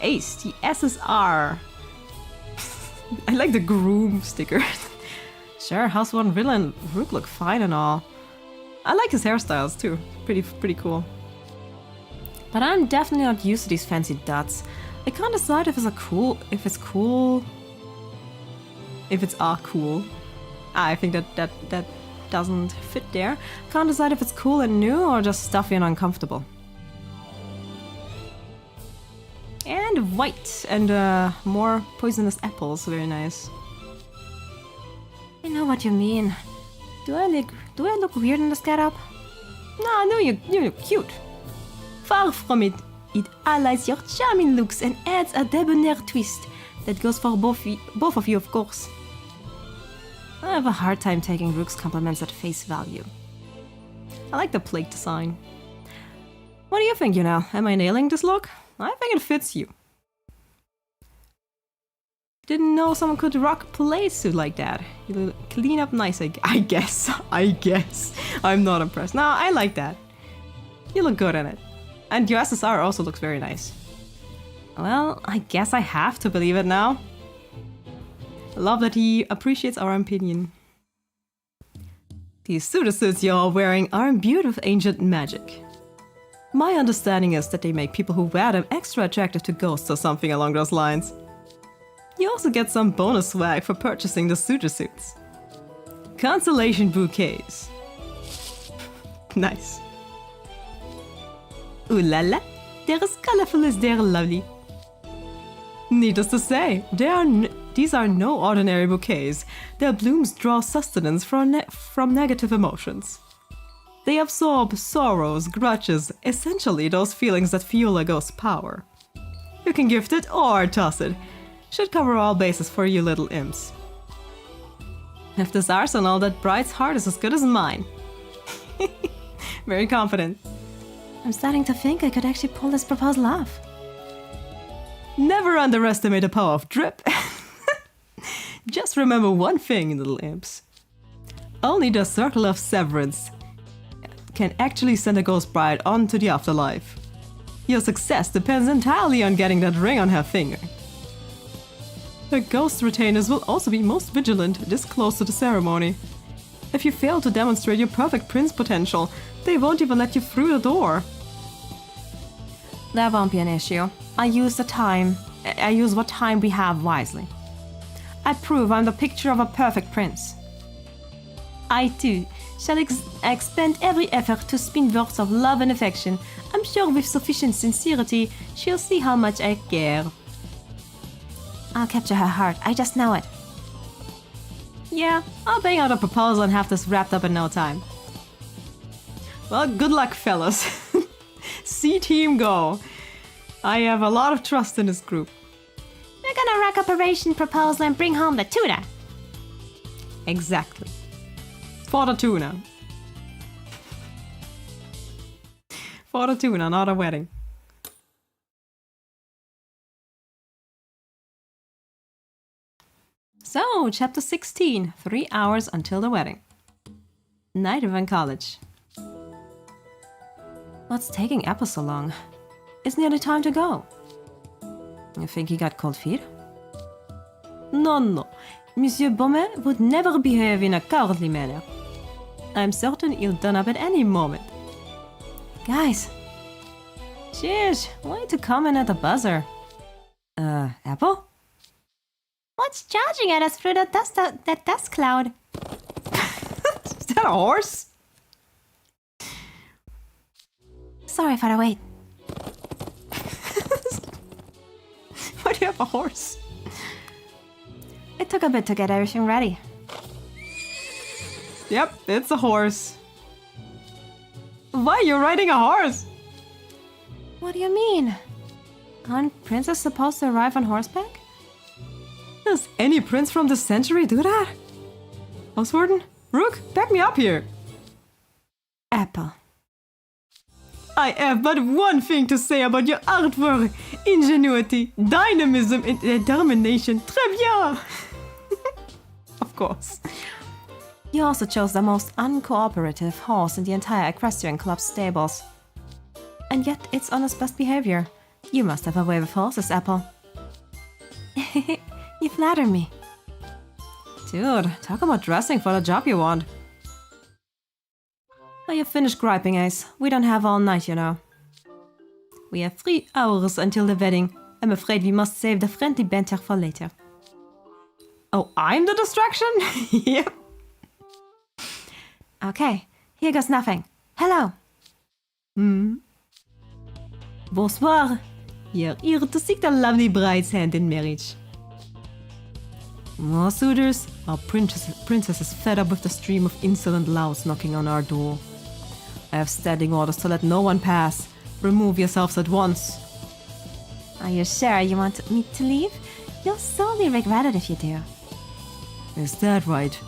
Ace, the SSR. I like the groom sticker. Sure, House 1 villain Rook look fine and all. I like his hairstyles too. Pretty cool. But I'm definitely not used to these fancy dots. I can't decide if it's cool. I think that doesn't fit there. Can't decide if it's cool and new or just stuffy and uncomfortable. And white and more poisonous apples. Very nice. I know what you mean. Do I look weird in this getup? No, no, you look cute. Far from it. It allies your charming looks and adds a debonair twist that goes for both of you, of course. I have a hard time taking Rook's compliments at face value. I like the plate design. What do you think, Am I nailing this look? I think it fits you. Didn't know someone could rock a plate suit like that. You clean up nice, I guess. I'm not impressed. No, I like that. You look good in it. And your SSR also looks very nice. Well, I guess I have to believe it now. I love that he appreciates our opinion. These suits you're wearing are imbued with ancient magic. My understanding is that they make people who wear them extra attractive to ghosts or something along those lines. You also get some bonus swag for purchasing the suits. Consolation bouquets. Nice. Ooh la la, they're as colorful as they're lovely. Needless to say, these are no ordinary bouquets. Their blooms draw sustenance from negative emotions. They absorb sorrows, grudges, essentially those feelings that fuel a ghost's power. You can gift it or toss it. Should cover all bases for you little imps. If this arsenal, that bride's heart is as good as mine. Very confident. I'm starting to think I could actually pull this proposal off. Never underestimate the power of drip. Just remember one thing, little imps. Only the circle of severance can actually send a ghost bride on to the afterlife. Your success depends entirely on getting that ring on her finger. The ghost retainers will also be most vigilant this close to the ceremony. If you fail to demonstrate your perfect prince potential, they won't even let you through the door. That won't be an issue. I use what time we have wisely. I prove I'm the picture of a perfect prince. I too shall expend every effort to spin words of love and affection. I'm sure with sufficient sincerity she'll see how much I care. I'll capture her heart, I just know it. Yeah, I'll bang out a proposal and have this wrapped up in no time. Well, good luck, fellas. See team go. I have a lot of trust in this group. We're gonna rack up a ration proposal and bring home the tuna. Exactly. For the tuna. For the tuna, not a wedding. So, chapter 16, 3 hours until the wedding. Night of in college. What's taking Apple so long? It's nearly time to go. You think he got cold feet? No. Monsieur Beaumet would never behave in a cowardly manner. I'm certain he'll turn up at any moment. Guys! Sheesh, way to come in at the buzzer. Apple? What's charging at us through that dust cloud? Is that a horse? Sorry for the wait. Why do you have a horse? It took a bit to get everything ready. Yep, it's a horse. Why are you riding a horse? What do you mean? Aren't princes supposed to arrive on horseback? Does any prince from this century do that? Housewarden? Rook, back me up here. Apple. I have but one thing to say about your artwork. Ingenuity, dynamism, and determination. Très bien! Of course. You also chose the most uncooperative horse in the entire equestrian club stables. And yet it's on its best behavior. You must have a way with horses, Apple. You flatter me. Dude, talk about dressing for the job you want. I you finished griping, Ace? We don't have all night, you know. We have 3 hours until the wedding. I'm afraid we must save the friendly banter for later. Oh, I'm the distraction? Yep. Okay, here goes nothing. Hello. Bonsoir. You're here to seek the lovely bride's hand in marriage. More suitors? Our princess is fed up with the stream of insolent louts knocking on our door. I have standing orders to let no one pass. Remove yourselves at once. Are you sure you want me to leave? You'll sorely regret it if you do. Is that right?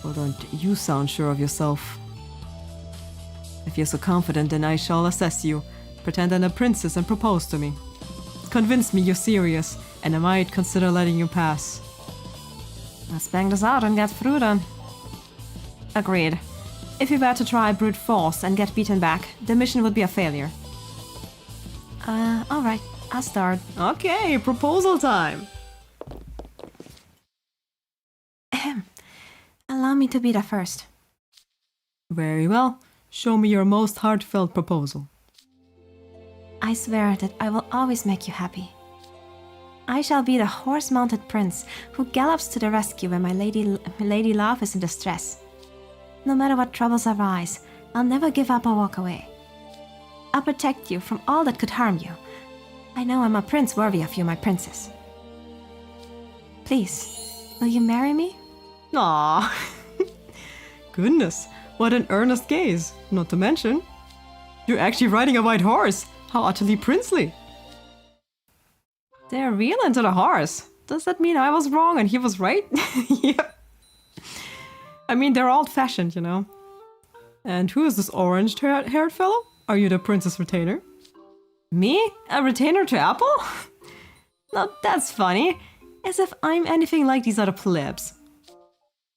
Well, don't you sound sure of yourself. If you're so confident, then I shall assess you. Pretend I'm a princess and propose to me. Convince me you're serious, and I might consider letting you pass. Let's bang this out and get through then. Agreed. If you were to try brute force and get beaten back, the mission would be a failure. Alright, I'll start. Okay, proposal time. Allow me to be the first. Very well. Show me your most heartfelt proposal. I swear that I will always make you happy. I shall be the horse-mounted prince who gallops to the rescue when my lady love is in distress. No matter what troubles arise, I'll never give up or walk away. I'll protect you from all that could harm you. I know I'm a prince worthy of you, my princess. Please, will you marry me? Aww. Goodness, what an earnest gaze. Not to mention, you're actually riding a white horse. How utterly princely. They're real into the horse. Does that mean I was wrong and he was right? Yep. I mean, they're old-fashioned, you know. And who is this orange-haired fellow? Are you the princess retainer? Me? A retainer to Apple? Now that's funny. As if I'm anything like these other plebs.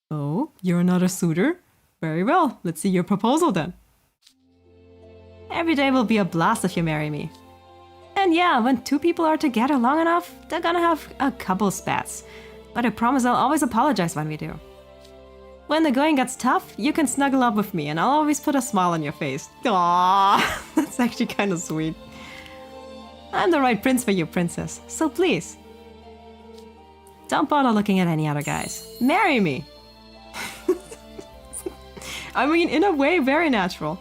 Oh, you're another suitor? Very well, let's see your proposal then. Every day will be a blast if you marry me. And yeah, when 2 people are together long enough, they're gonna have a couple spats. But I promise I'll always apologize when we do. When the going gets tough, you can snuggle up with me and I'll always put a smile on your face. Aww, that's actually kind of sweet. I'm the right prince for you, princess, so please. Don't bother looking at any other guys. Marry me! I mean, in a way, very natural.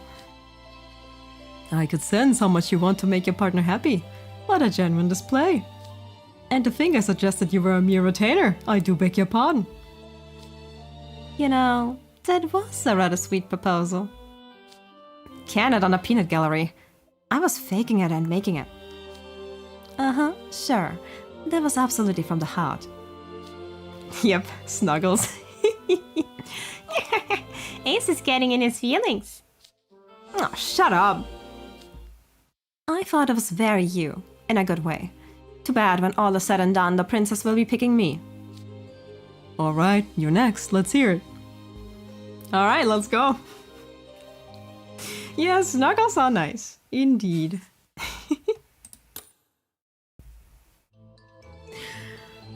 I could sense how much you want to make your partner happy. What a genuine display. And to think I suggested you were a mere retainer, I do beg your pardon. You know, that was a rather sweet proposal. Candid on a peanut gallery. I was faking it and making it. Uh-huh, sure. That was absolutely from the heart. Yep, snuggles. Ace is getting in his feelings. Oh, shut up. I thought it was very you, in a good way. Too bad when all is said and done, the princess will be picking me. Alright, you're next. Let's hear it. Alright, let's go. Yes, snuggles are nice. Indeed.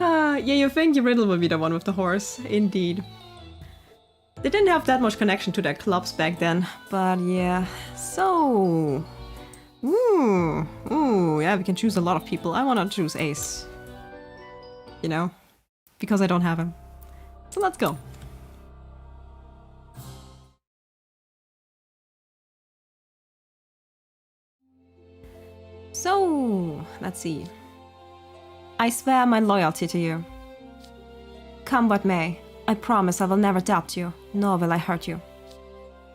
Yeah, you think your Riddle will be the one with the horse. Indeed. They didn't have that much connection to their clubs back then, but yeah. So... Ooh, yeah, we can choose a lot of people. I want to choose Ace. You know? Because I don't have him. So let's go. So, let's see. I swear my loyalty to you. Come what may, I promise I will never doubt you, nor will I hurt you.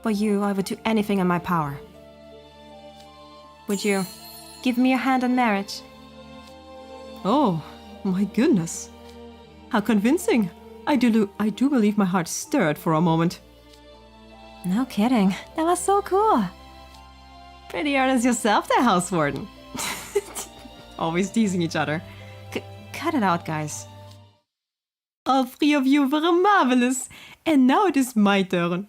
For you, I would do anything in my power. Would you give me your hand in marriage? Oh, my goodness. How convincing. I do believe my heart stirred for a moment. No kidding. That was so cool. Pretty earnest yourself there, House Warden. Always teasing each other. Cut it out, guys. All 3 of you were marvelous, and now it is my turn.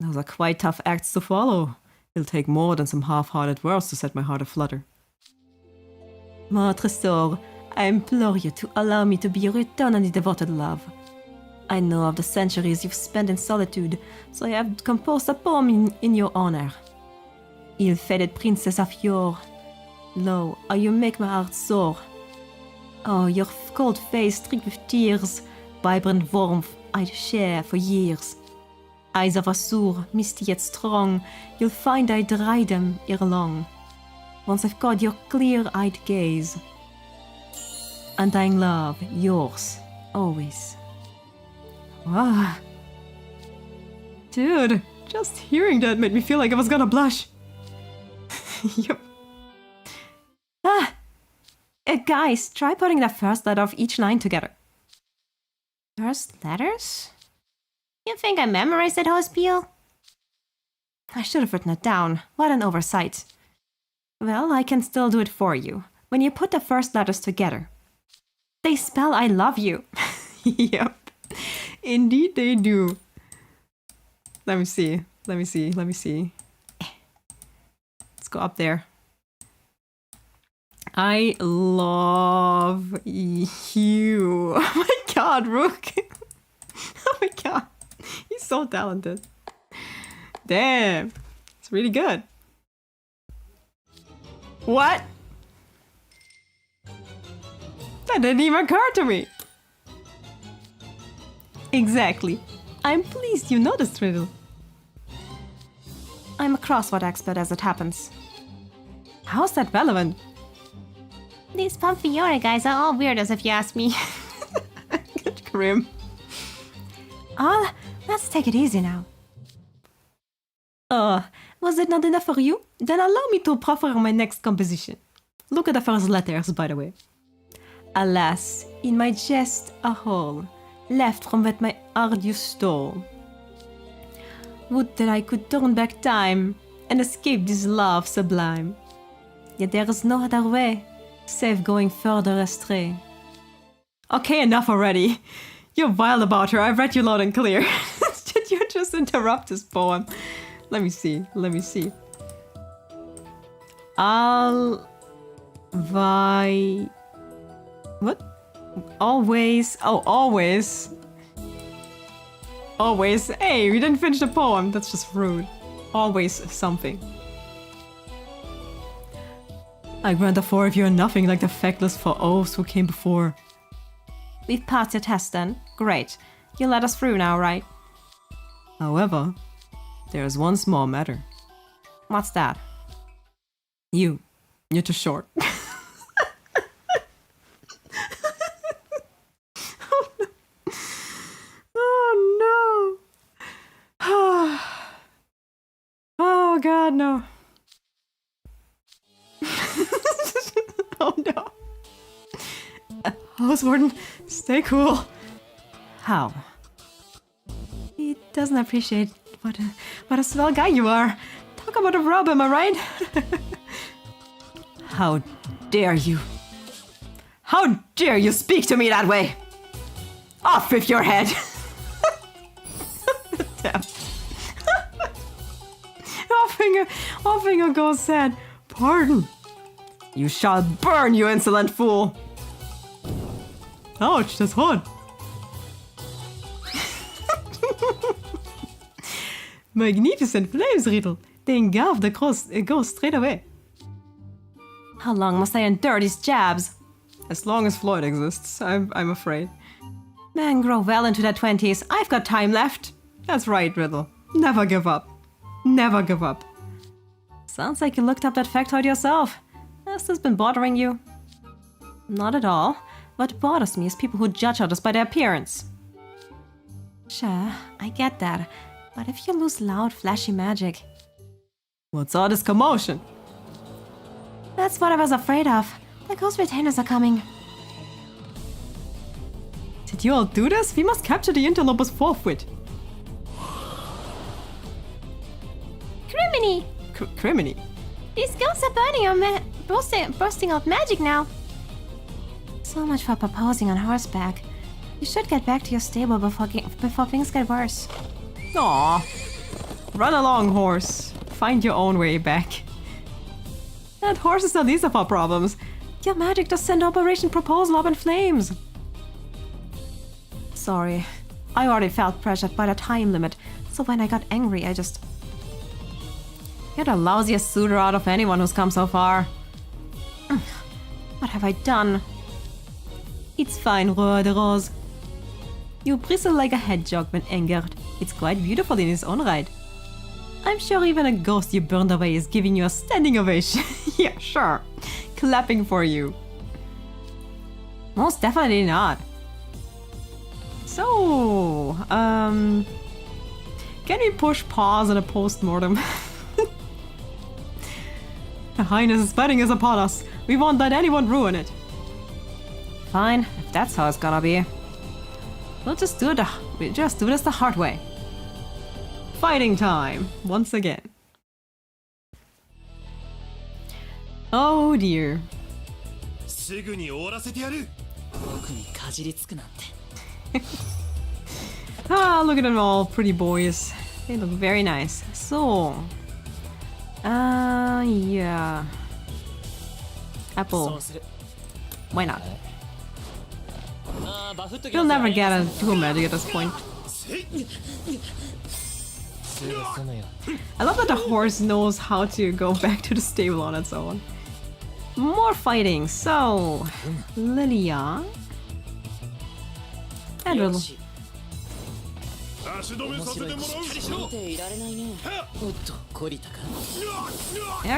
Those are quite tough acts to follow. It'll take more than some half-hearted words to set my heart aflutter. Mon Tresor, I implore you to allow me to be your eternally devoted love. I know of the centuries you've spent in solitude, so I have composed a poem in your honor. Ill-fated princess of yore, lo, how you make my heart sore. Oh, your cold face streaked with tears, vibrant warmth I'd share for years. Eyes of azure, misty yet strong, you'll find I dry them ere long. Once I've caught your clear-eyed gaze. Undying love, yours, always. Wow. Dude, just hearing that made me feel like I was gonna blush. Yep. Guys, try putting the first letter of each line together. First letters? You think I memorized that whole spiel? I should have written it down. What an oversight. Well, I can still do it for you. When you put the first letters together, they spell I love you. Yep. Indeed they do. Let me see. Let's go up there. I love you. Oh my god, Rook. Oh my god. He's so talented. Damn. It's really good. What? That didn't even occur to me. Exactly. I'm pleased you noticed, Riddle. I'm a crossword expert as it happens. How's that relevant? These Pomfiore guys are all weirdos if you ask me. Good grim. Let's take it easy now. Was it not enough for you? Then allow me to proffer my next composition. Look at the first letters, by the way. Alas, in my jest a hole, left from what my arduous stole. Would that I could turn back time and escape this love sublime. Yet there is no other way, save going further astray. Okay, enough already. You're wild about her. I've read you loud and clear. Did you just interrupt this poem? Let me see. What? Always. Oh, always. Always. Hey, we didn't finish the poem. That's just rude. Always something. I grant the four of you are nothing like the feckless four oaths who came before. We've passed your test then. Great. You'll let us through now, right? However, there's one small matter. What's that? You're too short. Oh no. Oh god, no. Oh no. House Warden, stay cool. How? He doesn't appreciate what a swell guy you are. Talk about a rub, am I right? How dare you? How dare you speak to me that way? Off with your head! Damn. Offinger goes sad. Pardon. You shall burn, you insolent fool! Ouch, that's hot. Magnificent flames, Riddle. They engulf the ghost straight away. How long must I endure these jabs? As long as Floyd exists, I'm afraid. Men grow well into their 20s. I've got time left. That's right, Riddle. Never give up. Never give up. Sounds like you looked up that factoid yourself. Has this been bothering you? Not at all. What bothers me is people who judge others by their appearance. Sure, I get that. But if you lose loud, flashy magic... What's all this commotion? That's what I was afraid of. The ghost retainers are coming. Did you all do this? We must capture the interlopers forthwith. Criminy! Criminy? These ghosts are burning or bursting out magic now. So much for proposing on horseback. You should get back to your stable before things get worse. Aw. Run along, horse. Find your own way back. That horse is the least of our problems. Your magic does send Operation Proposal up in flames. Sorry. I already felt pressured by the time limit, so when I got angry, I just... You're the lousiest suitor out of anyone who's come so far. What have I done? It's fine, Roi de Rose. You bristle like a hedgehog when angered. It's quite beautiful in its own right. I'm sure even a ghost you burned away is giving you a standing ovation. Yeah, sure. Clapping for you. Most definitely not. So, can we push pause on a post-mortem? Her Highness's wedding is upon us. We won't let anyone ruin it. Fine, if that's how it's gonna be. We'll just do this the hard way. Fighting time, once again. Oh dear. すぐに終わらせてやる。僕にかじりつくなんて。Ah, look at them all, pretty boys. They look very nice. So, yeah. Apple. Why not? You'll never get a dual magic at this point. I love that the horse knows how to go back to the stable on its own. More fighting. So, Lilia and Riddle. 足止めさせてもらう。見ていられないね。おっと、懲りたか。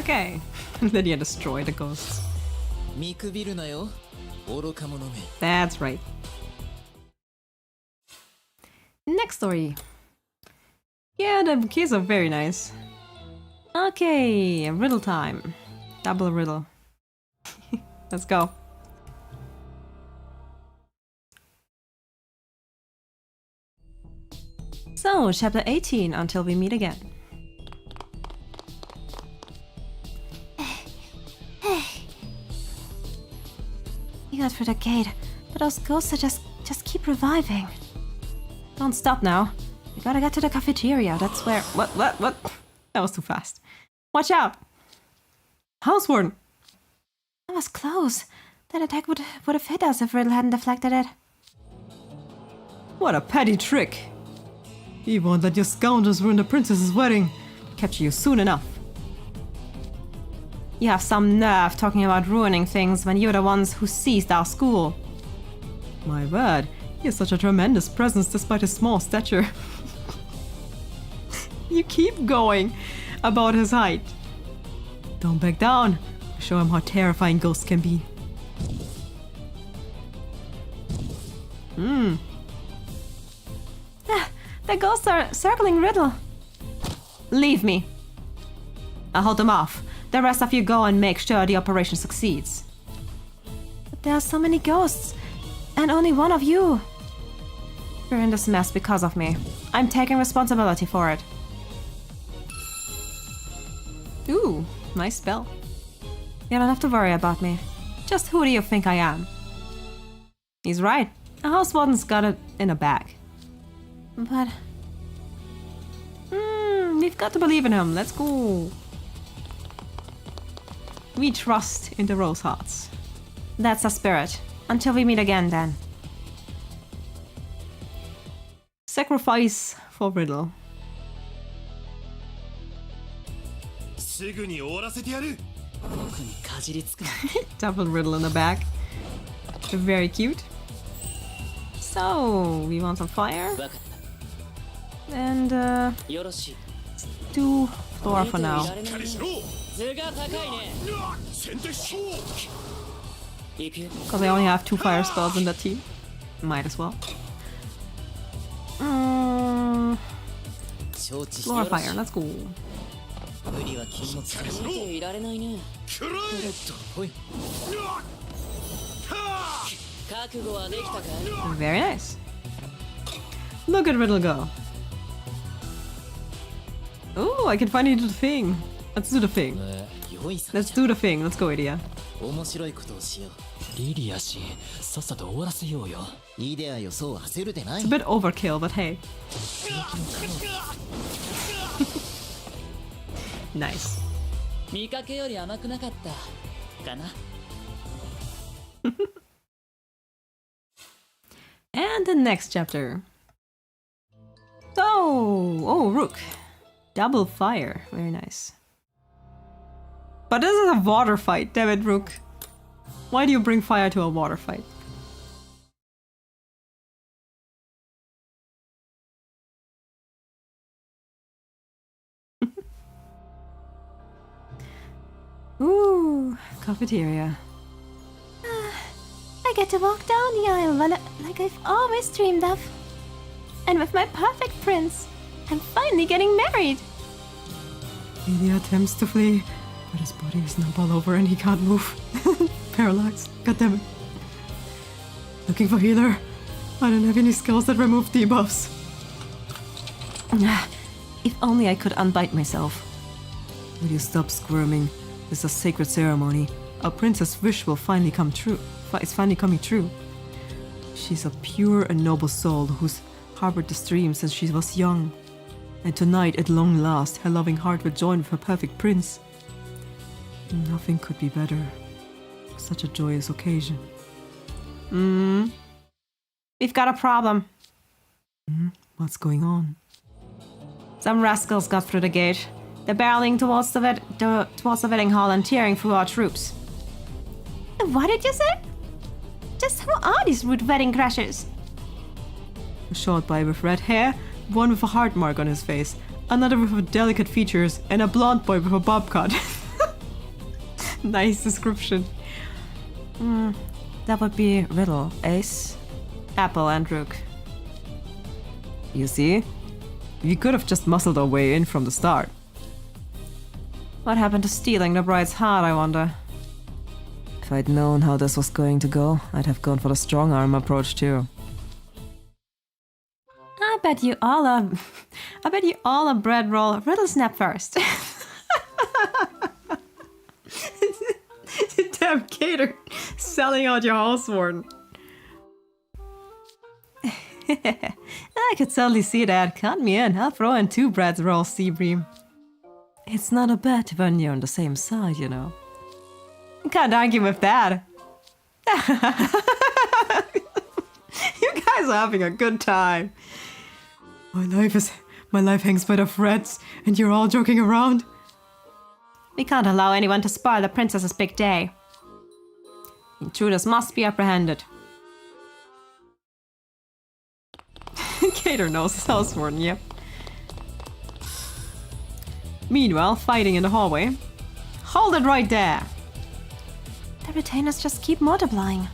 Okay. Lilia destroyed the ghosts. 見くびるなよ。愚か者め。 That's right. Next story. Yeah, the bouquets are very nice. Okay, riddle time. Double riddle. Let's go. So, chapter 18, until we meet again. You got through the gate, but those ghosts are just keep reviving. Don't stop now. We gotta get to the cafeteria. That's where... What? That was too fast. Watch out! House Warden! That was close. That attack would have hit us if Riddle hadn't deflected it. What a petty trick! He won't let your scoundrels ruin the princess's wedding. Capture you soon enough. You have some nerve talking about ruining things when you're the ones who seized our school. My word, he has such a tremendous presence despite his small stature. You keep going about his height. Don't back down. Show him how terrifying ghosts can be. The ghosts are circling Riddle. Leave me. I'll hold them off. The rest of you go and make sure the operation succeeds. But there are so many ghosts, and only one of you. You're in this mess because of me. I'm taking responsibility for it. Ooh, nice spell. You don't have to worry about me. Just who do you think I am? He's right. A house warden's got it in a bag. But... We've got to believe in him. Let's go. We trust in the Rose Hearts. That's the spirit. Until we meet again, then. Sacrifice for Riddle. すぐに終わらせてやる。僕にかじりつく。 Double Riddle in the back. Very cute. So, we want some fire. わかった。 And, よろしい。 do floor for now. しっかりしろ。図が高いね。先手勝。行くよ。 Because I only have 2 fire spells in that team. Might as well. 承知して Floor fire, let's go. 無理は禁物。見ていられないね。くらえ。ほい。覚悟はできたかい？ Very nice. Look at Riddle go. Oh, I can finally do the thing. Let's do the thing. 用意さ。 Let's do the thing. Let's go, Idia. 面白いことをしよう。リリア氏、さっさと終わらせようよ。イデアよ、そう焦るでない。 It's a bit overkill, but hey. Nice. 見かけより甘くなかったかな。And the next chapter. Oh, Rook. Double fire. Very nice. But this is a water fight, damn it, Rook. Why do you bring fire to a water fight? Ooh, cafeteria. I get to walk down the aisle like I've always dreamed of. And with my perfect prince, I'm finally getting married. Idia attempts to flee, but his body is numb all over and he can't move. Paralyzed. God damn it. Looking for healer. I don't have any skills that remove debuffs. If only I could unbite myself. Will you stop squirming? This is a sacred ceremony. Our princess' wish will finally come true. Is finally coming true. She's a pure and noble soul who's harbored this dream since she was young. And tonight, at long last, her loving heart will join with her perfect prince. Nothing could be better. Such a joyous occasion. We've got a problem. What's going on? Some rascals got through the gate. They're barreling towards the wedding hall and tearing through our troops. What did you say? Just who are these rude wedding crashers? A short boy with red hair, one with a heart mark on his face, another with delicate features, and a blonde boy with a bob cut. Nice description. That would be Riddle, Ace, Apple, and Rook. You see? We could have just muscled our way in from the start. What happened to stealing the bride's heart, I wonder? If I'd known how this was going to go, I'd have gone for the strong arm approach too. I bet you all a bread roll Riddle snap first. Damn Cater, selling out your housewarden. I could totally see that. Count me in. I'll throw in 2 bread rolls, Seabream. It's not a bet when you're on the same side, you know. Can't argue with that. You guys are having a good time. My life hangs by the threads, and you're all joking around. We can't allow anyone to spoil the princess's big day. Intruders must be apprehended. Cater knows his housewarden, yep. Meanwhile, fighting in the hallway. Hold it right there! The retainers just keep multiplying.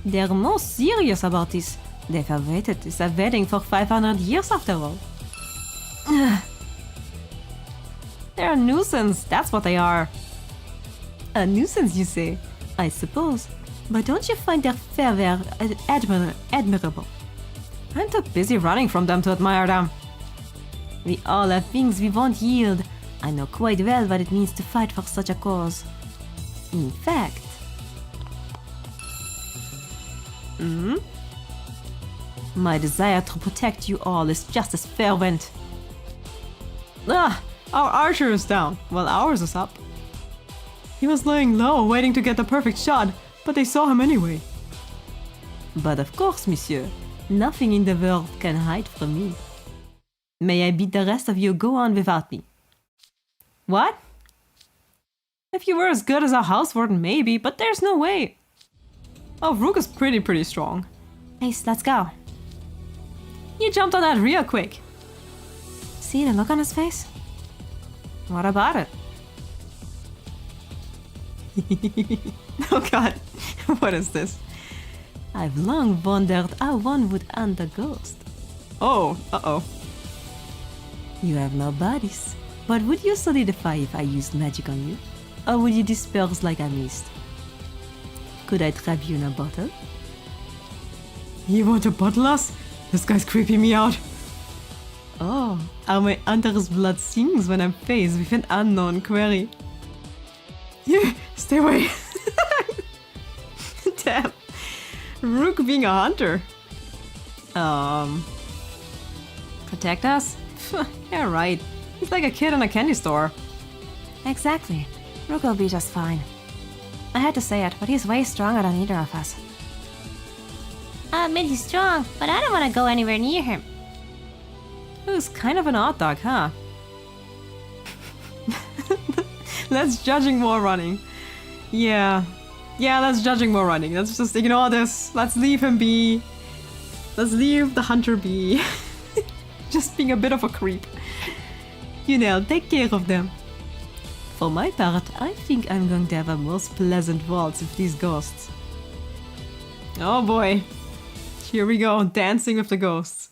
They're most serious about this. They've awaited this wedding for 500 years after all. They're a nuisance, that's what they are. A nuisance, you say? I suppose. But don't you find their fervor admirable? I'm too busy running from them to admire them. We all have things we won't yield. I know quite well what it means to fight for such a cause. In fact... My desire to protect you all is just as fervent. Ah! Our archer is down, while ours is up. He was laying low, waiting to get the perfect shot, but they saw him anyway. But of course, monsieur, nothing in the world can hide from me. May I bid the rest of you go on without me? What? If you were as good as a housewarden, maybe, but there's no way. Oh, Rook is pretty strong. Ace, let's go. You jumped on that real quick. See the look on his face? What about it? Oh god, what is this? I've long wondered how one would hunt a ghost. Oh, uh-oh. You have no bodies, but would you solidify if I used magic on you? Or would you disperse like a mist? Could I trap you in a bottle? You want to bottle us? This guy's creeping me out. Oh, How my hunter's blood sings when I'm faced with an unknown quarry. Yeah, stay away. Damn. Rook being a hunter. protect us? Yeah, right. He's like a kid in a candy store. Exactly. Rook will be just fine. I had to say it, but he's way stronger than either of us. I admit he's strong, but I don't want to go anywhere near him. Who's kind of an odd dog, huh? Let's judging more running. Yeah. Yeah, let's judging more running. Let's just ignore this. Let's leave him be. Let's leave the hunter be. Just being a bit of a creep. You know, take care of them. For my part, I think I'm going to have a most pleasant waltz with these ghosts. Oh boy. Here we go, dancing with the ghosts.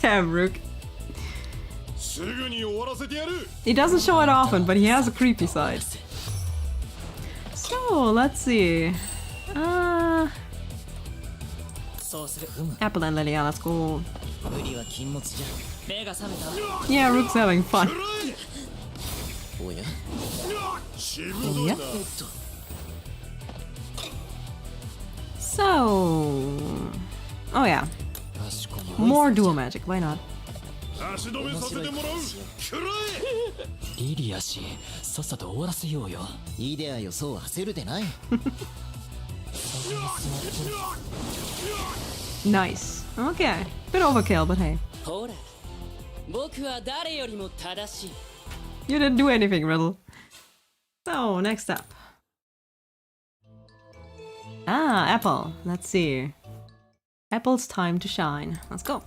Damn, Rook. He doesn't show it often, but he has a creepy side. So, let's see. Apple and Lilia, let's go. Yeah, Rook's having fun. Oh yeah? So... Oh yeah. More dual magic, why not? 足止めさせてもらうくらえリリア氏さっさと終わらせようよイデアよそう焦るでない Nice. Okay. Bit overkill, but hey. ほら僕は誰よりも正しい You didn't do anything, Riddle. So, next up. Ah, Apple. Let's see. Apple's time to shine. Let's go.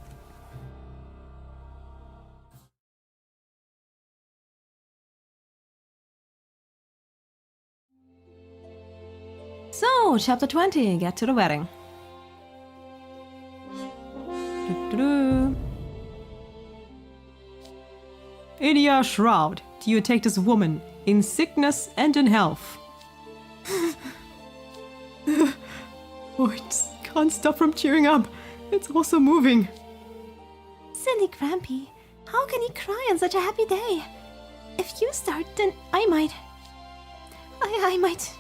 So, chapter 20, get to the wedding. Doo-doo-doo. Idia Shroud, do you take this woman in sickness and in health? Oh, I just can't stop from cheering up. It's also moving. Silly Grampy, how can you cry on such a happy day? If you start, then I might. I might.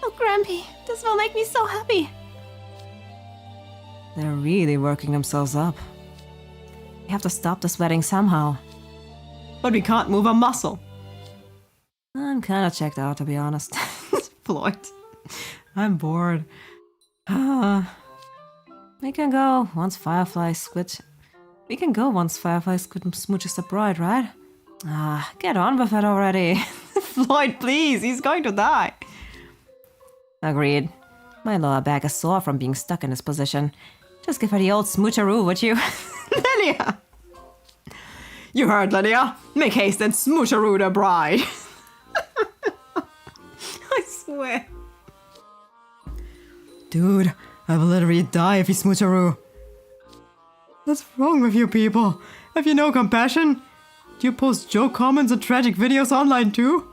Oh, Grampy, this will make me so happy. They're really working themselves up. We have to stop this wedding somehow. But we can't move a muscle. I'm kinda checked out, to be honest. Floyd. I'm bored. We can go once Firefly Squid... We can go once Firefly Squid smooches the bride, right? Ah, get on with it already. Floyd, please, he's going to die. Agreed. My lower back is sore from being stuck in this position. Just give her the old smoocheroo, would you? Lilia! You heard, Lilia. Make haste and smoocheroo the bride. I swear. Dude, I will literally die if you smoocheroo. What's wrong with you people? Have you no compassion? Do you post joke comments and tragic videos online too?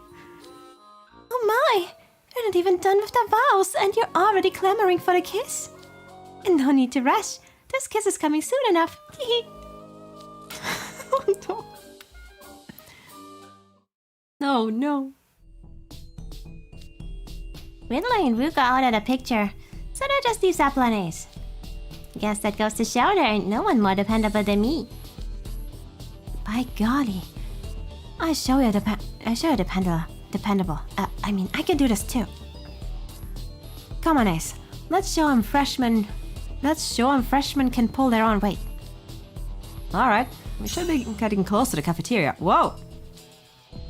Oh my! You're not even done with the vows, and you're already clamoring for the kiss. And no need to rush. This kiss is coming soon enough. Oh, no. No. Ridley and Rook are out of the picture, so they're just these Aplanes. Guess that goes to show there ain't no one more dependable than me. By golly, I show you dependable. I mean, I can do this too. Come on, Ace. Let's show 'em freshmen can pull their own weight. Alright, we should be getting close to the cafeteria. Whoa!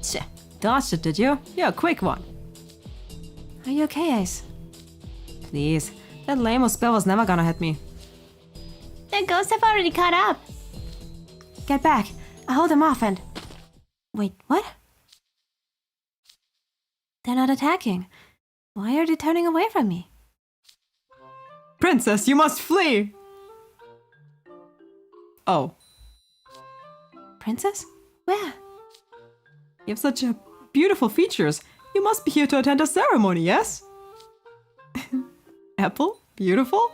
Tch, dodged it, did you? Yeah, quick one. Are you okay, Ace? Please, that lame spell was never gonna hit me. The ghosts have already caught up. Get back! I'll hold them off and... Wait, what? They're not attacking. Why are they turning away from me? Princess, you must flee! Oh. Princess? Where? You have such beautiful features. You must be here to attend a ceremony, yes? Apple? Beautiful?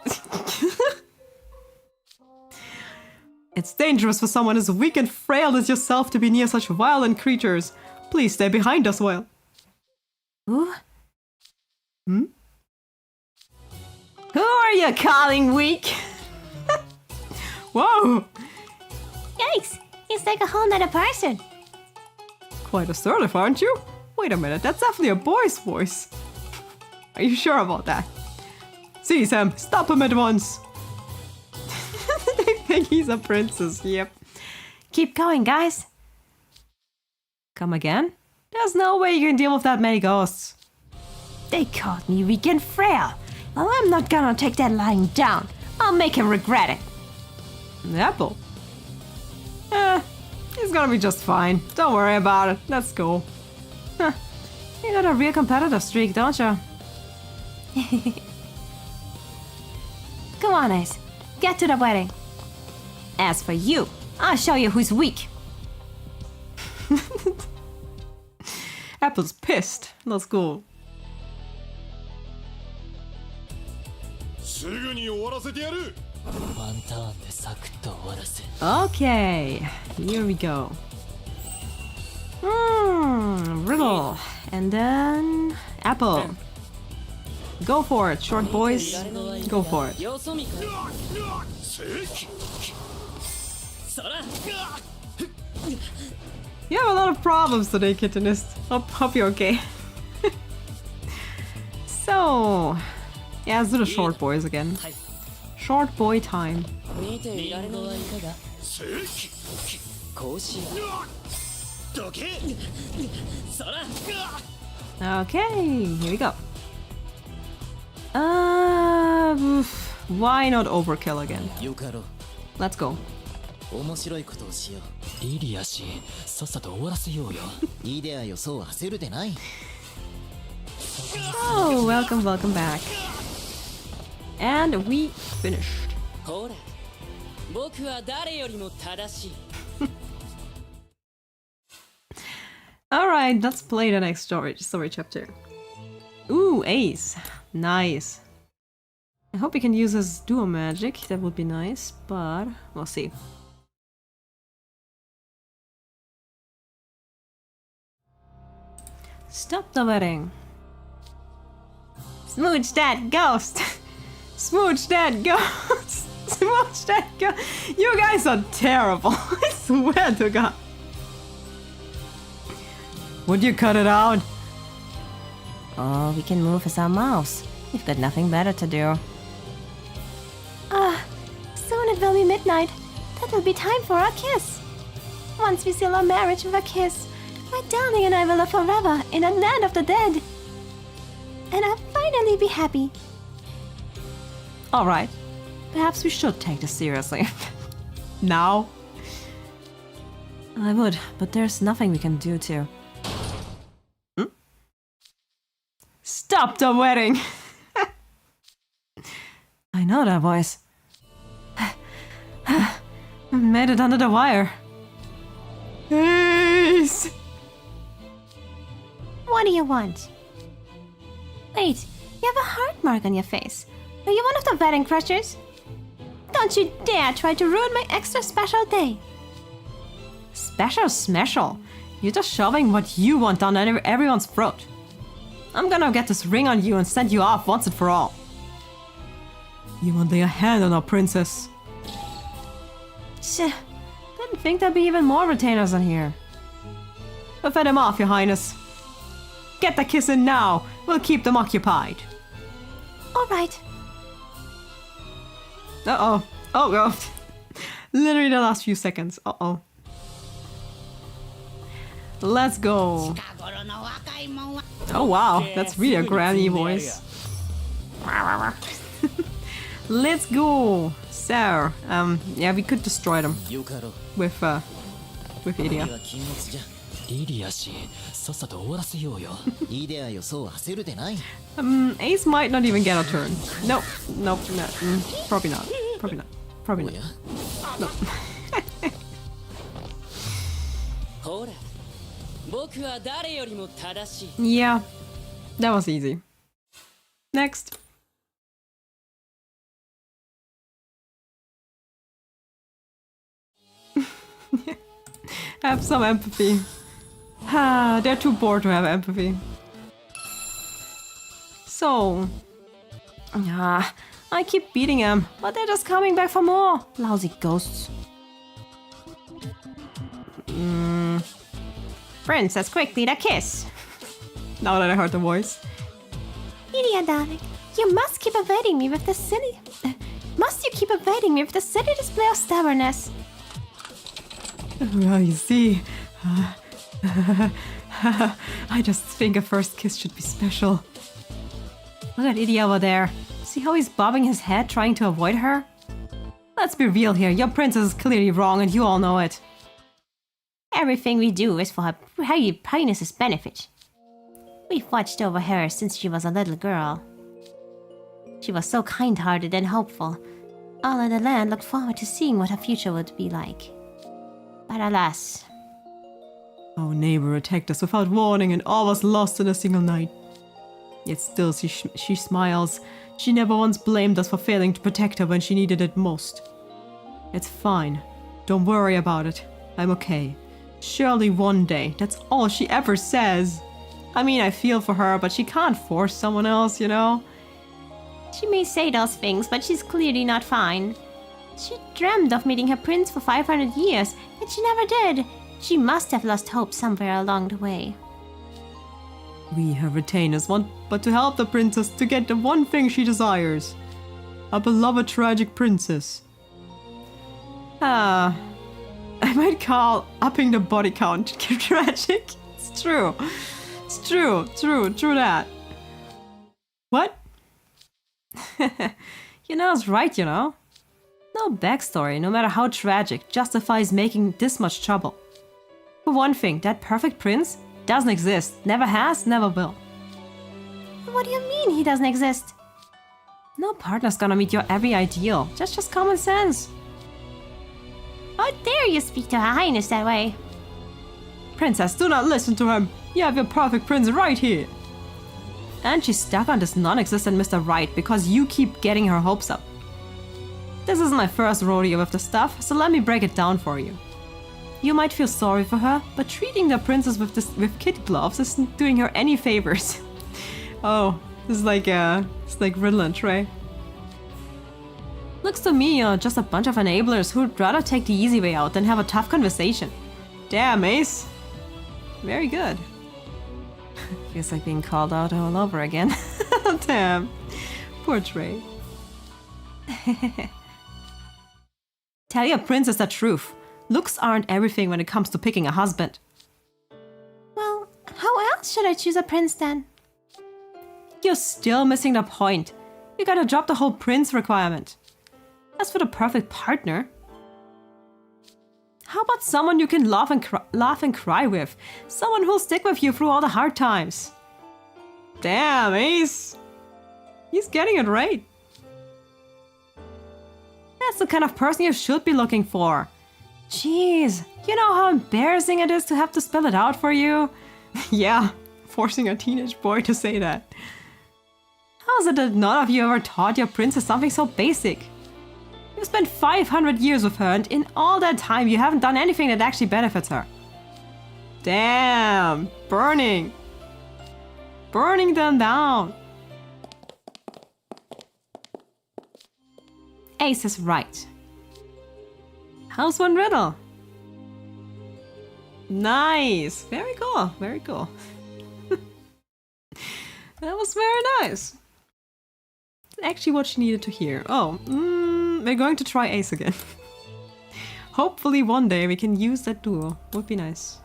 It's dangerous for someone as weak and frail as yourself to be near such violent creatures. Please stay behind us, Will. Who? Hmm? Who are you calling weak? Whoa! Yikes! He's like a whole nother person. Quite assertive, aren't you? Wait a minute, that's definitely a boy's voice. Are you sure about that? See, Sam, stop him at once. think he's a princess, yep. Keep going, guys. Come again? There's no way you can deal with that many ghosts. They called me weak and frail. Well, I'm not gonna take that lying down. I'll make him regret it. Apple? He's gonna be just fine. Don't worry about it. Let's go. Huh. You got a real competitive streak, don't you? Come on, Ace. Get to the wedding. As for you, I'll show you who's weak. Apple's pissed. Let's go. すぐに終わらせてやる。ワンターンでサクッと終わらせ Okay, here we go. Riddle. And then Apple. Go for it, short boys. Go for it. よそ見かせい。そら You have a lot of problems today, Kittenist. Hope you're okay. So, yeah, let's do the short boys again. Short boy time. 見ていられるのはいかがせい。こうしようどけそら Okay, here we go. Why not overkill again? よかろう。 Let's go. 面白いことをしよう。リリア氏さっさと終わらせようよイデアよ、そう焦るでない。 Oh, welcome back. And we finished. ほら僕は誰よりも正しい Alright, let's play the next story chapter. Ooh, Ace. Nice. I hope he can use his duo magic. That would be nice, but we'll see. Stop the wedding. Smooch that ghost. Smooch that ghost. Smooch that ghost. You guys are terrible. I swear to God. Would you cut it out? All we can move is our mouths. We've got nothing better to do. Soon it will be midnight. That will be time for our kiss. Once we seal our marriage with a kiss, my darling and I will live forever in a land of the dead. And I'll finally be happy. Alright. Perhaps we should take this seriously. Now? I would, but there's nothing we can do to. Stop the wedding! I know that voice. Made it under the wire. Ace! What do you want? Wait, you have a heart mark on your face. Are you one of the wedding crushers? Don't you dare try to ruin my extra special day. Special smashel. You're just shoving what you want down everyone's throat. I'm gonna get this ring on you and send you off once and for all. You won't lay a hand on our princess. Shh. Didn't think there'd be even more retainers in here. But fed him off, your highness. Get the kiss in now. We'll keep them occupied. All right. Uh-oh. Oh, God. Literally the last few seconds. Uh-oh. Let's go. Oh, wow. That's really a granny voice. Let's go. So, yeah, we could destroy them よかろう。 with Idia. は禁物じゃ。リリア氏さっさと終わらせようよイデアよ、そう焦るでない。 Ace might not even get a turn. Nope, nope, no, probably not. Probably not. Probably お not. や ほら僕は誰よりも正しい Yeah, that was easy. Next. Have some empathy. They're too bored to have empathy. So, I keep beating them, but they're just coming back for more. Lousy ghosts. Princess, quickly, the kiss. Now that I heard the voice. Idia, darling, you must keep evading me with this silly... Must you keep evading me with the silly display of stubbornness? Well, you see, I just think a first kiss should be special. Look at Idia over there. See how he's bobbing his head trying to avoid her? Let's be real here, your princess is clearly wrong and you all know it. Everything we do is for Her Highness's benefit. We've watched over her since she was a little girl. She was so kind-hearted and hopeful. All in the land looked forward to seeing what her future would be like. But alas... Our neighbor attacked us without warning and all was lost in a single night. Yet still she smiles. She never once blamed us for failing to protect her when she needed it most. It's fine. Don't worry about it. I'm okay. Surely one day. That's all she ever says. I mean, I feel for her, but she can't force someone else, you know? She may say those things, but she's clearly not fine. She dreamed of meeting her prince for 500 years, yet she never did. She must have lost hope somewhere along the way. We, her retainers, want but to help the princess to get the one thing she desires. A beloved tragic princess. I might call upping the body count tragic. It's true. It's true that. What? You know, it's right, you know. No backstory, no matter how tragic, justifies making this much trouble. For one thing, that perfect prince doesn't exist. Never has, never will. What do you mean he doesn't exist? No partner's gonna meet your every ideal. That's just common sense. How dare you speak to Her Highness that way? Princess, do not listen to him. You have your perfect prince right here. And she's stuck on this non-existent Mr. Right because you keep getting her hopes up. This isn't my first rodeo with the stuff, so let me break it down for you. You might feel sorry for her, but treating the princess with kid gloves isn't doing her any favors. Oh, this is like Riddle and Trey. Looks to me, you're just a bunch of enablers who'd rather take the easy way out than have a tough conversation. Damn, Ace. Very good. Feels like being called out all over again. Damn. Poor Trey. Tell your princess the truth. Looks aren't everything when it comes to picking a husband. Well, how else should I choose a prince then? You're still missing the point. You gotta drop the whole prince requirement. As for the perfect partner, how about someone you can laugh and cry with? Someone who'll stick with you through all the hard times. Damn, Ace. He's getting it right. That's the kind of person you should be looking for. Jeez, you know how embarrassing it is to have to spell it out for you? Yeah, forcing a teenage boy to say that. How is it that none of you ever taught your princess something so basic? You spent 500 years with her, and in all that time you haven't done anything that actually benefits her. Damn, burning. Burning them down. Ace is right. How's one riddle? Nice. Very cool. Very cool. That was very nice. Actually what she needed to hear. Oh, we're going to try Ace again. Hopefully one day we can use that duo. Would be nice.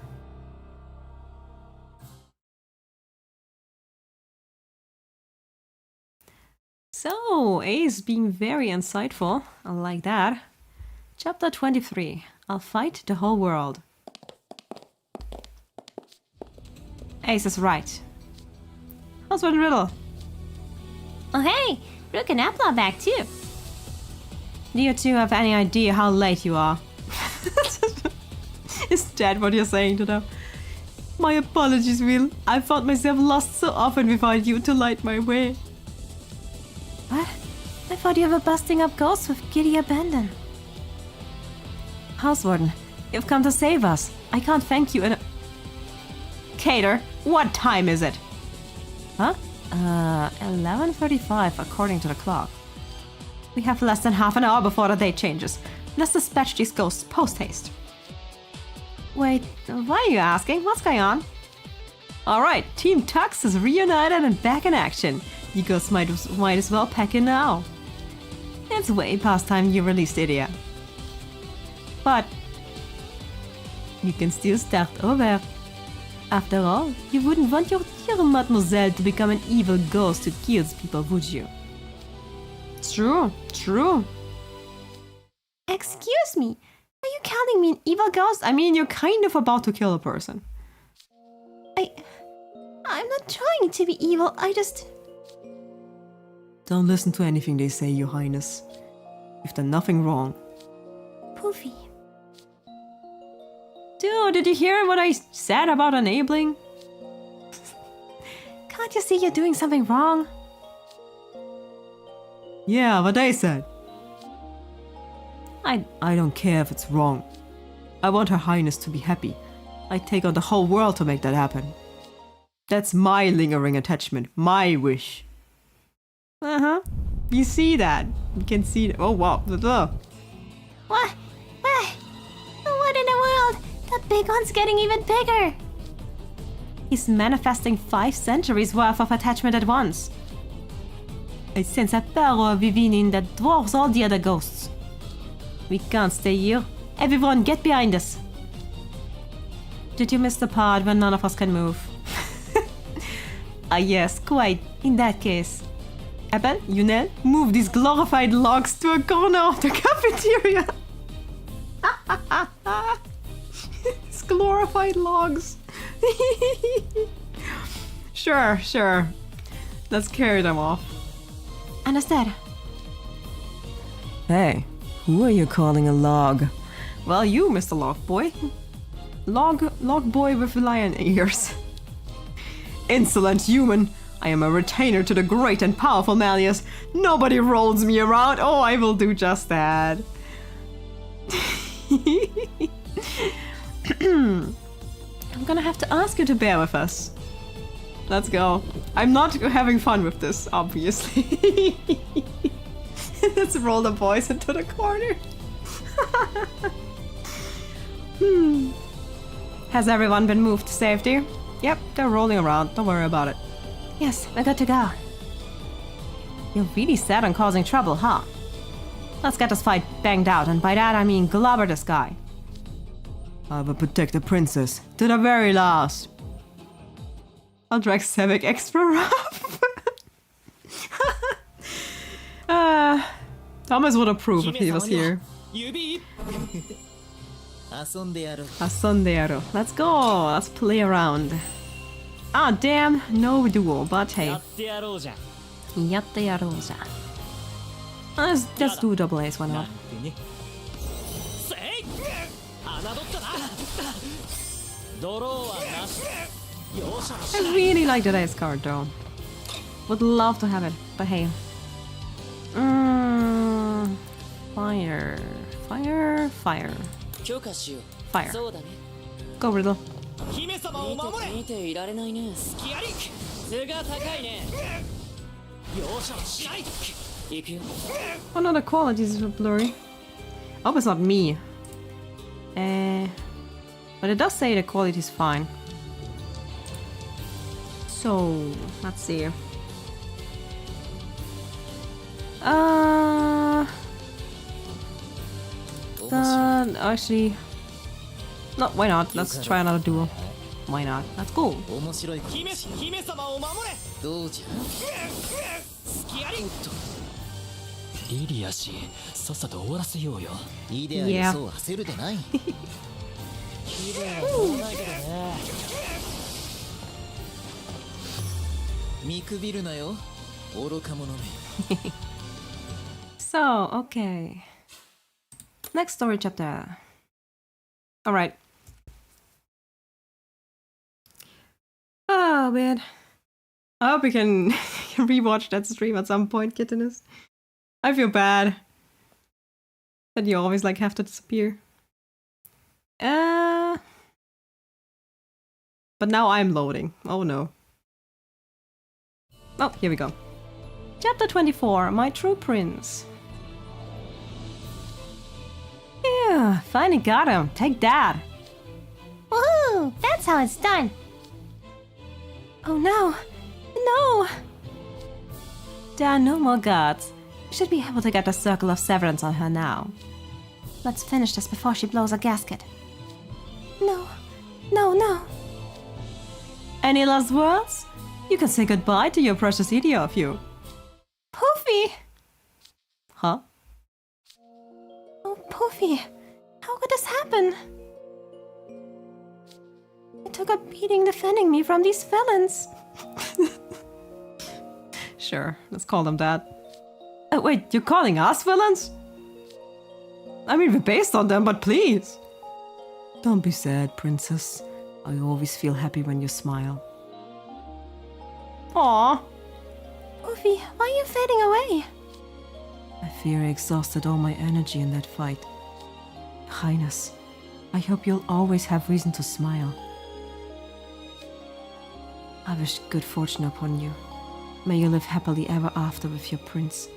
So, Ace being very insightful. I like that. Chapter 23. I'll fight the whole world. Ace is right. How's one riddle? Oh hey, Rook and Apple are back too. Do you two have any idea how late you are? Is that what you're saying to them? My apologies, Will. I found myself lost so often without you to light my way. What? I thought you were busting up ghosts with Giddy Abandon. Housewarden, you've come to save us. I can't thank you enough. Cater, what time is it? Huh? 11:35 according to the clock. We have less than half an hour before the day changes. Let's dispatch these ghosts post-haste. Wait, why are you asking? What's going on? Alright, Team Tux is reunited and back in action. You girls might as well pack in now. It's way past time you released Idia. But you can still start over. After all, you wouldn't want your dear mademoiselle to become an evil ghost who kills people, would you? True, true. Excuse me, are you calling me an evil ghost? I mean, you're kind of about to kill a person. I'm not trying to be evil, I just... Don't listen to anything they say, Your Highness. You've done nothing wrong. Poofy. Dude, did you hear what I said about enabling? Can't you see you're doing something wrong? Yeah, what they said. I don't care if it's wrong. I want Her Highness to be happy. I'd take on the whole world to make that happen. That's my lingering attachment, my wish. Uh-huh. You see that? You can see that. Oh, wow. What? What in the world? The big one's getting even bigger. He's manifesting 5 centuries worth of attachment at once. I sense a power within him that dwarfs all the other ghosts. We can't stay here. Everyone, get behind us. Did you miss the part when none of us can move? Yes, quite. In that case. Epel, Yunel, move these glorified logs to a corner of the cafeteria. These glorified logs. Sure. Let's carry them off. Understood. Hey, who are you calling a log? Well, you, Mr. Log Boy. Log boy with lion ears. Insolent human! I am a retainer to the great and powerful Malleus. Nobody rolls me around. Oh, I will do just that. I'm gonna have to ask you to bear with us. Let's go. I'm not having fun with this, obviously. Let's roll the boys into the corner. Has everyone been moved to safety? Yep, they're rolling around. Don't worry about it. Yes, we're good to go. You're really set on causing trouble, huh? Let's get this fight banged out, and by that I mean globber this guy. I will protect the princess to the very last. I'll drag Sebek extra rough. Thomas would approve if he was here. 遊んでやろう。 Asondero. Let's go. Let's play around. Ah, damn. No duel, but hey. やってやろうじゃん。やってやろうじゃん。Let's do double A's, why not? でね。せい。侮ったな。ドローはなし。容赦なし。 I really like today's card though. Would love to have it, but hey. Fire. 許可しよう。 Fire. そうだね。 Go, Riddle. 姫様を守れ。見ていられないね。スキアリ図が高いね。容赦はしない。行くよ。 Oh no, the qualities are blurry. I hope it's not me. But it does say the quality is fine. So, let's see. Actually, no, why not? Let's try another duel. Why not? That's cool. 面白いことしよ姫様を守れ。う。どうじゃ。スキアリリリア氏、さっさと終わらせようよ。いいであよ、そう焦るでない。綺麗は乗らないけどね。見くびるなよ、愚か者め。 So, okay. Next story chapter. Alright. Oh, man. I hope we can rewatch that stream at some point, kitteness. I feel bad that you always like have to disappear. But now I'm loading. Oh no. Oh, here we go. Chapter 24, My True Prince. Yeah, finally got him. Take that. Woohoo! That's how it's done. Oh no! No! There are no more guards. We should be able to get the Circle of Severance on her now. Let's finish this before she blows a gasket. No. No, no. Any last words? You can say goodbye to your precious Idia of you. Poofy! Huh? Oh, Poofy. How could this happen? I took a beating defending me from these villains. Sure, let's call them that. Wait, you're calling us villains? I mean, we're based on them, but please. Don't be sad, princess. I always feel happy when you smile. Aww. Poofy, why are you fading away? I fear I exhausted all my energy in that fight. Highness, I hope you'll always have reason to smile. I wish good fortune upon you. May you live happily ever after with your prince.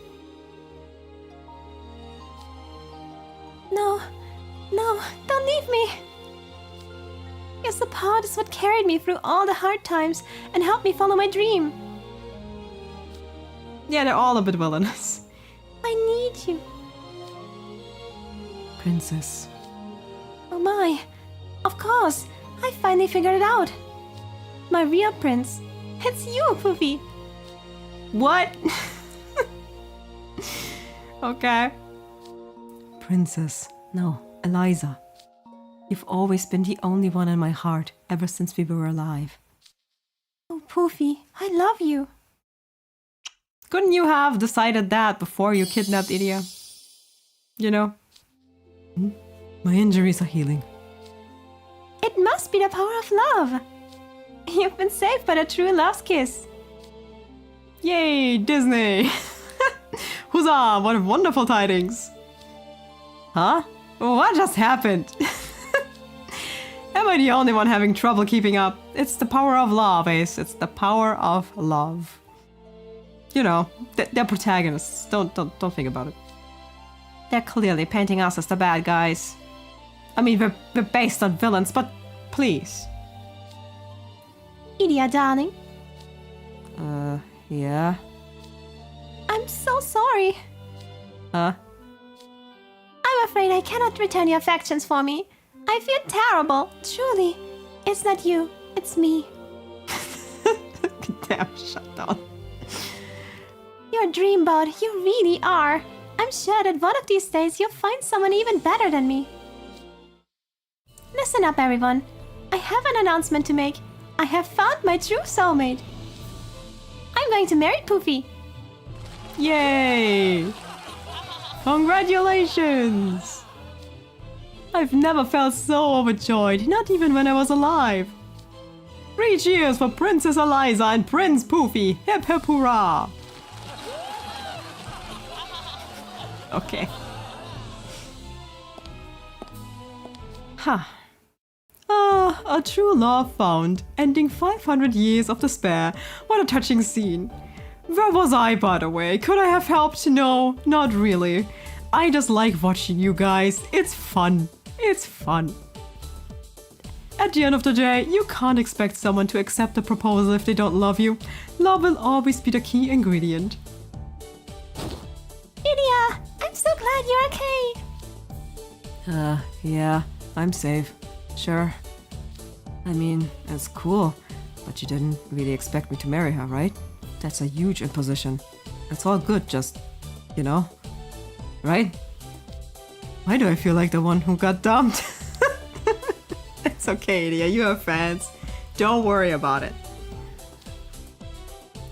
No, no, don't leave me. Your support is what carried me through all the hard times and helped me follow my dream. Yeah, they're all a bit villainous. I need you. Princess. Oh my. Of course. I finally figured it out. My real prince. It's you, Poofy. What? Okay. Princess. No, Eliza. You've always been the only one in my heart ever since we were alive. Oh, Poofy, I love you. Couldn't you have decided that before you kidnapped Idia? You know? My injuries are healing. It must be the power of love. You've been saved by the true love's kiss. Yay, Disney! Huzzah! What wonderful tidings! Huh? What just happened? Am I the only one having trouble keeping up? It's the power of love, Ace. It's the power of love. You know, they're protagonists. Don't think about it. They're clearly painting us as the bad guys. I mean, we're based on villains, but please. Idia, darling. Yeah? I'm so sorry. Huh? I'm afraid I cannot return your affections for me. I feel terrible, truly. It's not you, it's me. Damn, shut down. You're a dreamboat, you really are. I'm sure that one of these days you'll find someone even better than me. Listen up, everyone. I have an announcement to make. I have found my true soulmate. I'm going to marry Poofy. Yay! Congratulations! I've never felt so overjoyed, not even when I was alive. 3 cheers for Princess Eliza and Prince Poofy! Hip hip hurrah! Okay. Ha. Ah, a true love found, ending 500 years of despair. What a touching scene. Where was I, by the way? Could I have helped? No, not really. I just like watching you guys. It's fun. It's fun. At the end of the day, you can't expect someone to accept a proposal if they don't love you. Love will always be the key ingredient. Idia, I'm so glad you're okay. Yeah, I'm safe. Sure. I mean, it's cool, but you didn't really expect me to marry her, right? That's a huge imposition. It's all good, just, you know, right? Why do I feel like the one who got dumped? It's okay, Idia, you have fans. Don't worry about it.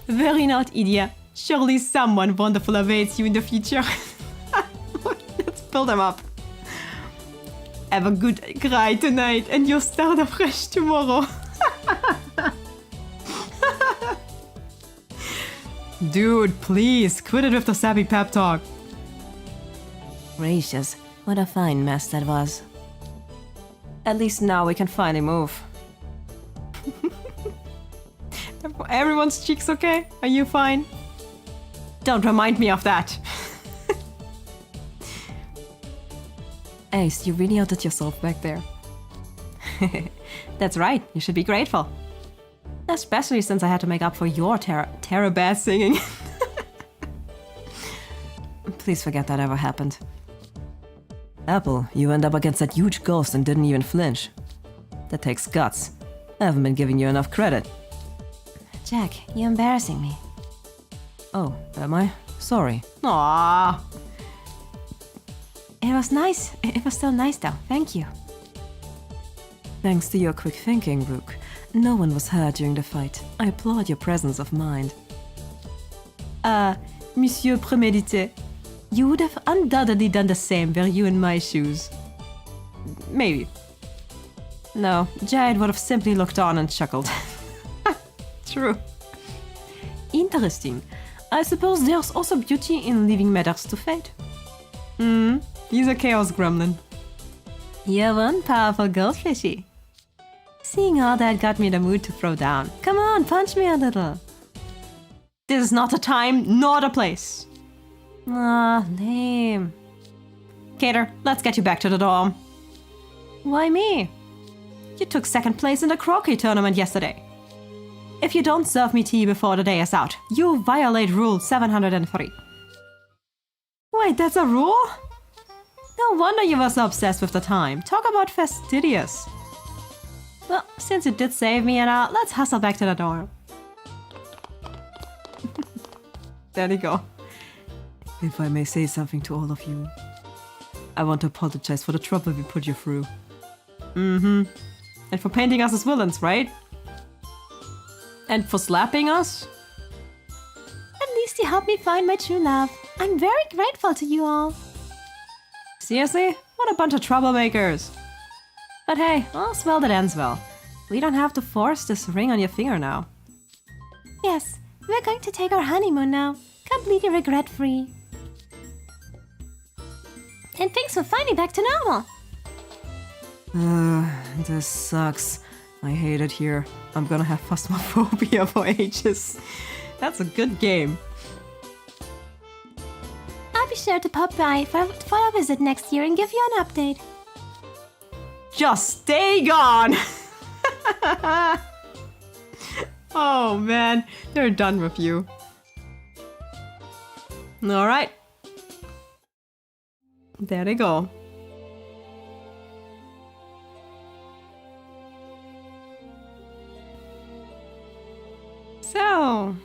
Worry not, Idia. Surely someone wonderful awaits you in the future. Let's pull them up. Have a good cry tonight and you'll start afresh tomorrow. Dude, please, quit it with the sappy pep talk. Gracious, what a fine mess that was. At least now we can finally move. Everyone's cheeks okay? Are you fine? Don't remind me of that. Ace, you really outdid yourself back there. That's right, you should be grateful. Especially since I had to make up for your terror bad singing. Please forget that ever happened. Apple, you went up against that huge ghost and didn't even flinch. That takes guts. I haven't been giving you enough credit. Jack, you're embarrassing me. Oh, am I? Sorry. Aww. It was nice. It was still nice though. Thank you. Thanks to your quick thinking, Rook. No one was hurt during the fight. I applaud your presence of mind. Monsieur Prémédité. You would have undoubtedly done the same were you in my shoes. Maybe. No, Jade would have simply looked on and chuckled. True. Interesting. I suppose there's also beauty in leaving matters to fate. He's a chaos gremlin. You're one powerful goldfishy. Seeing all that got me in the mood to throw down. Come on, punch me a little. This is not a time, nor a place. Ah, lame. Cater, let's get you back to the dorm. Why me? You took second place in the croquet tournament yesterday. If you don't serve me tea before the day is out, you violate Rule 703. Wait, that's a rule? No wonder you were so obsessed with the time. Talk about fastidious. Well, since you did save me and all, let's hustle back to the dorm. There you go. If I may say something to all of you, I want to apologize for the trouble we put you through. And for painting us as villains, right? And for slapping us? At least you helped me find my true love. I'm very grateful to you all. Seriously? What a bunch of troublemakers. But hey, all's well that ends well. We don't have to force this ring on your finger now. Yes, we're going to take our honeymoon now. Completely regret-free. And things will finally back to normal. This sucks. I hate it here. I'm gonna have phasmophobia for ages. That's a good game. I'll be sure to pop by for a visit next year and give you an update. Just stay gone! Oh man, they're done with you. Alright. There they go. So...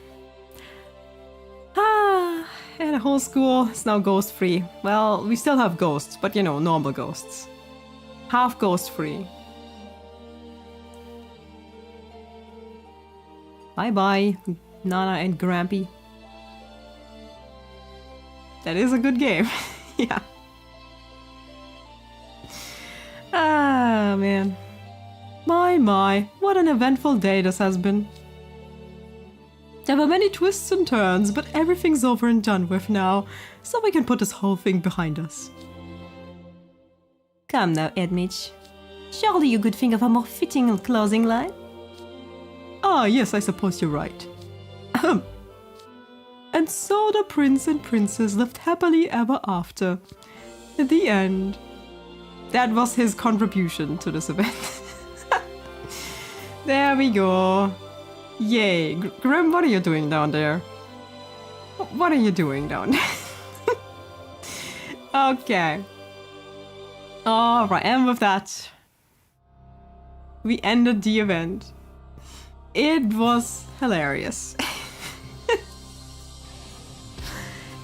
and the whole school is now ghost-free. Well, we still have ghosts, but you know, normal ghosts. Half ghost-free. Bye-bye, Nana and Grampy. That is a good game. Yeah. Ah, man. My, what an eventful day this has been. There were many twists and turns, but everything's over and done with now, so we can put this whole thing behind us. Come now, Edmich. Surely you could think of a more fitting closing line? Ah, yes, I suppose you're right. Ahem. And so the prince and princess lived happily ever after. At the end. That was his contribution to this event. There we go. Yay. Grim, what are you doing down there? What are you doing down there? Okay. Alright, and with that, we ended the event. It was hilarious.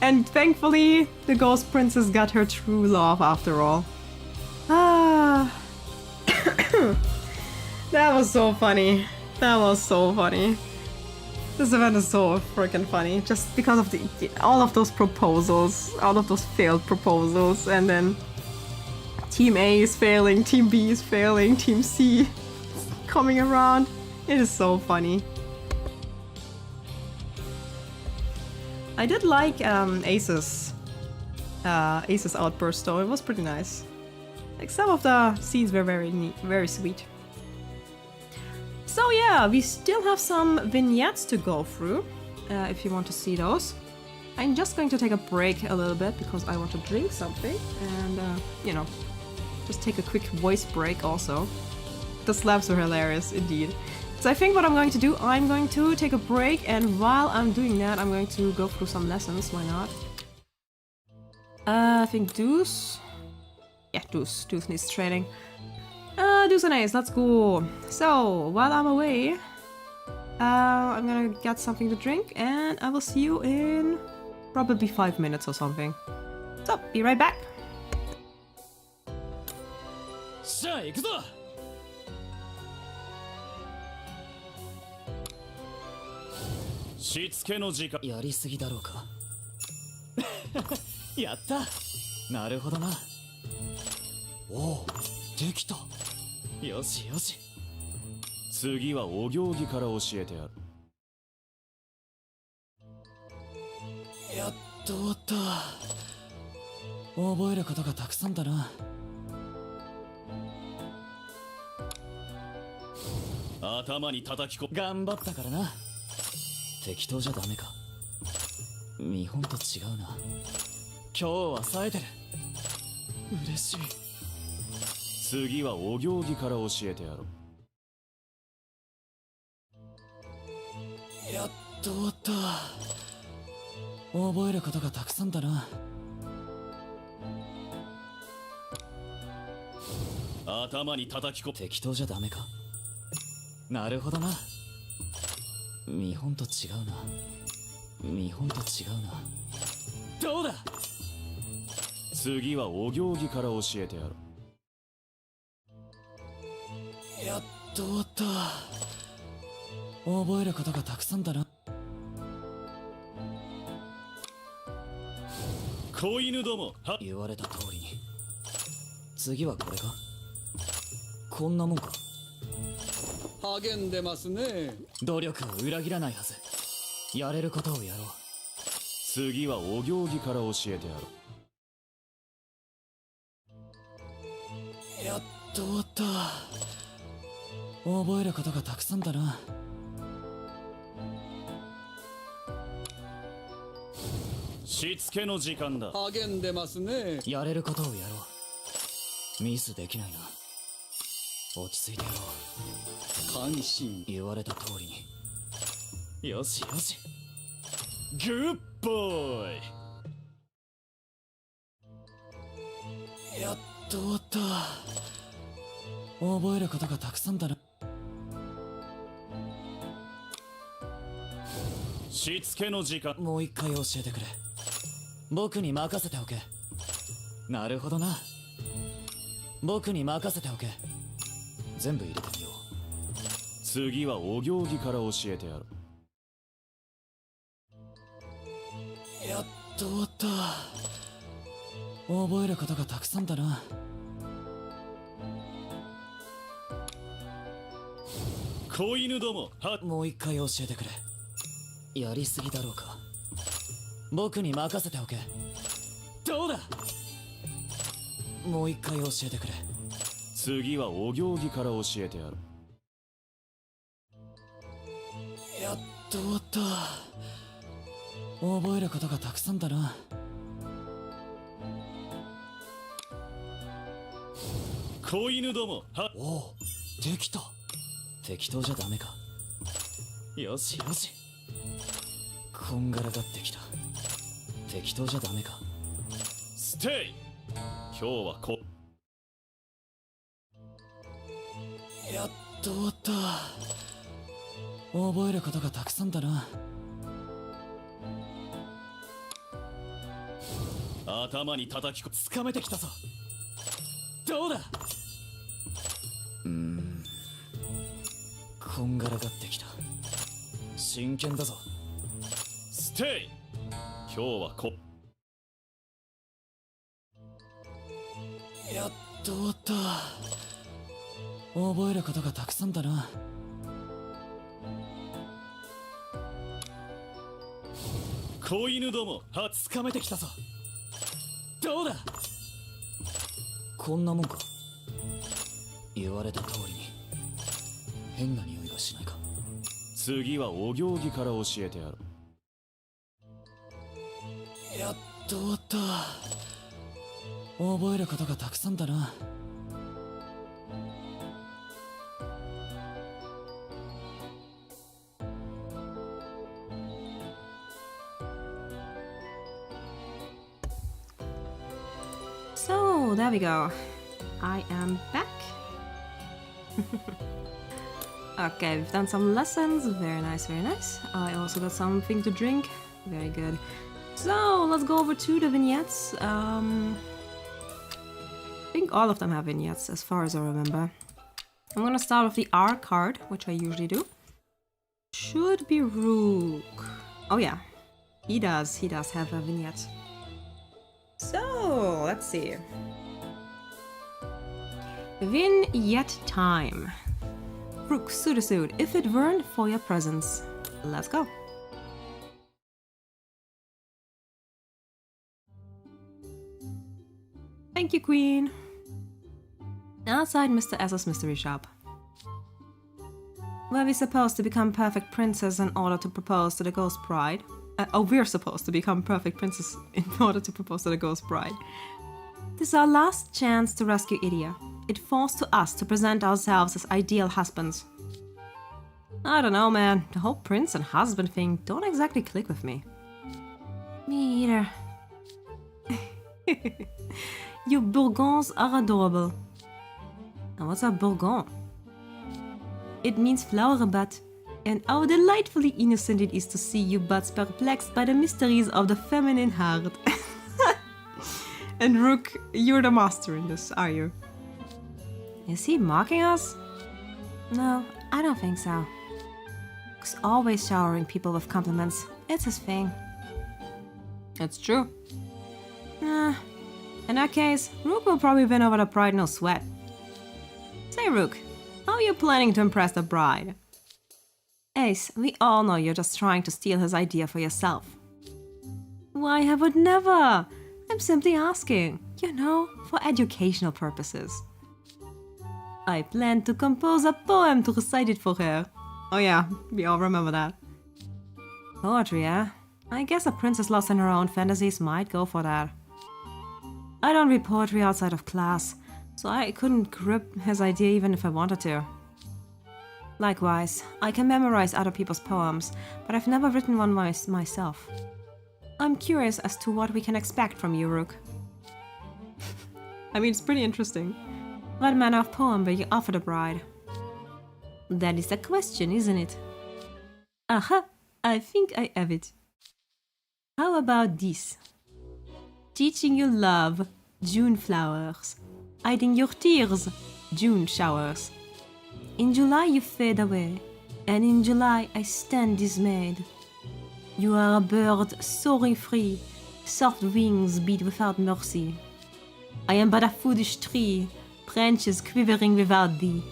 And thankfully, the Ghost Princess got her true love after all. Ah. That was so funny. That was so funny. This event is so freaking funny. Just because of all of those proposals, all of those failed proposals, and then Team A is failing, Team B is failing, Team C coming around. It is so funny. I did like Ace's outburst though. It was pretty nice. Like some of the scenes were very neat, very sweet. So yeah, we still have some vignettes to go through, if you want to see those. I'm just going to take a break a little bit because I want to drink something and, you know, just take a quick voice break also. The slaps were hilarious indeed. So I think what I'm going to do, I'm going to take a break, and while I'm doing that, I'm going to go through some lessons, why not? I think Deuce. Yeah, Deuce. Deuce needs training. Deuce and Ace, let's go. So, while I'm away, I'm gonna get something to drink and I will see you in probably 5 minutes or something. So, be right back. さあ行くぞ。しつけの時間。やりすぎだろうか。やった。なるほどな。おお、できた。よしよし。次はお行儀から教えてやる。やっと終わった。覚えることがたくさんだな。頭に叩きこ。頑張ったからな。適当じゃダメか。見本と違うな。今日は冴えてる。嬉しい。次はお行儀から教えてやろう。やっと終わった。覚えることがたくさんだな。頭に叩きこ。適当じゃダメか。なるほどな。見本と違うな。見本と違うな。どうだ。次はお行儀から教えてやろう。やっと終わった。覚えることがたくさんだな。子犬どもは。言われた通りに。次はこれか。こんなもんか。励んでますね。努力を裏切らないはず。やれることをやろう。次はお行儀から教えてやろう。やっと終わった。覚えることがたくさんだな。しつけの時間だ。励んでますね。やれることをやろう。ミスできないな。落ち着いてやろう。感心。言われた通りに。よしよし。グッボーイ。やっと終わった。覚えることがたくさんだな。しつけの時間。もう一回教えてくれ。僕に任せておけ。なるほどな。僕に任せておけ。全部入れてみよう。次はお行儀から教えてやろう。やっと終わった。覚えることがたくさんだな。子犬どもは。もう一回教えてくれ。やりすぎだろうか。僕に任せておけ。どうだ。もう一回教えてくれ。次はお行儀から教えてやる。やっと終わった。覚えることがたくさんだな。子犬どもは。おお、できた。適当じゃダメか。よしよし。こんがらがってきた。適当じゃダメか。ステイ。今日はやっと終わった。覚えることがたくさんだな。頭に叩きこ。つかめてきたぞ。どうだ。こんがらがってきた。真剣だぞ。ステイ。今日はやっと終わった。覚えることがたくさんだな。子犬どもは。つかめてきたぞ。どうだ。こんなもんか。言われた通りに。変な匂いがしないか。次はお行儀から教えてやろう。やっと終わった。覚えることがたくさんだな。So, there we go. I am back. Okay, we've done some lessons. Very nice, very nice. I also got something to drink. Very good. So, let's go over to the vignettes. I think all of them have vignettes, as far as I remember. I'm gonna start with the R card, which I usually do. Should be Rook. Oh yeah, he does have a vignette. So, let's see. Vignette time. Rook, suit, if it weren't for your presence. Let's go. Thank you, Queen. Outside Mr. S's mystery shop. Were we supposed to become perfect princes in order to propose to the ghost bride? We're supposed to become perfect princes in order to propose to the ghost bride. This is our last chance to rescue Idia. It falls to us to present ourselves as ideal husbands. I don't know, man. The whole prince and husband thing don't exactly click with me. Me either. You Bourgons are adorable. And what's a Bourgon? It means flower butt. And how delightfully innocent it is to see you buds perplexed by the mysteries of the feminine heart. And Rook, you're the master in this, are you? Is he mocking us? No, I don't think so. Rook's always showering people with compliments. It's his thing. It's true. In that case, Rook will probably win over the bride no sweat. Say, Rook, how are you planning to impress the bride? Ace, we all know you're just trying to steal his idea for yourself. Why, I would never! I'm simply asking, you know, for educational purposes. I plan to compose a poem to recite it for her. Oh yeah, we all remember that. Poetry, eh? I guess a princess lost in her own fantasies might go for that. I don't read poetry outside of class, so I couldn't grip his idea even if I wanted to. Likewise, I can memorize other people's poems, but I've never written one myself. I'm curious as to what we can expect from you, Rook. I mean, it's pretty interesting. What manner of poem will you offer the bride? That is the question, isn't it? Aha! I think I have it. How about this? Teaching you love, June flowers. Hiding your tears, June showers. In July you fade away, and in July I stand dismayed. You are a bird soaring free, soft wings beat without mercy. I am but a foolish tree, branches quivering without thee.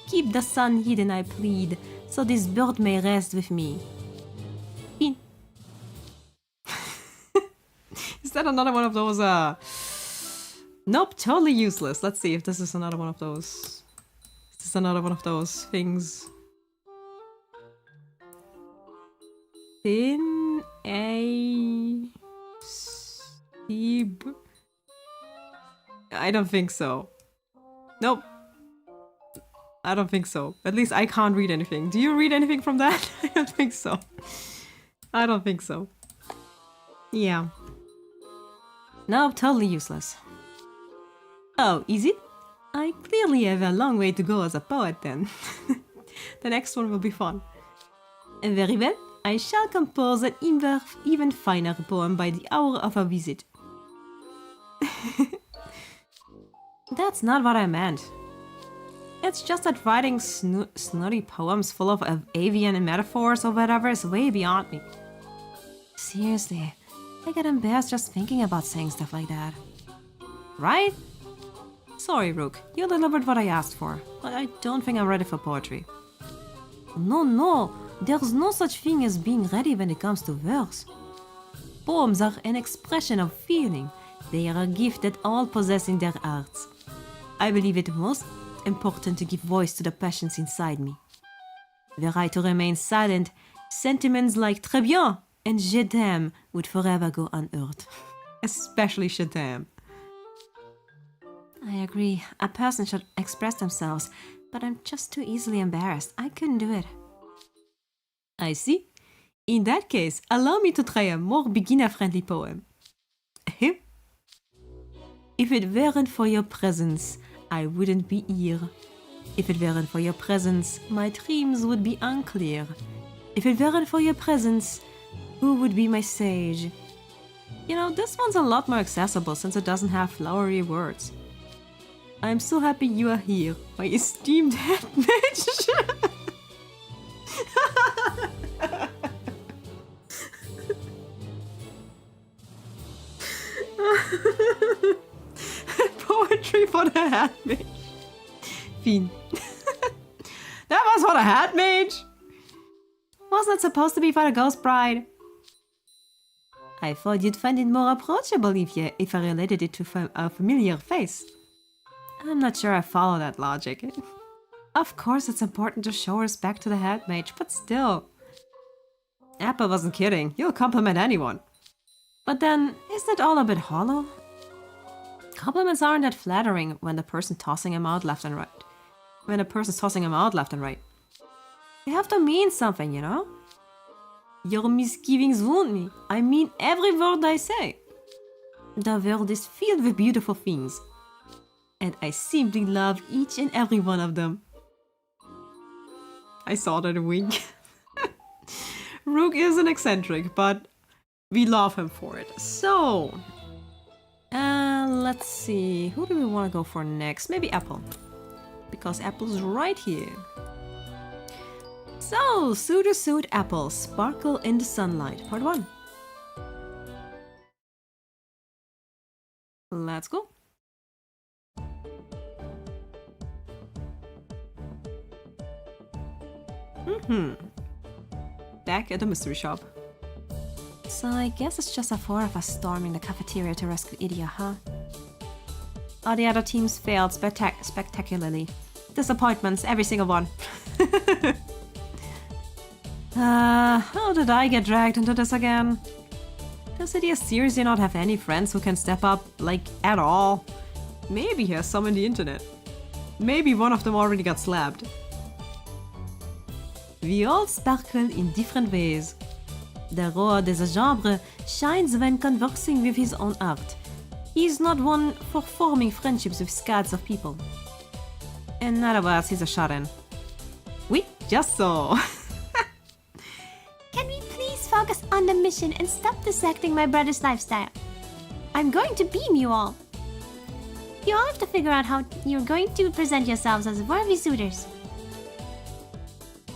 Keep the sun hidden, I plead, so this bird may rest with me. In. Is that another one of those, Nope, totally useless. Let's see if this is another one of those. This is another one of those things. In a steep. I don't think so. Nope. I don't think so. At least I can't read anything. Do you read anything from that? I don't think so. I don't think so. Yeah. No, totally useless. Oh, is it? I clearly have a long way to go as a poet then. The next one will be fun. Very well. I shall compose an even finer poem by the hour of our visit. That's not what I meant. It's just that writing snotty poems full of avian metaphors or whatever is way beyond me. Seriously, I get embarrassed just thinking about saying stuff like that. Right? Sorry, Rook, you delivered what I asked for, but I don't think I'm ready for poetry. No, there's no such thing as being ready when it comes to verse. Poems are an expression of feeling. They are a gift that all possess in their hearts. I believe it most important to give voice to the passions inside me. Were I to remain silent, sentiments like très bien and je t'aime would forever go unearthed. Especially je t'aime. I agree, a person should express themselves, but I'm just too easily embarrassed. I couldn't do it. I see. In that case, allow me to try a more beginner-friendly poem. If it weren't for your presence, I wouldn't be here. If it weren't for your presence, my dreams would be unclear. If it weren't for your presence, who would be my sage? You know, this one's a lot more accessible since it doesn't have flowery words. I'm so happy you are here, my esteemed head mage. Poetry for the hat mage. Fiend. That was for the hat mage. Wasn't it supposed to be for the ghost bride? I thought you'd find it more approachable if I related it to a familiar face. I'm not sure I follow that logic. Of course it's important to show respect to the head mage, but still. Apple wasn't kidding. You'll compliment anyone. But then, isn't it all a bit hollow? Compliments aren't that flattering when the person tossing him out left and right. When the person's tossing him out left and right. They have to mean something, you know? Your misgivings wound me. I mean every word I say. The world is filled with beautiful things. And I simply love each and every one of them. I saw that a wink. Rook is an eccentric, but we love him for it. So, let's see. Who do we want to go for next? Maybe Apple. Because Apple's right here. So, Suitor Suit Apple, Sparkle in the Sunlight, Part 1. Let's go. Back at the mystery shop. So I guess it's just the four of us storming the cafeteria to rescue Idia, huh? All the other teams failed spectacularly. Disappointments, every single one. How did I get dragged into this again? Does Idia seriously not have any friends who can step up, like, at all? Maybe he has some on the internet. Maybe one of them already got slapped. We all sparkle in different ways. The roar des genre shines when conversing with his own art. He is not one for forming friendships with scads of people. In other words, he's a shut-in. Oui, just so. Can we please focus on the mission and stop dissecting my brother's lifestyle? I'm going to beam you all. You all have to figure out how you're going to present yourselves as worthy suitors.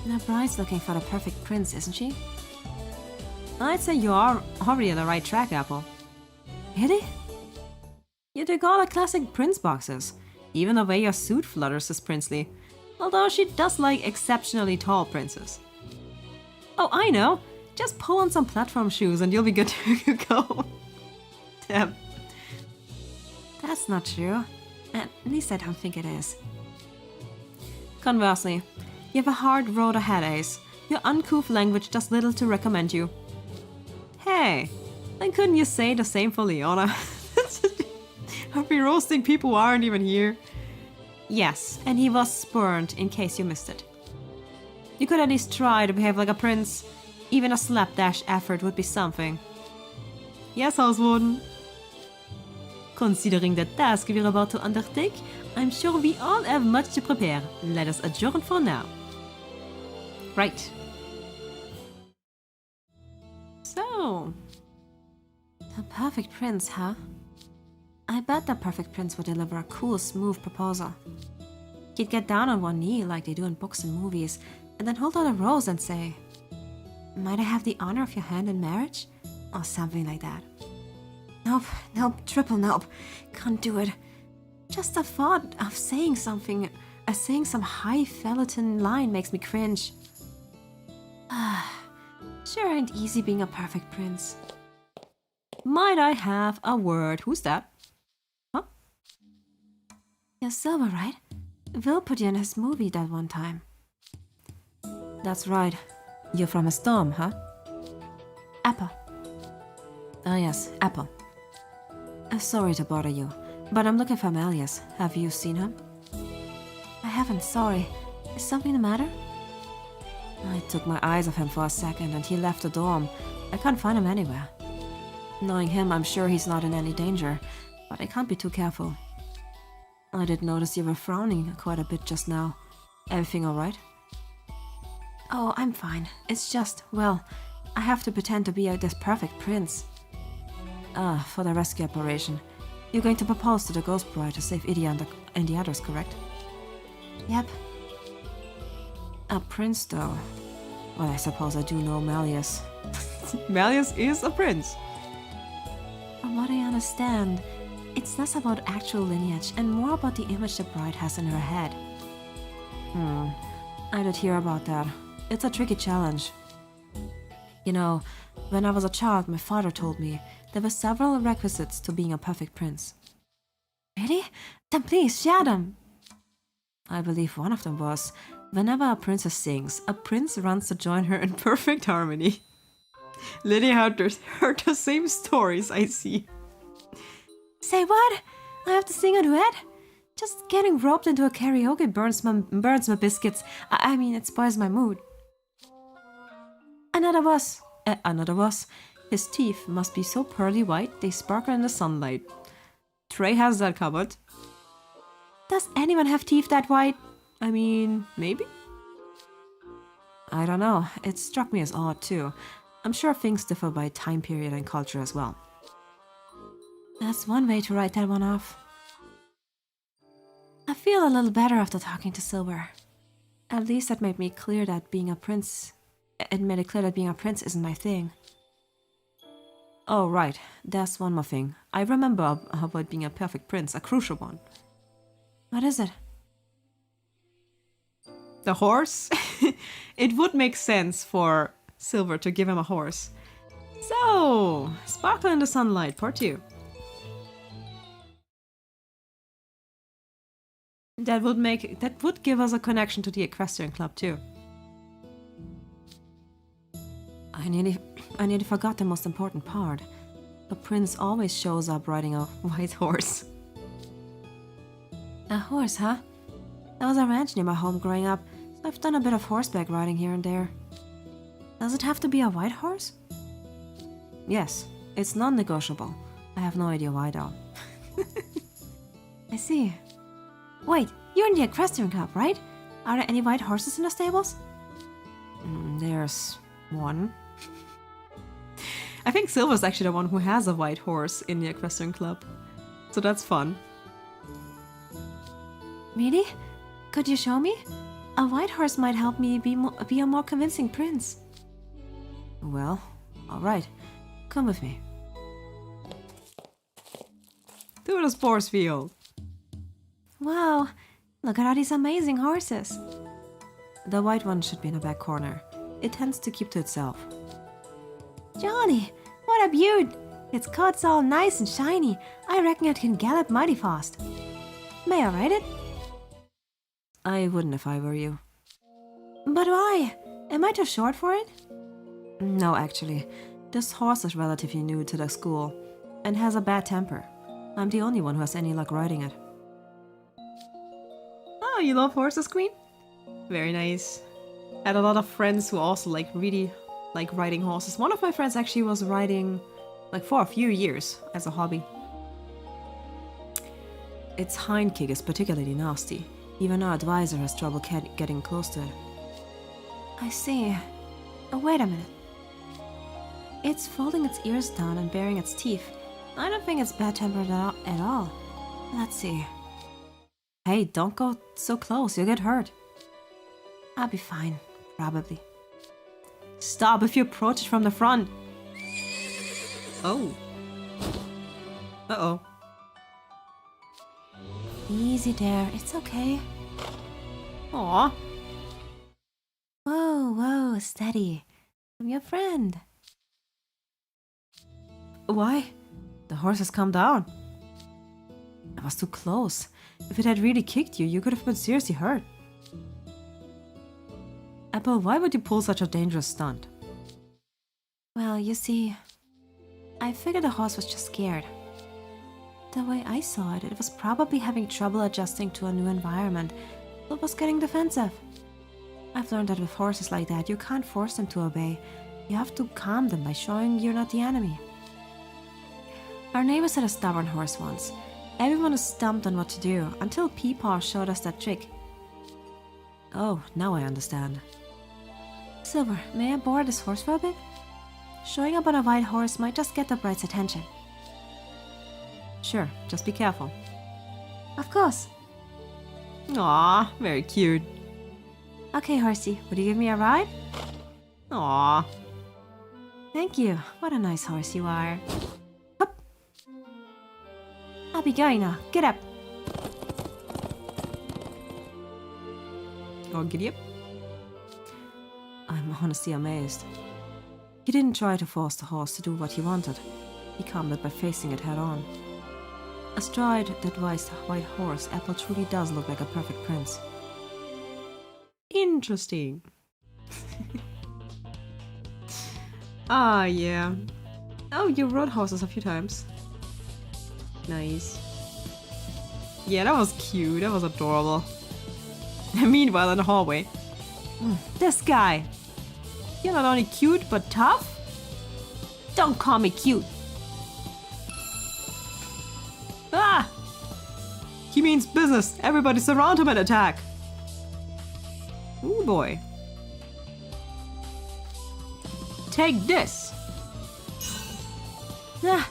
The bride's looking for the perfect prince, isn't she? I'd say you are already on the right track, Apple. Really? You dig all the classic prince boxes. Even the way your suit flutters is princely. Although she does like exceptionally tall princes. Oh, I know! Just pull on some platform shoes and you'll be good to go. Damn. That's not true. At least I don't think it is. Conversely, you have a hard road ahead, Ace. Your uncouth language does little to recommend you. Hey, then couldn't you say the same for Leona? Are we roasting people who aren't even here? Yes, and he was spurned, in case you missed it. You could at least try to behave like a prince. Even a slapdash effort would be something. Yes, Hauswarden. Considering the task we're about to undertake, I'm sure we all have much to prepare. Let us adjourn for now. Right. So, the perfect prince, huh? I bet the perfect prince would deliver a cool, smooth proposal. He'd get down on one knee like they do in books and movies, and then hold out a rose and say, "Might I have the honor of your hand in marriage?" Or something like that. Nope, triple nope. Can't do it. Just the thought of saying some highfalutin line makes me cringe. Sure ain't easy being a perfect prince. Might I have a word? Who's that? Huh? You're Silver, right? Will put you in his movie that one time. That's right. You're from a storm, huh? Apple. Ah yes, Apple. Sorry to bother you, but I'm looking for Melius. Have you seen him? I haven't, sorry. Is something the matter? I took my eyes off him for a second and he left the dorm. I can't find him anywhere. Knowing him, I'm sure he's not in any danger. But I can't be too careful. I did notice you were frowning quite a bit just now. Everything alright? Oh, I'm fine. It's just, well, I have to pretend to be this perfect prince. Ah, for the rescue operation. You're going to propose to the ghost bride to save Idia and the others, correct? Yep. A prince, though. Well, I suppose I do know Malleus. Malleus is a prince. From what I understand, it's less about actual lineage and more about the image the bride has in her head. I did hear about that. It's a tricky challenge. You know, when I was a child, my father told me there were several requisites to being a perfect prince. Really? Then please share them. I believe one of them was, whenever a princess sings, a prince runs to join her in perfect harmony. Lydia heard the same stories, I see. Say what? I have to sing a duet? Just getting roped into a karaoke burns my biscuits. I mean, it spoils my mood. Another was. His teeth must be so pearly white they sparkle in the sunlight. Trey has that covered. Does anyone have teeth that white? I mean, maybe? I don't know. It struck me as odd too. I'm sure things differ by time period and culture as well. That's one way to write that one off. I feel a little better after talking to Silver. At least that made me clear that being a prince... It made it clear that being a prince isn't my thing. Oh, right. There's one more thing. I remember about being a perfect prince, a crucial one. What is it? The horse? It would make sense for Silver to give him a horse. So, Sparkle in the Sunlight, part 2. That would give us a connection to the Equestrian Club too. I nearly forgot the most important part. The prince always shows up riding a white horse. A horse, huh? There was a ranch near my home growing up, so I've done a bit of horseback riding here and there. Does it have to be a white horse? Yes, it's non-negotiable. I have no idea why though. I see. Wait, you're in the Equestrian Club, right? Are there any white horses in the stables? There's one. I think Silver's actually the one who has a white horse in the Equestrian Club. So that's fun. Really? Could you show me? A white horse might help me be a more convincing prince. Well, alright. Come with me. To the sports field. Wow, look at all these amazing horses. The white one should be in the back corner. It tends to keep to itself. Johnny, what a beaut! Its coat's all nice and shiny. I reckon it can gallop mighty fast. May I ride it? I wouldn't if I were you. But why? Am I too short for it? No, actually. This horse is relatively new to the school and has a bad temper. I'm the only one who has any luck riding it. Oh, you love horses, Queen? Very nice. I had a lot of friends who also really like riding horses. One of my friends actually was riding for a few years as a hobby. Its hind kick is particularly nasty. Even our advisor has trouble getting close to it. I see. Oh, wait a minute. It's folding its ears down and baring its teeth. I don't think it's bad-tempered at all. Let's see. Hey, don't go so close, you'll get hurt. I'll be fine, probably. Stop if you approach it from the front. Oh. Uh-oh. Easy there, it's okay. Aw. Whoa, whoa, steady. I'm your friend. Why? The horse has come down. I was too close. If it had really kicked you, you could have been seriously hurt. Apple, why would you pull such a dangerous stunt? Well, you see, I figured the horse was just scared. The way I saw it, it was probably having trouble adjusting to a new environment, so it was getting defensive. I've learned that with horses like that, you can't force them to obey. You have to calm them by showing you're not the enemy. Our neighbors had a stubborn horse once. Everyone was stumped on what to do until Peepaw showed us that trick. Oh, now I understand. Silver, may I board this horse for a bit? Showing up on a white horse might just get the bride's attention. Sure, just be careful. Of course. Aw, very cute. Okay, horsey, would you give me a ride? Aw. Thank you. What a nice horse you are. Hup. I'll be going now. Get up. Oh, giddy up. I'm honestly amazed. He didn't try to force the horse to do what he wanted. He calmed it by facing it head on. Astride that white horse, Apple truly does look like a perfect prince. Interesting. Ah, yeah. Oh, you rode horses a few times. Nice. Yeah, that was cute. That was adorable. Meanwhile, in the hallway. This guy. You're not only cute, but tough? Don't call me cute. Ah! He means business. Everybody surround him and attack. Ooh, boy. Take this. Ah,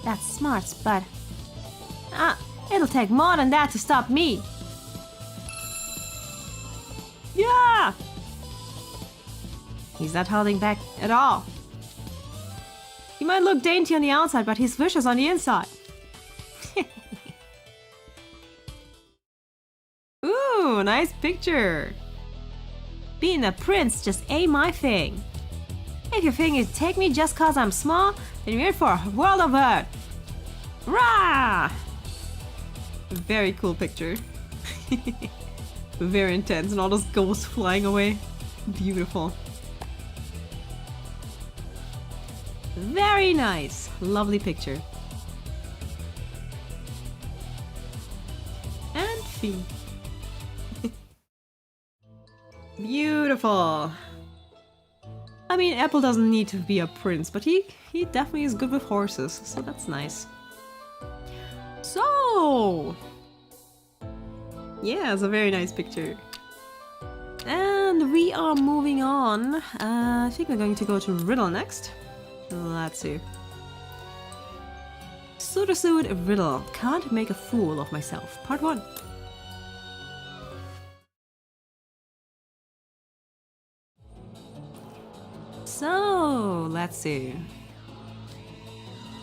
that's smart, but... it'll take more than that to stop me. Yeah! He's not holding back at all. He might look dainty on the outside, but he's vicious on the inside. Ooh, nice picture. Being a prince just ain't my thing. If you think you take me just cause I'm small, then you're in for a world of hurt. Rah! Very cool picture. Very intense and all those ghosts flying away. Beautiful. Very nice. Lovely picture. And Fee. Beautiful. I mean, Apple doesn't need to be a prince, but he definitely is good with horses, so that's nice. So, yeah, it's a very nice picture. And we are moving on. I think we're going to go to Riddle next. Let's see. Suit Riddle. Can't make a fool of myself. Part 1. So, let's see.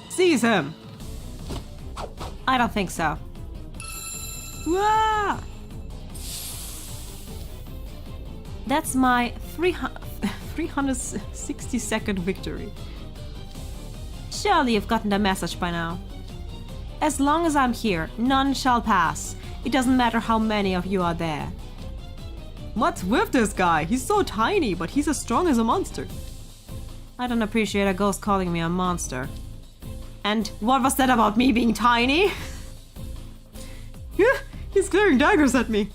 Seize him! I don't think so. Wah! That's my 360-second victory. Surely you've gotten the message by now. As long as I'm here, none shall pass. It doesn't matter how many of you are there. What's with this guy? He's so tiny, but he's as strong as a monster. I don't appreciate a ghost calling me a monster. And what was that about me being tiny? Yeah, he's clearing daggers at me.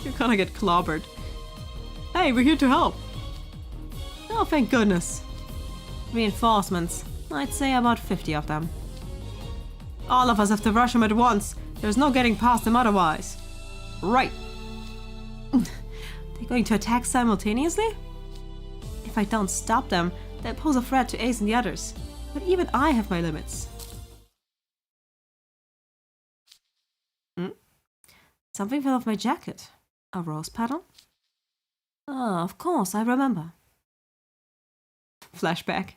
You're gonna get clobbered. Hey, we're here to help. Oh, thank goodness. Reinforcements. I'd say about 50 of them. All of us have to rush him at once. There's no getting past him otherwise. Right. They're going to attack simultaneously? If I don't stop them, they pose a threat to Ace and the others. But even I have my limits. Something fell off my jacket. A rose petal? Oh, of course, I remember. Flashback.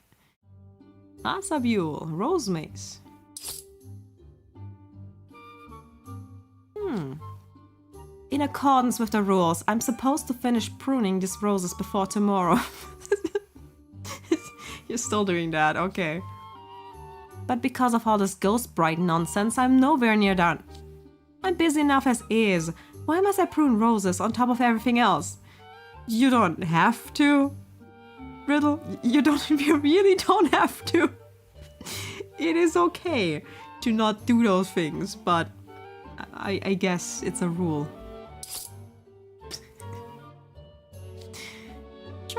Asabule, rose mace. In accordance with the rules, I'm supposed to finish pruning these roses before tomorrow. You're still doing that, okay. But because of all this ghost bride nonsense, I'm nowhere near done. I'm busy enough as is. Why must I prune roses on top of everything else? You don't have to. Riddle, you really don't have to. It is okay to not do those things, but I guess it's a rule.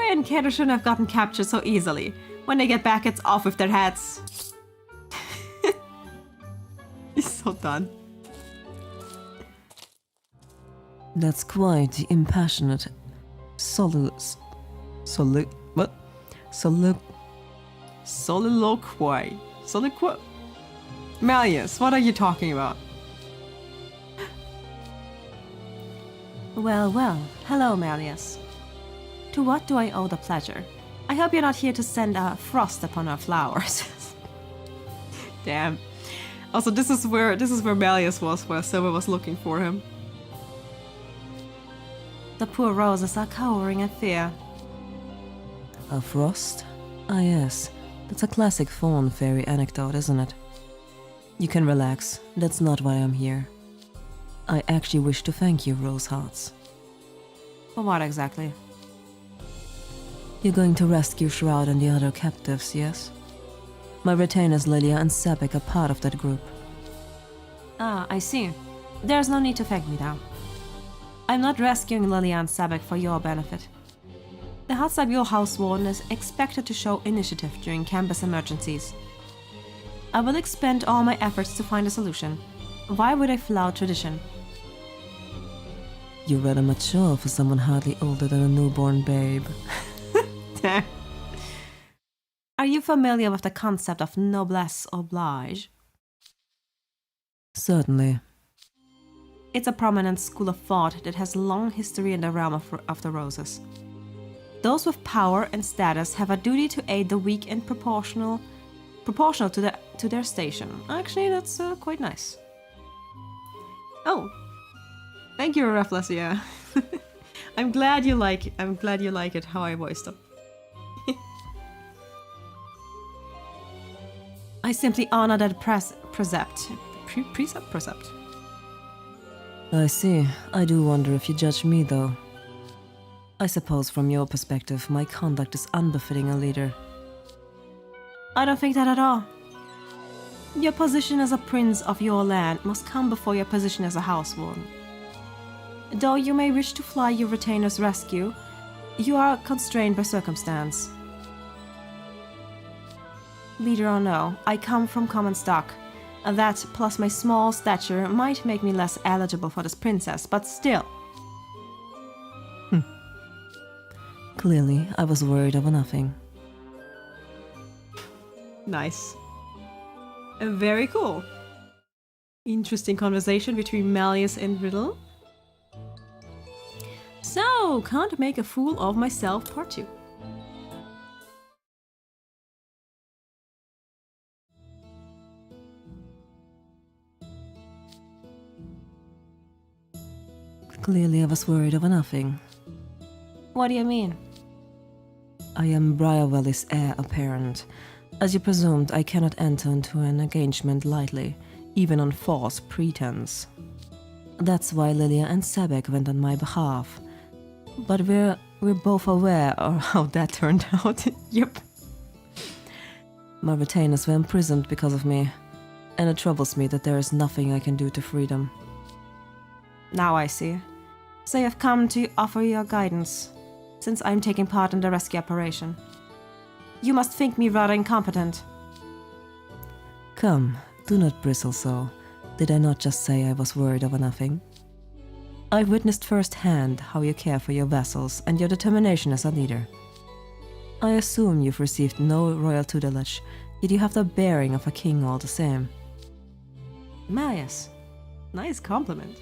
Brian and Kato shouldn't have gotten captured so easily. When they get back, it's off with their heads. He's so done. That's quite the impassionate soliloquy. Malleus, what are you talking about? Well, well. Hello, Malleus. To what do I owe the pleasure? I hope you're not here to send a frost upon our flowers. Damn. Also, this is where Malleus was, where Silver was looking for him. The poor roses are cowering in fear. A frost? Ah yes, that's a classic fawn fairy anecdote, isn't it? You can relax, that's not why I'm here. I actually wish to thank you, Rosehearts. For what exactly? You're going to rescue Shroud and the other captives, yes? My retainers Lilia and Sebek are part of that group. Ah, I see. There's no need to thank me now. I'm not rescuing Lilia and Sebek for your benefit. The Hatsabil House Warden is expected to show initiative during campus emergencies. I will expend all my efforts to find a solution. Why would I flout tradition? You're rather mature for someone hardly older than a newborn babe. Are you familiar with the concept of noblesse oblige? Certainly. It's a prominent school of thought that has long history in the realm of the roses. Those with power and status have a duty to aid the weak and proportional to their station. Actually, that's quite nice. Oh, thank you, Rafflesia. I'm glad you like it how I voiced them. I simply honor that precept. I see. I do wonder if you judge me, though. I suppose from your perspective, my conduct is unbefitting a leader. I don't think that at all. Your position as a prince of your land must come before your position as a house warden. Though you may wish to fly your retainer's rescue, you are constrained by circumstance. Leader or no, I come from common stock. That, plus my small stature, might make me less eligible for this princess, but still. Clearly, I was worried over nothing. Nice. Very cool. Interesting conversation between Malleus and Riddle. So, can't make a fool of myself, part 2. Clearly, I was worried over nothing. What do you mean? I am Briarwelly's heir apparent. As you presumed, I cannot enter into an engagement lightly, even on false pretense. That's why Lilia and Sebek went on my behalf. But we're both aware of how that turned out. Yep. My retainers were imprisoned because of me, and it troubles me that there is nothing I can do to free them. Now I see. So you have come to offer your guidance, since I'm taking part in the rescue operation. You must think me rather incompetent. Come, do not bristle so. Did I not just say I was worried over nothing? I've witnessed firsthand how you care for your vassals and your determination as a leader. I assume you've received no royal tutelage, yet you have the bearing of a king all the same. Malleus, nice compliment.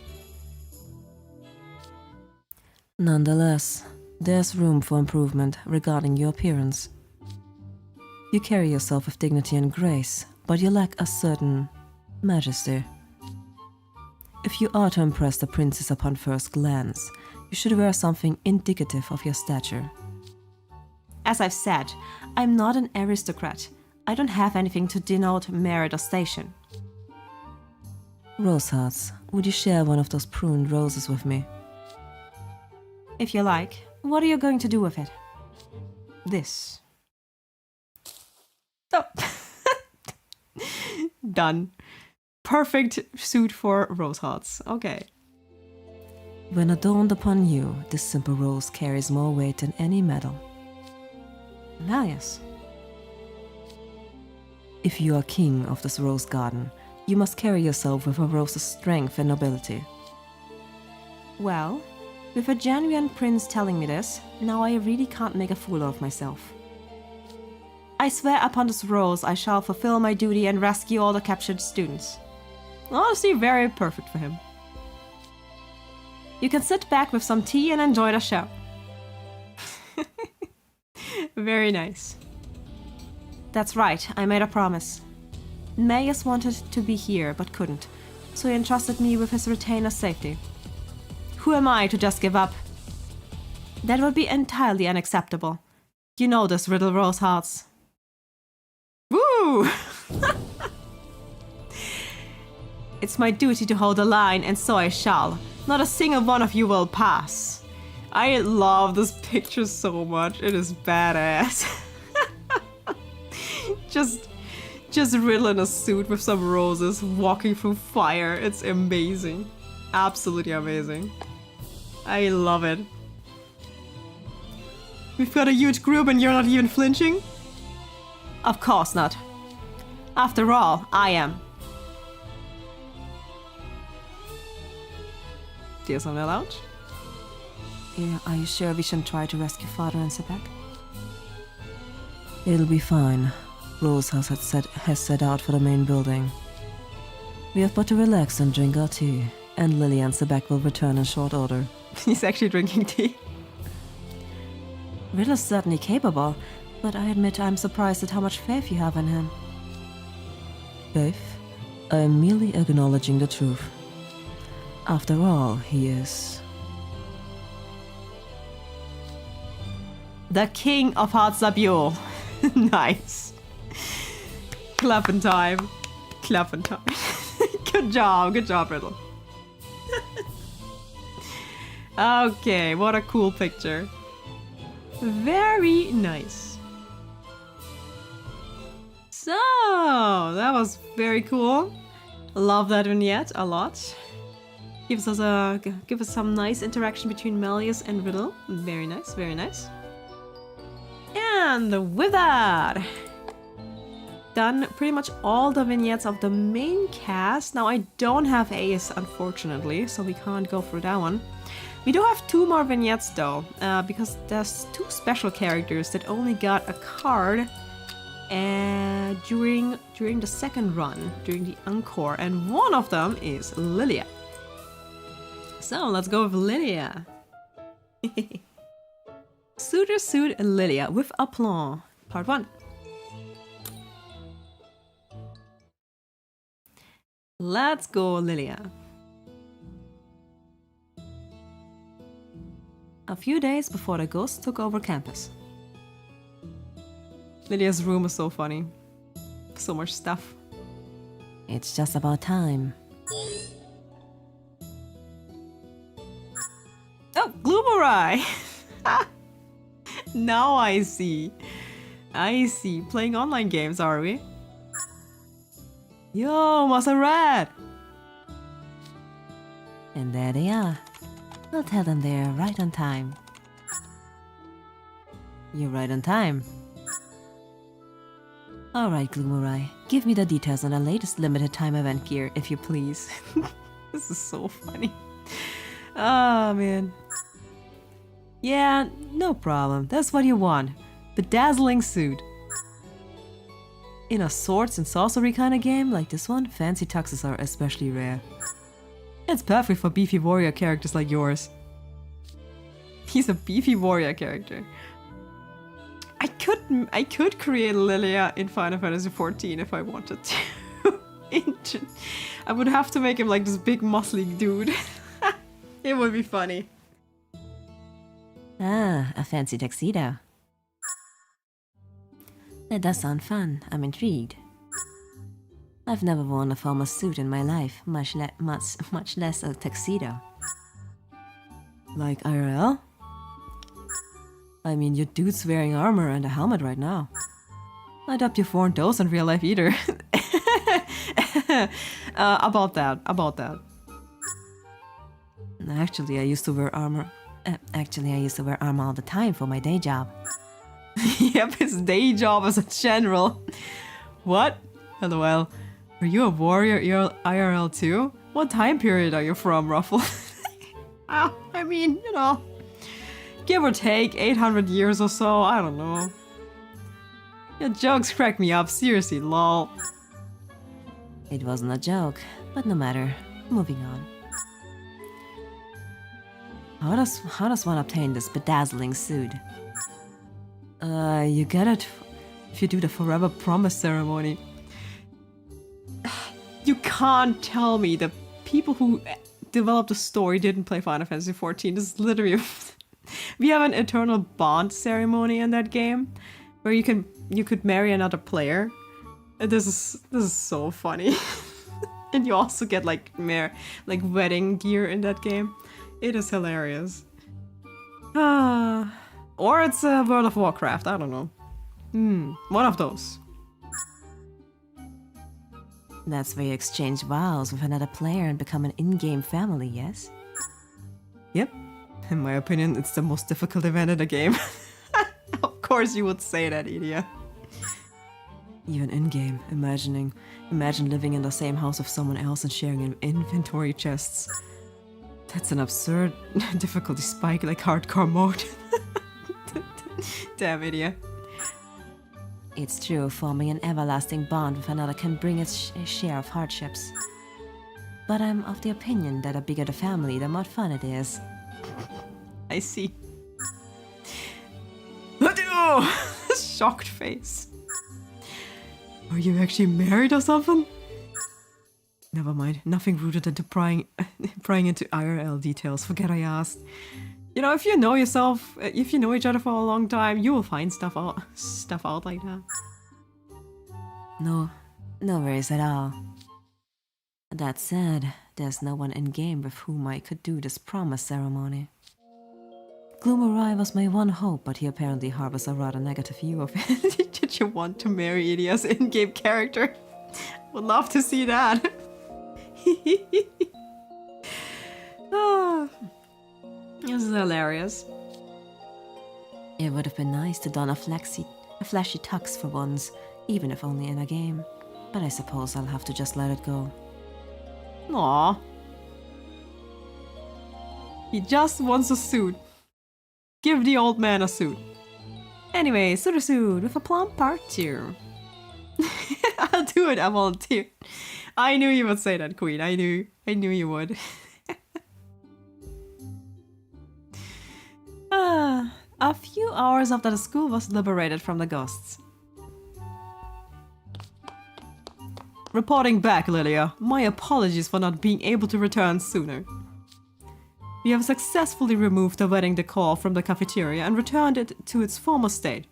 Nonetheless, there's room for improvement regarding your appearance. You carry yourself with dignity and grace, but you lack a certain majesty. If you are to impress the princess upon first glance, you should wear something indicative of your stature. As I've said, I'm not an aristocrat. I don't have anything to denote merit or station. Rosehearts, would you share one of those pruned roses with me? If you like. What are you going to do with it? This. Oh. Done. Perfect suit for Rosehearts. Okay. When adorned upon you, this simple rose carries more weight than any medal. Lilias. If you are king of this rose garden, you must carry yourself with a rose's strength and nobility. Well, with a genuine prince telling me this, now I really can't make a fool of myself. I swear upon this rose I shall fulfill my duty and rescue all the captured students. Honestly, very perfect for him. You can sit back with some tea and enjoy the show. Very nice. That's right, I made a promise. Mayus wanted to be here, but couldn't, so he entrusted me with his retainer's safety. Who am I to just give up? That would be entirely unacceptable. You know this, Riddle Rose Hearts. Woo! It's my duty to hold the line, and so I shall. Not a single one of you will pass. I love this picture so much. It is badass. just Riddle in a suit with some roses walking through fire. It's amazing. Absolutely amazing. I love it. We've got a huge group and you're not even flinching? Of course not. After all, I am. Tears on the lounge? Yeah, are you sure we shouldn't try to rescue Father and Sebek? It'll be fine. Rose House has set out for the main building. We have but to relax and drink our tea, and Lily and Sebek will return in short order. He's actually drinking tea. Riddle's certainly capable, but I admit I'm surprised at how much faith you have in him. Faith? I am merely acknowledging the truth. After all, he is... the King of Hearts Zabule. Nice. Clapping time. Clapping time. Good job, Riddle. Okay, what a cool picture. Very nice. So, that was very cool. Love that vignette a lot. Gives us some nice interaction between Malleus and Riddle. Very nice, very nice. And with that, done pretty much all the vignettes of the main cast. Now I don't have Ace, unfortunately, so we can't go through that one. We do have 2 more vignettes though, because there's 2 special characters that only got a card during the second run, during the Encore, and one of them is Lilia. So let's go with Lilia. Suitor Suit Lilia with aplomb. Part 1. Let's go, Lilia. A few days before the ghosts took over campus. Lilia's room is so funny. So much stuff. It's just about time. Oh, Gloomerai! Now I see. I see. Playing online games, are we? Yo, Maserati! And there they are. I'll tell them they're right on time. You're right on time. Alright, Gloomerai. Give me the details on the latest limited time event gear, if you please. This is so funny. Oh, man. Yeah, no problem. That's what you want. Bedazzling suit. In a swords and sorcery kind of game like this one, fancy tuxes are especially rare. It's perfect for beefy warrior characters like yours. He's a beefy warrior character. I could create Lilia in Final Fantasy XIV if I wanted to. I would have to make him like this big muscly dude. It would be funny. Ah, a fancy tuxedo. That does sound fun. I'm intrigued. I've never worn a formal suit in my life, much less a tuxedo. Like IRL? I mean, your dude's wearing armor and a helmet right now. I doubt you've worn those in real life either. About that. Actually, I used to wear armor all the time for my day job. Yep, his day job as a general. What? LOL. Are you a warrior IRL too? What time period are you from, Ruffle? I mean, you know, give or take 800 years or so, I don't know. Your jokes crack me up, seriously, lol. It wasn't a joke, but no matter. Moving on. How does one obtain this bedazzling suit? You get it if you do the Forever Promise ceremony. You can't tell me the people who developed the story didn't play Final Fantasy XIV. This is literally... We have an eternal bond ceremony in that game where you could marry another player. And this is so funny. And you also get like wedding gear in that game. It is hilarious. Or it's World of Warcraft, I don't know. One of those. That's where you exchange vows with another player and become an in-game family, yes? Yep. In my opinion, it's the most difficult event in the game. Of course you would say that, Idia. Even in-game, imagine living in the same house with someone else and sharing an inventory chests. That's an absurd difficulty spike like hardcore mode. Damn, Idia. It's true, forming an everlasting bond with another can bring its share of hardships. But I'm of the opinion that the bigger the family, the more fun it is. I see. Shocked face. Are you actually married or something? Never mind, nothing rooted into prying into IRL details. Forget I asked. You know, if you know yourself, if you know each other for a long time, you will find stuff out like that. No worries at all. That said, there's no one in-game with whom I could do this promise ceremony. Gloomarai was my one hope, but he apparently harbors a rather negative view of it. Did you want to marry Idia's in-game character? Would love to see that. This is hilarious. It would have been nice to don a flashy tux for once, even if only in a game. But I suppose I'll have to just let it go. Aww. He just wants a suit. Give the old man a suit. Anyway, suit with a plump part 2. I'll do it, I volunteer. I knew you would say that, Queen. I knew you would. A few hours after the school was liberated from the ghosts. Reporting back, Lilia. My apologies for not being able to return sooner. We have successfully removed the wedding decor from the cafeteria and returned it to its former state.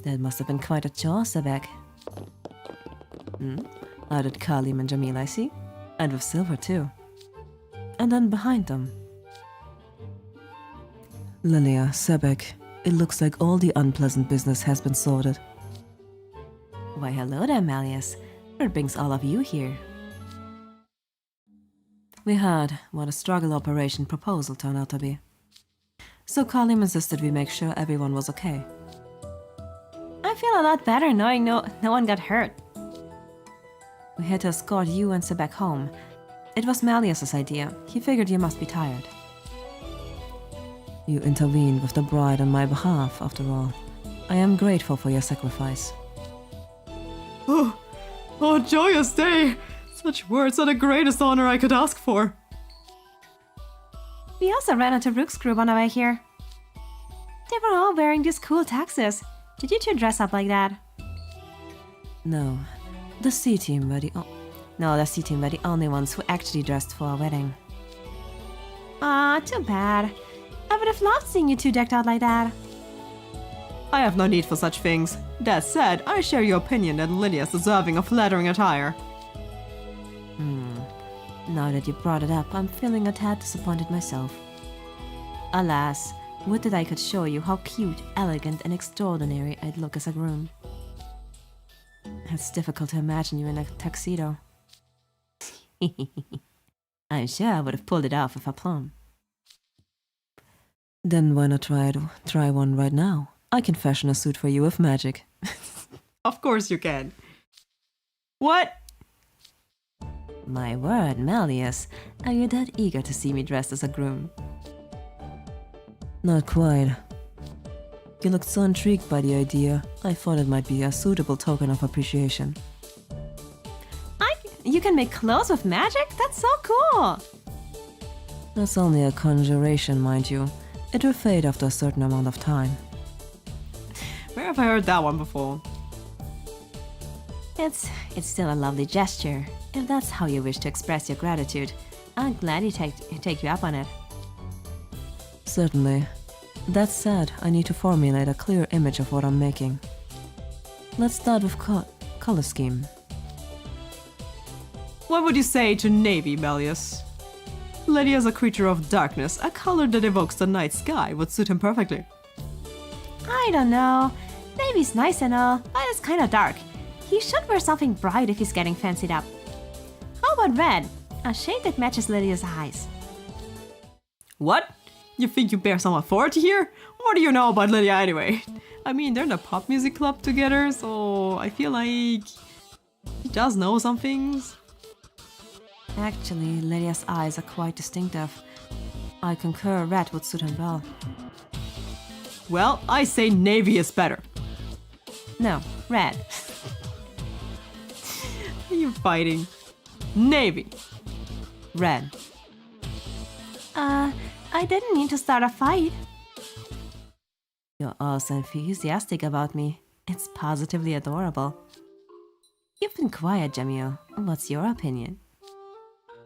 That must have been quite a chore, Sebek. Added Kalim and Jamil, I see. And with Silver, too. And then behind them. Lilia, Sebek, it looks like all the unpleasant business has been sorted. Why, hello there, Malleus. What brings all of you here? We had what a struggle operation proposal turned out to be. So Kalim insisted we make sure everyone was okay. I feel a lot better knowing no one got hurt. We had to escort you and Sebek home. It was Malleus's idea. He figured you must be tired. You intervened with the bride on my behalf, after all. I am grateful for your sacrifice. Oh, joyous day! Such words are the greatest honor I could ask for. We also ran into Rook's group on our way here. They were all wearing these cool tuxes. Did you two dress up like that? No. The C team were the only ones who actually dressed for our wedding. Ah, too bad. I would have loved seeing you two decked out like that. I have no need for such things. That said, I share your opinion that Lydia is deserving of flattering attire. Now that you brought it up, I'm feeling a tad disappointed myself. Alas, would that I could show you how cute, elegant, and extraordinary I'd look as a groom. It's difficult to imagine you in a tuxedo. I'm sure I would have pulled it off with aplomb. Then why not try one right now? I can fashion a suit for you with magic. Of course you can. What? My word, Malleus, are you that eager to see me dressed as a groom? Not quite. You looked so intrigued by the idea, I thought it might be a suitable token of appreciation. You can make clothes with magic? That's so cool! That's only a conjuration, mind you. It will fade after a certain amount of time. Where have I heard that one before? It's still a lovely gesture. If that's how you wish to express your gratitude, I'll gladly take you up on it. Certainly. That said, I need to formulate a clear image of what I'm making. Let's start with color scheme. What would you say to navy, Malleus? Lydia is a creature of darkness. A color that evokes the night sky would suit him perfectly. I don't know. Navy's nice and all, but it's kinda dark. He should wear something bright if he's getting fancied up. How about red? A shade that matches Lydia's eyes. What? You think you bear some authority here? What do you know about Lydia anyway? I mean, they're in a pop music club together, so I feel like he does know some things. Actually, Lydia's eyes are quite distinctive. I concur red would suit him well. Well, I say navy is better. No, red. Are you fighting? Navy. Red. I didn't mean to start a fight. You're all so enthusiastic about me. It's positively adorable. You've been quiet, Jamil. What's your opinion?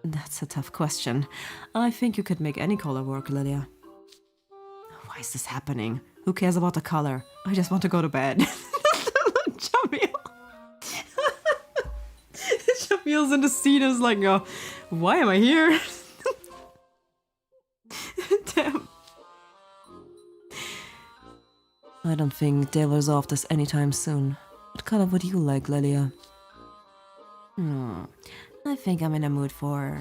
That's a tough question. I think you could make any color work, Lilia. Why is this happening? Who cares about the color? I just want to go to bed. Jamil. Jamil's in the scene is like, why am I here? Damn. I don't think they'll resolve this anytime soon. What color would you like, Lilia? I think I'm in a mood for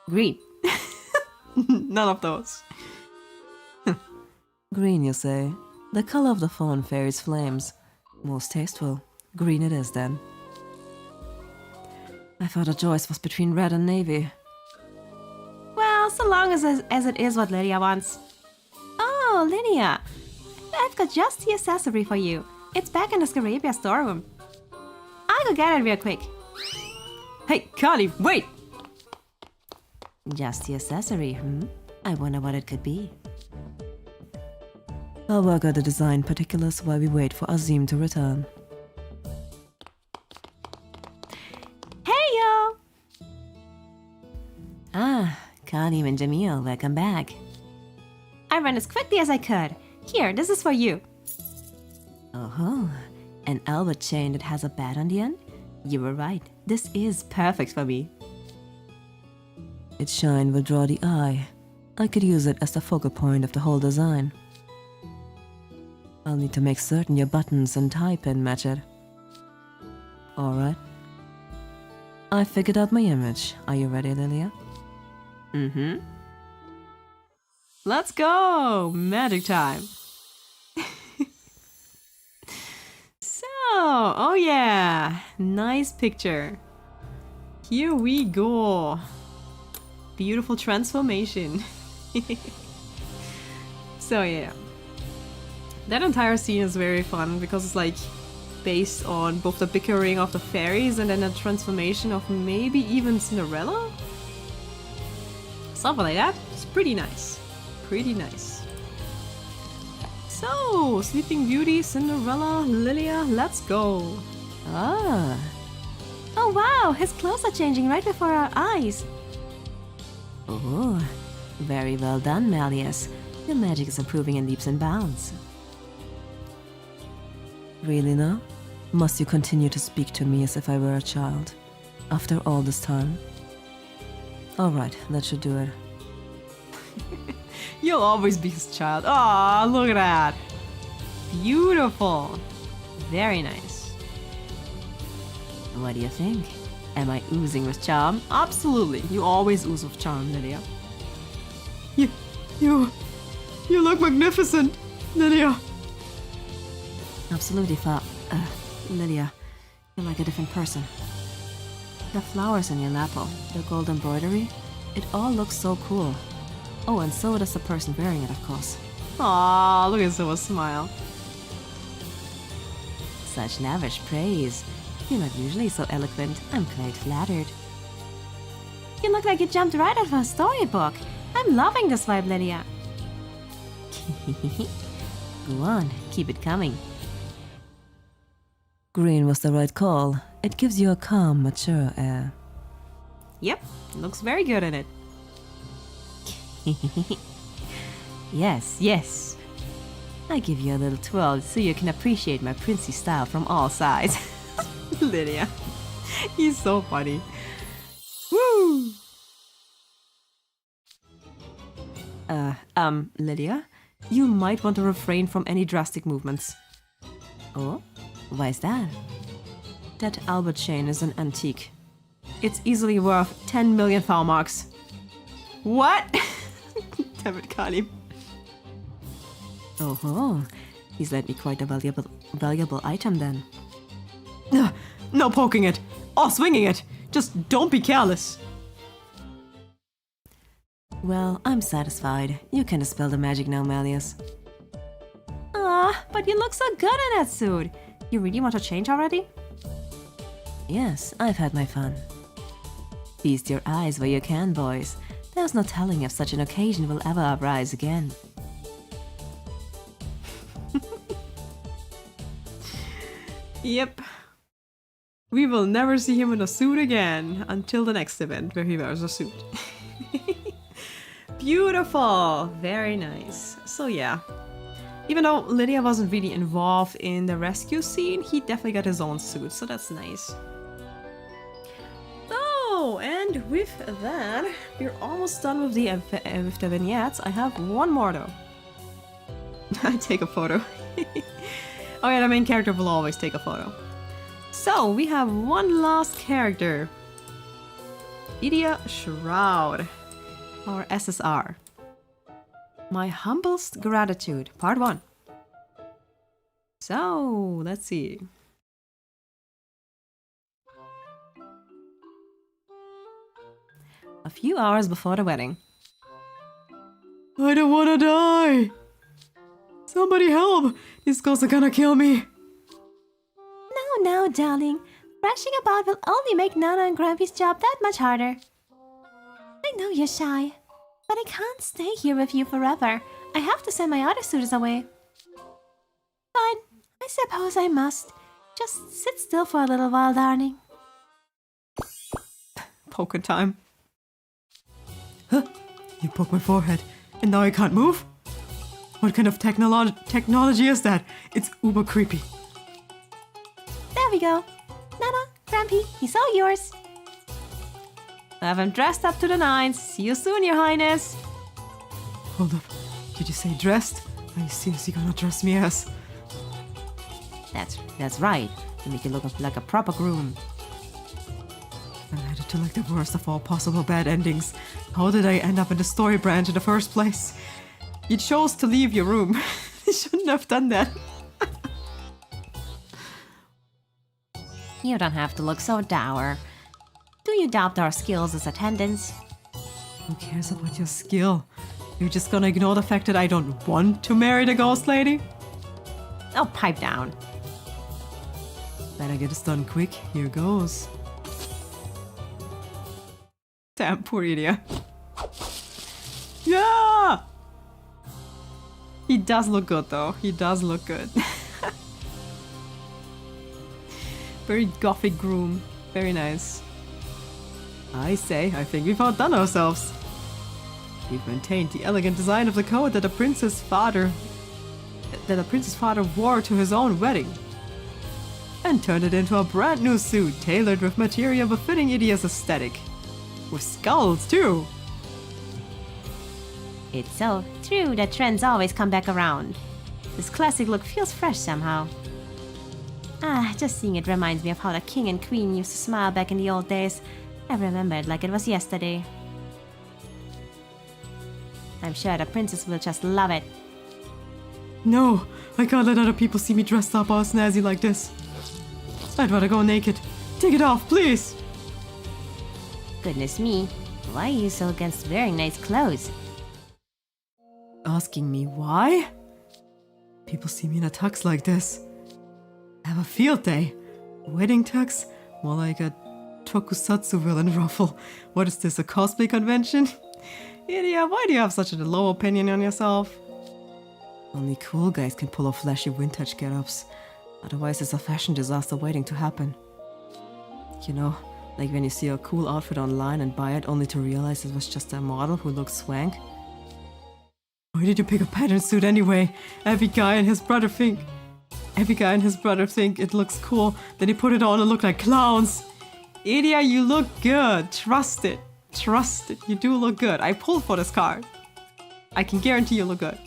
green. None of those. Green, you say? The color of the fawn fairy's flames. Most tasteful. Green it is, then. I thought the choice was between red and navy. Well, so long as it is what Lydia wants. Oh, Lydia, I've got just the accessory for you. It's back in the Scarabia storeroom. I'll go get it real quick. Hey, Connie, wait! Just the accessory, I wonder what it could be. I'll work out the design particulars while we wait for Azim to return. Hey, yo! Ah, Kalim and Jamil, welcome back. I ran as quickly as I could. Here, this is for you. Oh, an Albert chain that has a bat on the end? You were right. This is perfect for me. Its shine will draw the eye. I could use it as the focal point of the whole design. I'll need to make certain your buttons and tie pin match it. Alright. I figured out my image. Are you ready, Lilia? Mm-hmm. Let's go! Magic time! Oh yeah, nice picture. Here we go. Beautiful transformation. So yeah, that entire scene is very fun because it's like based on both the bickering of the fairies and then the transformation of maybe even Cinderella? Something like that. It's pretty nice. Pretty nice. So, Sleeping Beauty, Cinderella, Lilia, let's go. Ah. Oh wow, his clothes are changing right before our eyes. Oh, very well done, Malleus. Your magic is improving in leaps and bounds. Really now? Must you continue to speak to me as if I were a child? After all this time? Alright, that should do it. You'll always be his child. Aw, look at that. Beautiful. Very nice. What do you think? Am I oozing with charm? Absolutely. You always ooze with charm, Lydia. You look magnificent, Lydia. Absolutely, Lilia. You're like a different person. The flowers in your lapel, the gold embroidery, it all looks so cool. Oh, and so does the person wearing it, of course. Aww, look at Silva's smile. Such lavish praise. You're not usually so eloquent. I'm quite flattered. You look like you jumped right out of a storybook. I'm loving this vibe, Lydia. Go on, keep it coming. Green was the right call. It gives you a calm, mature air. Yep, looks very good in it. Yes, yes. I give you a little twirl so you can appreciate my princely style from all sides. Lydia. He's so funny. Woo! Lydia, you might want to refrain from any drastic movements. Oh? Why is that? That Albert chain is an antique. It's easily worth 10 million foul marks. What? Damn it, Kali. Oh, he's lent me quite a valuable item then. No poking it or swinging it. Just don't be careless. Well, I'm satisfied. You can dispel the magic now, Malleus. Aw, but you look so good in that suit. You really want to change already? Yes, I've had my fun. Feast your eyes where you can, boys. There's no telling if such an occasion will ever arise again. Yep. We will never see him in a suit again until the next event where he wears a suit. Beautiful. Very nice. So yeah. Even though Lydia wasn't really involved in the rescue scene, he definitely got his own suit, so that's nice. So, and with that, we're almost done with the vignettes. I have one more though. I take a photo. Oh yeah, the main character will always take a photo. So, we have one last character. Idia Shroud, or SSR. My humblest gratitude, part 1. So, let's see. A few hours before the wedding. I don't wanna die! Somebody help! These ghosts are gonna kill me! No, darling. Rushing about will only make Nana and Grampy's job that much harder. I know you're shy, but I can't stay here with you forever. I have to send my other suitors away. Fine, I suppose I must. Just sit still for a little while, darling. Poker time. Huh? You poke my forehead, and now I can't move? What kind of technology is that? It's uber creepy. There we go. Nana, Grampy, he's all yours. I have him dressed up to the nines. See you soon, your highness. Hold up. Did you say dressed? Are you seriously gonna dress me as? That's right. To make you look like a proper groom. I'm headed to like the worst of all possible bad endings. How did I end up in the story branch in the first place? You chose to leave your room. You shouldn't have done that. You don't have to look so dour. Do you doubt our skills as attendants? Who cares about your skill? You're just gonna ignore the fact that I don't want to marry the ghost lady? Oh, pipe down. Better get this done quick. Here goes. Damn, poor Idia. Yeah! He does look good though. He does look good. Very gothic groom. Very nice. I think we've outdone ourselves. We've maintained the elegant design of the coat that the prince's father wore to his own wedding, and turned it into a brand new suit tailored with material befitting Idia's aesthetic. With skulls too! It's so true that trends always come back around. This classic look feels fresh somehow. Just seeing it reminds me of how the king and queen used to smile back in the old days. I remember it like it was yesterday. I'm sure the princess will just love it. No, I can't let other people see me dressed up all snazzy like this. I'd rather go naked. Take it off, please! Goodness me, why are you so against wearing nice clothes? Asking me why? People see me in a tux like this. Have a field day. Wedding tux? More like a tokusatsu villain ruffle. What is this, a cosplay convention? Idia, why do you have such a low opinion on yourself? Only cool guys can pull off flashy vintage get-ups. Otherwise it's a fashion disaster waiting to happen. You know, like when you see a cool outfit online and buy it only to realize it was just a model who looks swank. Why did you pick a pattern suit anyway? Every guy and his brother think it looks cool, then they put it on and look like clowns. Idia, you look good. Trust it. Trust it. You do look good. I pulled for this card. I can guarantee you look good.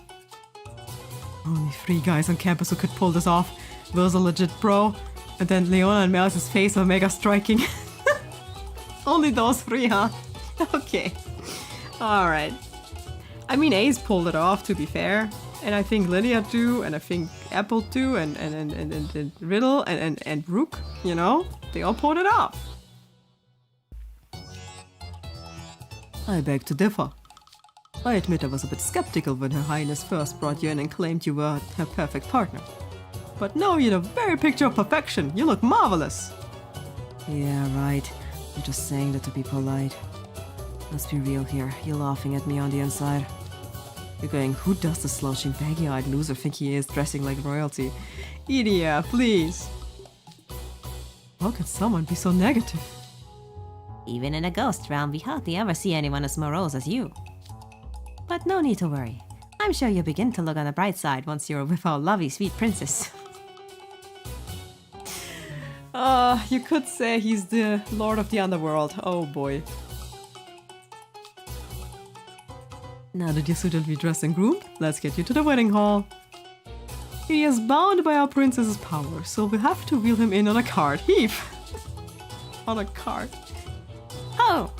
Only 3 guys on campus who could pull this off. Will's a legit pro, and then Leona and Melis's face were mega striking. Only those 3, huh? Okay. Alright. I mean, Ace pulled it off, to be fair. And I think Lydia too, and I think Apple too, and Riddle, and Rook, you know? They all pulled it off. I beg to differ. I admit I was a bit skeptical when Her Highness first brought you in and claimed you were her perfect partner. But now you're the very picture of perfection. You look marvelous. Yeah, right. I'm just saying that to be polite. Let's be real here. You're laughing at me on the inside. You're going, who does the slouching baggy-eyed loser think he is, dressing like royalty? Idia, please. How can someone be so negative? Even in a ghost realm, we hardly ever see anyone as morose as you. But no need to worry. I'm sure you'll begin to look on the bright side once you're with our lovely sweet princess. You could say he's the lord of the underworld. Oh boy. Now that you're suitably dressed and groomed, let's get you to the wedding hall. He is bound by our princess's power, so we'll have to wheel him in on a cart. Heave! On a cart. Oh!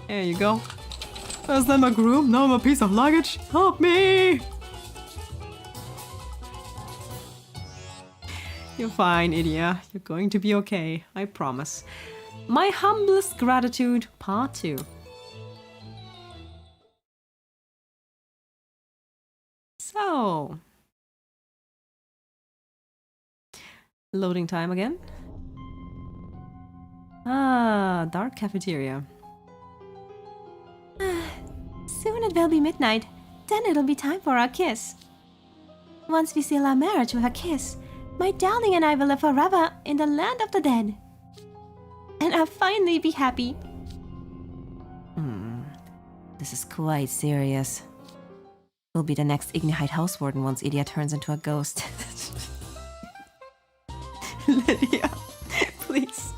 There you go. First I'm a groom, now I'm a piece of luggage. Help me! You're fine, Idia. You're going to be okay, I promise. My humblest gratitude, part 2. So... loading time again. Ah, dark cafeteria. Soon it will be midnight. Then it'll be time for our kiss. Once we seal our marriage with a kiss, my darling and I will live forever in the land of the dead. And I'll finally be happy. This is quite serious. We'll be the next Ignite House Warden once Idia turns into a ghost. Lydia, please.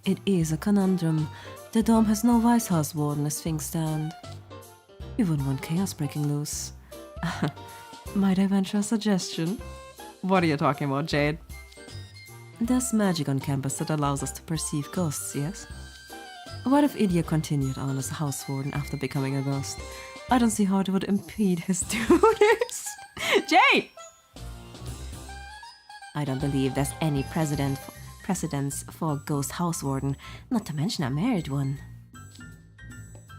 It is a conundrum. The dome has no Vice House Warden as things stand. We wouldn't want chaos breaking loose. Might I venture a suggestion? What are you talking about, Jade? There's magic on campus that allows us to perceive ghosts, yes? What if Idia continued on as a house warden after becoming a ghost? I don't see how it would impede his duties. Jade! I don't believe there's any precedence for a ghost house warden, not to mention a married one.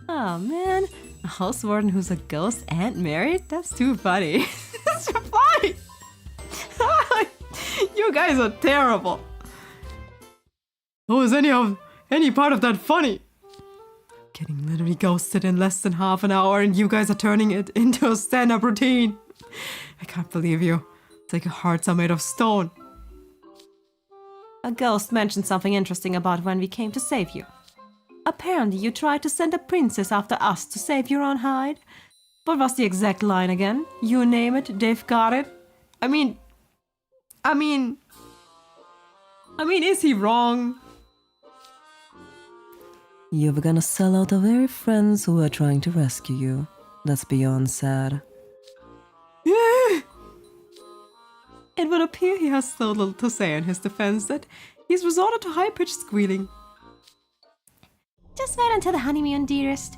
Oh man, a house warden who's a ghost and married? That's too funny. That's too funny! You guys are terrible. How is any part of that funny? Getting literally ghosted in less than half an hour and you guys are turning it into a stand-up routine. I can't believe you. It's like your hearts are made of stone. A ghost mentioned something interesting about when we came to save you. Apparently you tried to send a princess after us to save your own hide. What was the exact line again? You name it, they've got it. I mean, is he wrong? You were gonna sell out the very friends who were trying to rescue you. That's beyond sad. Yeah. It would appear he has so little to say in his defense that he's resorted to high-pitched squealing. Just wait until the honeymoon, dearest.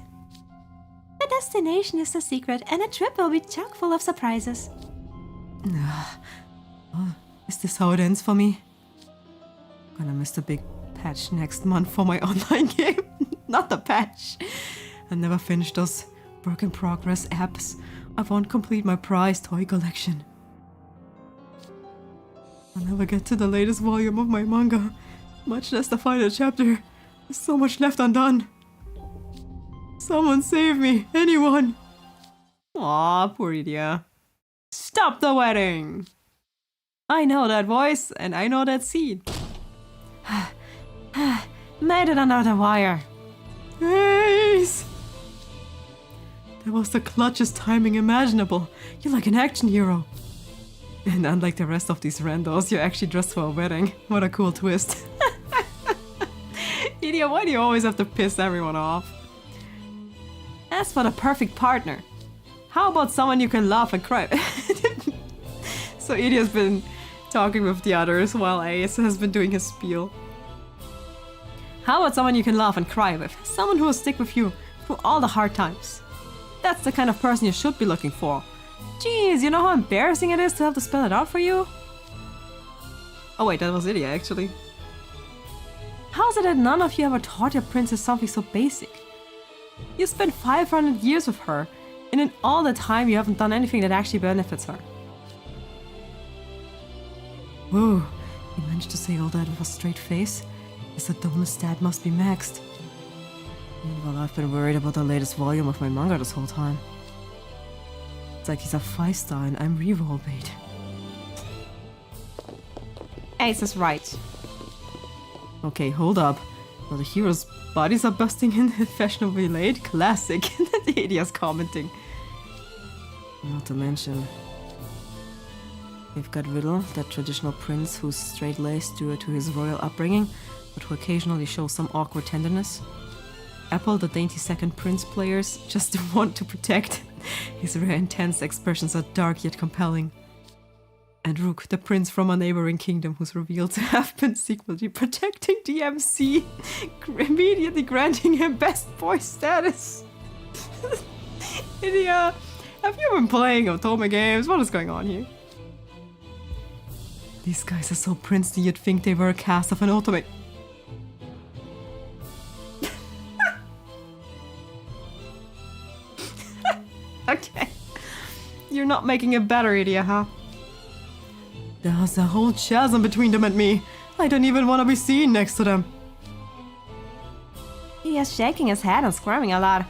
The destination is the secret, and the trip will be chock full of surprises. Is this how it ends for me? Gonna miss the big patch next month for my online game. Not the patch. I never finished those work in progress apps. I won't complete my prized toy collection. I'll never get to the latest volume of my manga, much less the final chapter. There's so much left undone. Someone save me, anyone! Aw, poor Idia. Stop the wedding! I know that voice, and I know that scene. Made it under the wire. Ace! That was the clutchest timing imaginable. You're like an action hero. And unlike the rest of these randos, you're actually dressed for a wedding. What a cool twist. Idiot, why do you always have to piss everyone off? As for the perfect partner, how about someone you can laugh and cry? So Idiot's been talking with the others while Ace has been doing his spiel. How about someone you can laugh and cry with? Someone who will stick with you through all the hard times. That's the kind of person you should be looking for. Jeez, you know how embarrassing it is to have to spell it out for you? Oh wait, that was Idia actually. How is it that none of you ever taught your princess something so basic? You spent 500 years with her, and in all the time you haven't done anything that actually benefits her. Whoa, you managed to say all that with a straight face? His Adonis stat must be maxed. Well, I've been worried about the latest volume of my manga this whole time. It's like he's a 5-star and I'm reroll bait. Ace is right. Okay, hold up. Well, the hero's bodies are busting in fashionably late. Classic. The Idia's commenting. Not to mention, we've got Riddle, that traditional prince who's straight-laced due to his royal upbringing, but who occasionally shows some awkward tenderness. Apple, the dainty second prince players just want to protect. His rare intense expressions are dark yet compelling. And Rook, the prince from a neighboring kingdom who's revealed to have been secretly protecting DMC, immediately granting him best boy status. Idia, have you been playing Otome games? What is going on here? These guys are so princely you'd think they were a cast of an Otome. Okay. You're not making it better, Idia, huh? There's a whole chasm between them and me. I don't even want to be seen next to them. He is shaking his head and squirming a lot.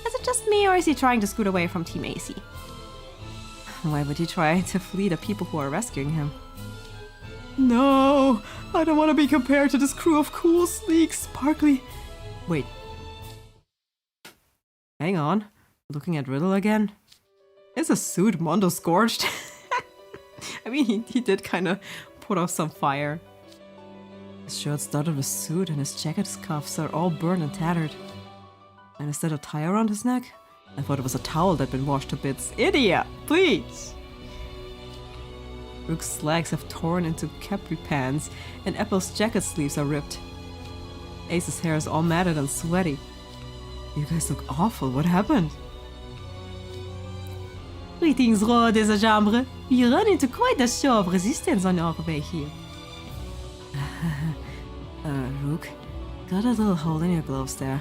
Is it just me, or is he trying to scoot away from Team AC? Why would he try to flee the people who are rescuing him? No, I don't want to be compared to this crew of cool, sleek, sparkly... Wait. Hang on. Looking at Riddle again? Is a suit Mondo scorched? I mean, he did kind of put off some fire. His shirt's studded with soot and his jacket cuffs are all burned and tattered. And is that a tie around his neck? I thought it was a towel that'd been washed to bits. Idia, please! Rook's legs have torn into capri pants and Apple's jacket sleeves are ripped. Ace's hair is all matted and sweaty. You guys look awful. What happened? Greetings, Roi des Agambres. We run into quite a show of resistance on our way here. Rook, got a little hole in your gloves there.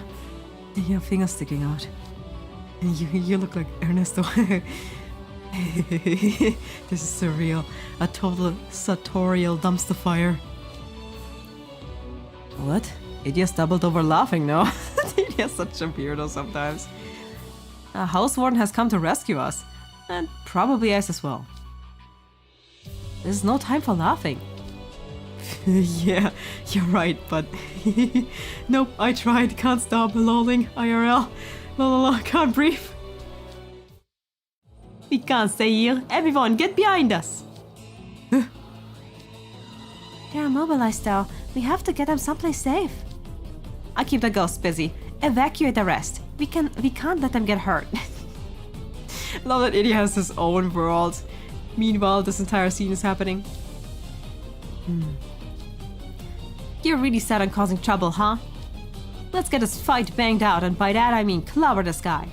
Your finger's sticking out. You look like Ernesto. This is surreal. A total sartorial dumpster fire. What? Idia's doubled over laughing now. Idia's such a weirdo sometimes. A house warden has come to rescue us. And probably Ace as well. There's no time for laughing. Yeah, you're right, but... Nope, I tried. Can't stop. Lolling. IRL. Lololol, can't breathe. We can't stay here. Everyone, get behind us. They're immobilized though. We have to get them someplace safe. I keep the ghosts busy. Evacuate the rest. We can't let them get hurt. Love that Idia has his own world. Meanwhile, this entire scene is happening. You're really set on causing trouble, huh? Let's get this fight banged out, and by that I mean clobber this guy.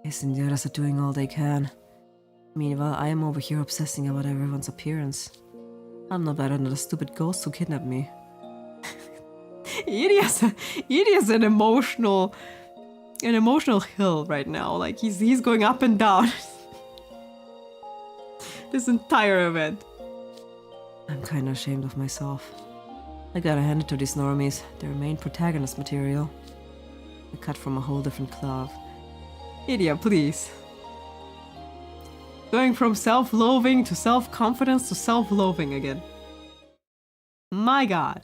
Yes, and the others are doing all they can. Meanwhile, I am over here obsessing about everyone's appearance. I'm no better than the stupid ghost who kidnapped me. Idias an emotional hill right now. Like he's going up and down. This entire event. I'm kinda ashamed of myself. I gotta hand it to these normies. They're main protagonist material. They're cut from a whole different cloth. Idia, please. Going from self-loathing to self-confidence to self-loathing again. My god.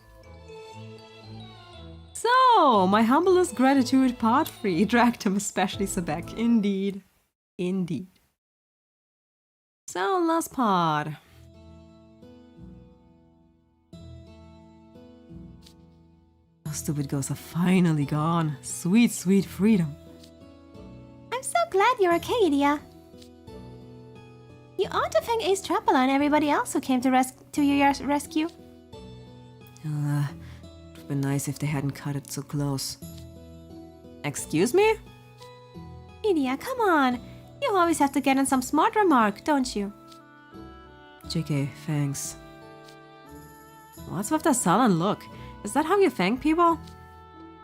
So, my humblest gratitude part 3. Dractum, especially Sebek. Indeed. Indeed. So, last part. Those stupid ghosts are finally gone. Sweet, sweet freedom. I'm so glad you're okay, Idia. You ought to thank Ace Trapala and everybody else who came to your rescue. It would have been nice if they hadn't cut it so close. Excuse me? Idia, come on. You always have to get in some smart remark, don't you? JK, thanks. What's with the sullen look? Is that how you thank people?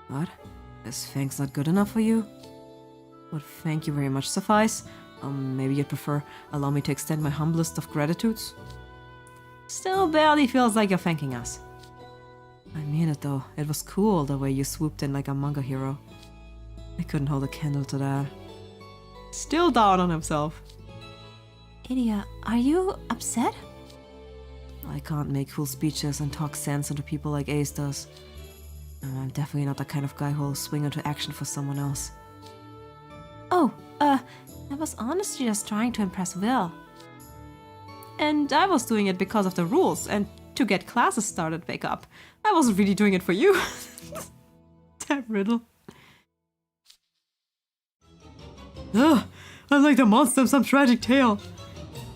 What? Is thanks not good enough for you? Would thank you very much suffice? Maybe you'd prefer allow me to extend my humblest of gratitudes? Still barely feels like you're thanking us. I mean it though, it was cool the way you swooped in like a manga hero. I couldn't hold a candle to that. Still down on himself. Idia, are you upset? I can't make cool speeches and talk sense into people like Ace does. I'm definitely not the kind of guy who'll swing into action for someone else. Oh, I was honestly just trying to impress Will. And I was doing it because of the rules and to get classes started back up. I wasn't really doing it for you. Damn Riddle. Ugh, I'm like the monster of some tragic tale.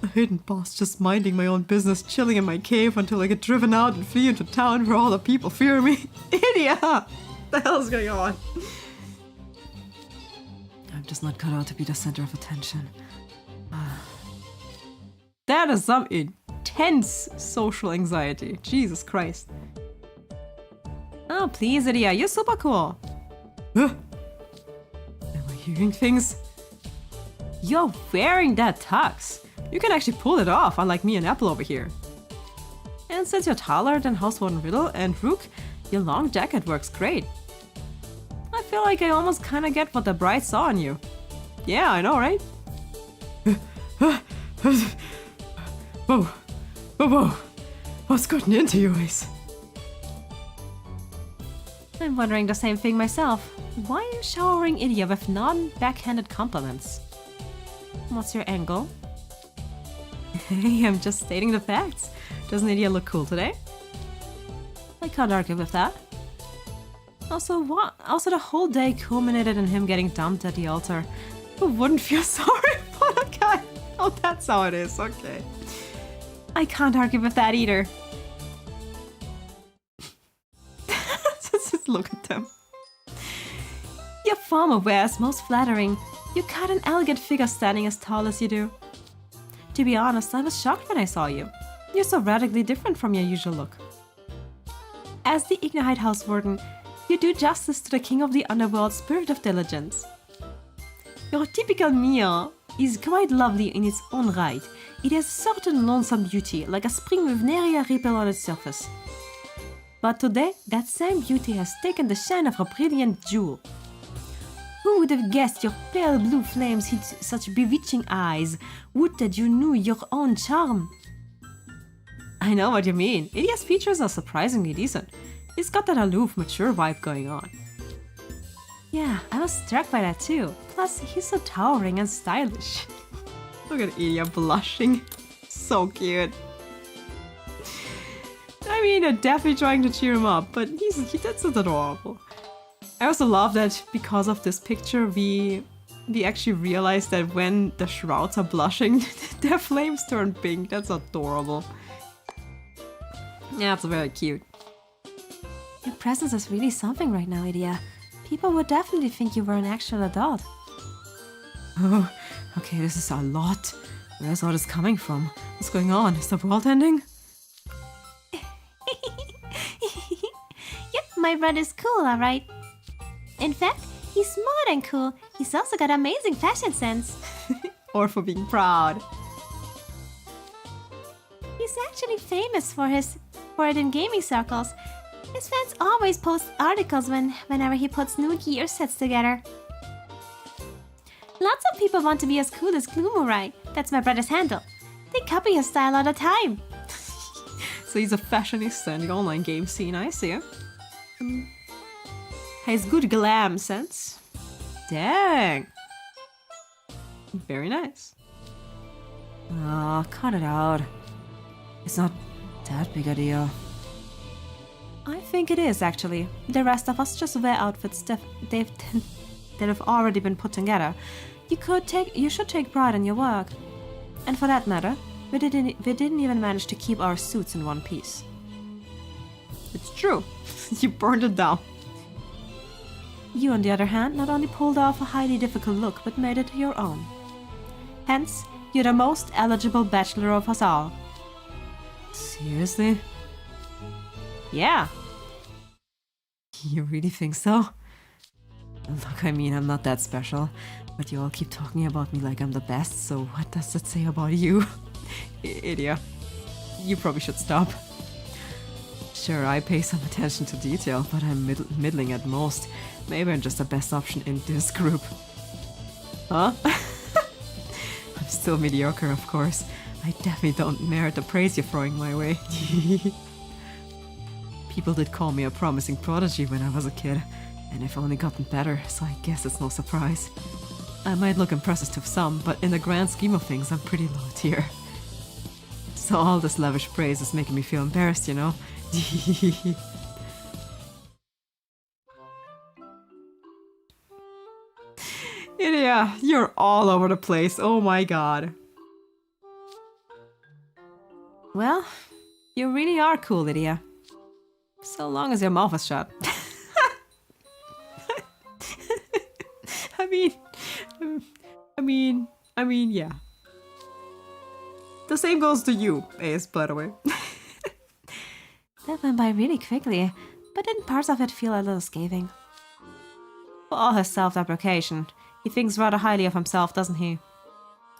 A hidden boss just minding my own business, chilling in my cave until I get driven out and flee into town where all the people fear me. Idiot! What the hell's going on? I'm just not cut out to be the center of attention. That is some intense social anxiety. Jesus Christ. Oh, please, Idia, you're super cool. Am I hearing things? You're wearing that tux. You can actually pull it off, unlike me and Apple over here. And since you're taller than Housewarden Riddle and Rook, your long jacket works great. I feel like I almost kinda get what the bride saw in you. Yeah, I know, right? Whoa. Whoa. What's gotten into you, Ace? I'm wondering the same thing myself. Why are you showering Idia with non-backhanded compliments? What's your angle? Hey, I'm just stating the facts. Doesn't Idia look cool today? I can't argue with that. Also, what? Also, the whole day culminated in him getting dumped at the altar. Who wouldn't feel sorry for that guy? Oh, that's how it is. Okay. I can't argue with that either. Just look at them. Your formal wear is most flattering. You cut an elegant figure standing as tall as you do. To be honest, I was shocked when I saw you. You're so radically different from your usual look. As the Ignite Housewarden, you do justice to the king of the underworld, Spirit of Diligence. Your typical Mia is quite lovely in its own right. It has a certain lonesome beauty, like a spring with nary a ripple on its surface. But today, that same beauty has taken the shine of a brilliant jewel. Who would have guessed your pale blue flames hid such bewitching eyes? Would that you knew your own charm! I know what you mean. Idia's features are surprisingly decent. He's got that aloof, mature vibe going on. Yeah, I was struck by that too. Plus, he's so towering and stylish. Look at Idia blushing. So cute. I mean, they're definitely trying to cheer him up, but that's adorable. I also love that because of this picture, we actually realize that when the shrouds are blushing, their flames turn pink. That's adorable. Yeah, it's very cute. Your presence is really something right now, Idia. People would definitely think you were an actual adult. Oh, okay, this is a lot. Where's all this coming from? What's going on? Is the world ending? Yep, my brother's cool, alright. In fact, he's smart and cool. He's also got amazing fashion sense. Or for being proud. He's actually famous for it in gaming circles. His fans always post articles whenever he puts new gear sets together. Lots of people want to be as cool as Gloomurai. That's my brother's handle. They copy his style all the time. So he's a fashionista in the online game scene, I see. Has good glam sense. Dang. Very nice. Oh, cut it out. It's not that big a deal. I think it is, actually. The rest of us just wear outfits that have already been put together. You should take pride in your work. And for that matter, we didn't even manage to keep our suits in one piece. It's true. You burned it down. You, on the other hand, not only pulled off a highly difficult look, but made it your own. Hence, you're the most eligible bachelor of us all. Seriously? Yeah. You really think so? Look, I mean, I'm not that special, but you all keep talking about me like I'm the best, so what does that say about you? Idia, you probably should stop. Sure, I pay some attention to detail, but I'm middling at most. Maybe I'm just the best option in this group. Huh? I'm still mediocre, of course. I definitely don't merit the praise you're throwing my way. People did call me a promising prodigy when I was a kid, and I've only gotten better, so I guess it's no surprise. I might look impressive to some, but in the grand scheme of things, I'm pretty low tier. So all this lavish praise is making me feel embarrassed, you know? Idia, you're all over the place, oh my god. Well, you really are cool, Idia. So long as your mouth is shut. I mean, yeah. The same goes to you, Ace, by the way. That went by really quickly, but didn't parts of it feel a little scathing? For all his self-deprecation, he thinks rather highly of himself, doesn't he?